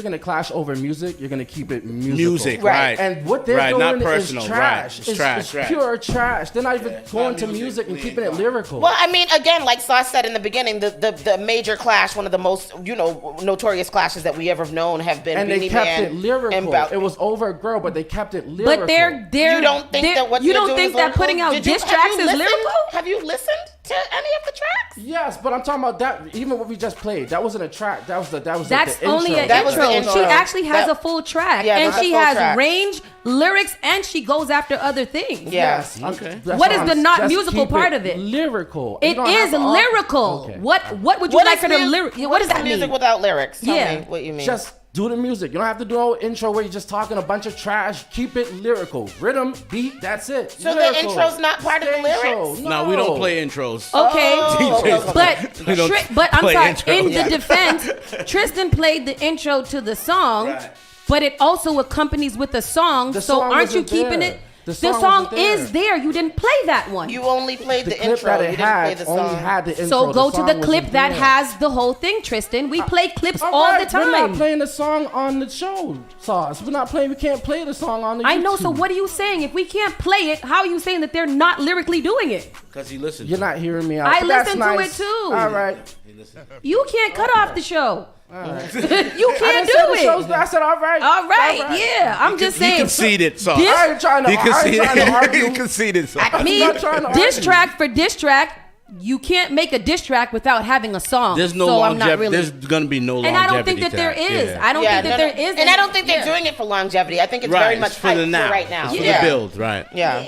gonna clash over music, you're gonna keep it musical. Music, right? And what they're doing not personal, is trash. It's trash. It's pure trash. They're not even going to music and keeping it lyrical. Well, I mean, again, like Sauce said in the beginning, the major clash, one of the most notorious clashes that we ever known, have been. And they kept it lyrical. It was over a girl, but they kept it lyrical. But they're you don't think that what you they're don't doing think is that lyrical? putting out diss tracks is lyrical? Have you listened to any of the tracks? Yes, but I'm talking about that. Even what we just played, that wasn't a track. That's the only an intro. She actually has a full track, and she has range, lyrics, and she goes after other things. Yes. Okay. What is the not musical part of it? Lyrical. It is lyrical. Okay. What would you like her to lyric? What does that mean? Music without lyrics. Tell Yeah. me what you mean. Just do the music. You don't have to do no intro where you're just talking a bunch of trash. Keep it lyrical. Rhythm, beat, that's it. So lyrical. the intro's not part of the lyrics? No, we don't play intros. Okay, but I'm sorry. intros. In the defense, Tristan played the intro to the song, but it also accompanies with a song. The so song aren't you wasn't keeping there. it? The The song song wasn't is there. You didn't play that one. You only played the clip intro. that You it didn't play had the only song. had the intro. So go to song the clip wasn't that there. has the whole thing, Tristan. We play clips all right, the We're time. not playing the song on the show, Sauce. We're not playing. We can't play the song on the YouTube. I know. So what are you saying? If we can't play it, how are you saying that they're not lyrically doing it? Because he listens. You're not hearing me out. I but that's listen to nice. it too. All right. You can't cut off the show. Right. You I can't didn't do say the it. show's- I said all right. All right. Yeah. I'm just saying. He conceded, so. This- I ain't trying to. He I ain't trying to argue. He conceded, so. I mean, not trying to diss argue. track for diss track, you can't make a diss track without having a song. There's no so I'm not longevity. really. There's going to be no longevity. And I don't think that there tag. is. Yeah. I don't think that there is. And I don't think they're doing it for longevity. I think it's Right, very it's much for the hyped now. for right now. It's for the build, right. Yeah.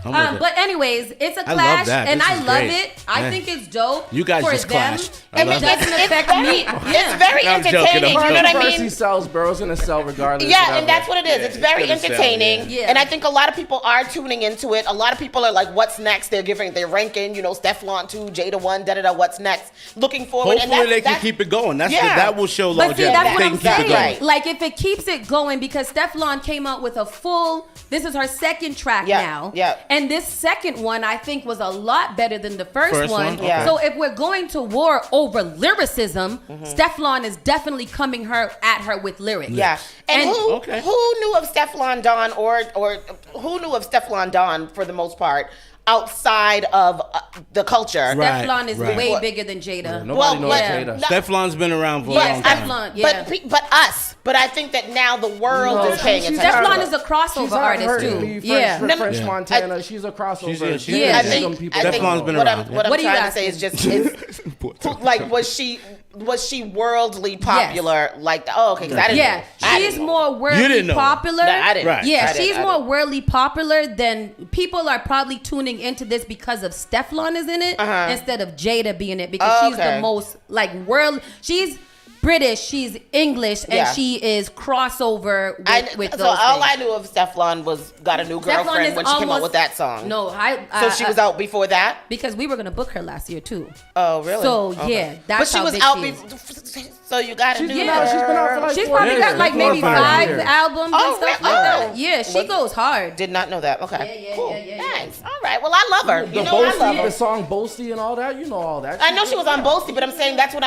I'm with it. But anyways, it's a I love clash, that. and This I is love great. it. I Yeah. think it's dope. You guys for just them. clashed. I It love doesn't it. affect me. It's very I'm joking, entertaining. I'm You know what I Controversy mean? sells, bro. It's gonna sell regardless. Yeah, whatever. and that's what it is. It's very gonna sell, entertaining, yeah. and I think a lot of people are tuning into it. A lot of people are like, "What's next?" They're ranking, Stefflon 2, Jada 1, What's next? Looking forward. Hopefully and they can keep it going. Yeah. That will show But see, longevity. that's what They I'm can keep it saying. going. Like, if it keeps it going, because Stefflon came out with a full. This is her second track now. Yeah. And this second one, I think, was a lot better than the first one. Okay. So if we're going to war over lyricism, Stefflon is definitely coming at her with lyrics. Yeah. And who Okay. knew of Stefflon Don or who knew of Stefflon Don for the most part outside of the culture? Right. Stefflon is right. way bigger than Jada. Nobody knows like- Jada. no- Stefflon's been around for a Yeah, long time. Stefflon. Yeah. But us. But I think that now the world No, is paying she's attention. Stefflon to is it. a crossover She's artist heard too. me, Yeah. French No, Montana. She's a crossover. She's- She Yeah. is. I think Stefflon's been what around. I'm What are you trying to say is just was she worldly popular? Like, okay, because I didn't. Yeah, I she's didn't know. more You worldly didn't know. popular. No, I didn't. Right. Yeah, I didn't. she's more worldly popular than people are probably tuning into this because of Stefflon is in it instead of Jada being it because she's Okay. the most like world. She's British, she's English, and Yeah. she is crossover with so those all things. I knew of Stefflon was got a new Stefflon girlfriend is when she came out almost- with that song. No, So she was out before that? because we were gonna book her last year too. Oh, really? So Okay. yeah, that's But she how was big out she is. so you got a new Yeah, she's been out for like She's 4 probably years. got like 4 or maybe 5 5 years. albums Oh, and stuff really? like that. Oh. Yeah. Yeah, she goes hard. Did not know that. Okay. Cool. Yeah. Thanks. All right. Well, I love her. The I love Boasty, her. the song Boasty and all that, you know all that. I know she was on Boasty, but I'm saying that's when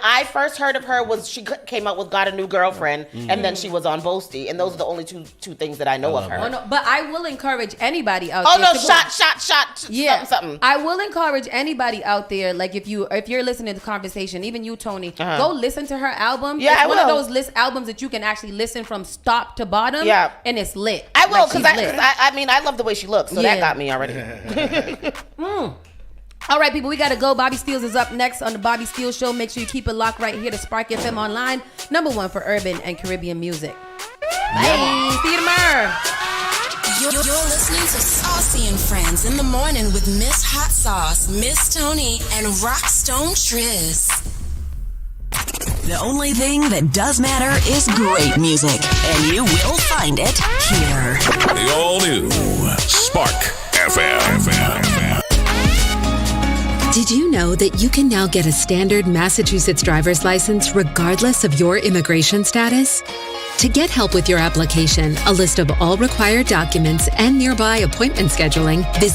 I first heard of her was she came out with Got a New Girlfriend, and then she was on Boasty, and those are the only two things that I know of her. Oh, no, but I will encourage anybody out there. there. Oh no, shot. Yeah, something. I will encourage anybody out there. Like if you're listening to the conversation, even you, Tony, go listen to her album. Yeah, it's I one will. of those albums that you can actually listen from top to bottom. Yeah, and it's lit. I will because like I mean I love the way she looks, so that got me already. All right, people, we got to go. Bobby Steels is up next on the Bobby Steels Show. Make sure you keep it locked right here to Spark FM Online, #1 for urban and Caribbean music. Bye. See you tomorrow. You're listening to Saucy and Friends in the morning with Miss Hot Sauce, Miss Tony, and Rockstone Triz. The only thing that does matter is great music, and you will find it here. The all-new Spark FM. Did you know that you can now get a standard Massachusetts driver's license regardless of your immigration status? To get help with your application, a list of all required documents, and nearby appointment scheduling, visit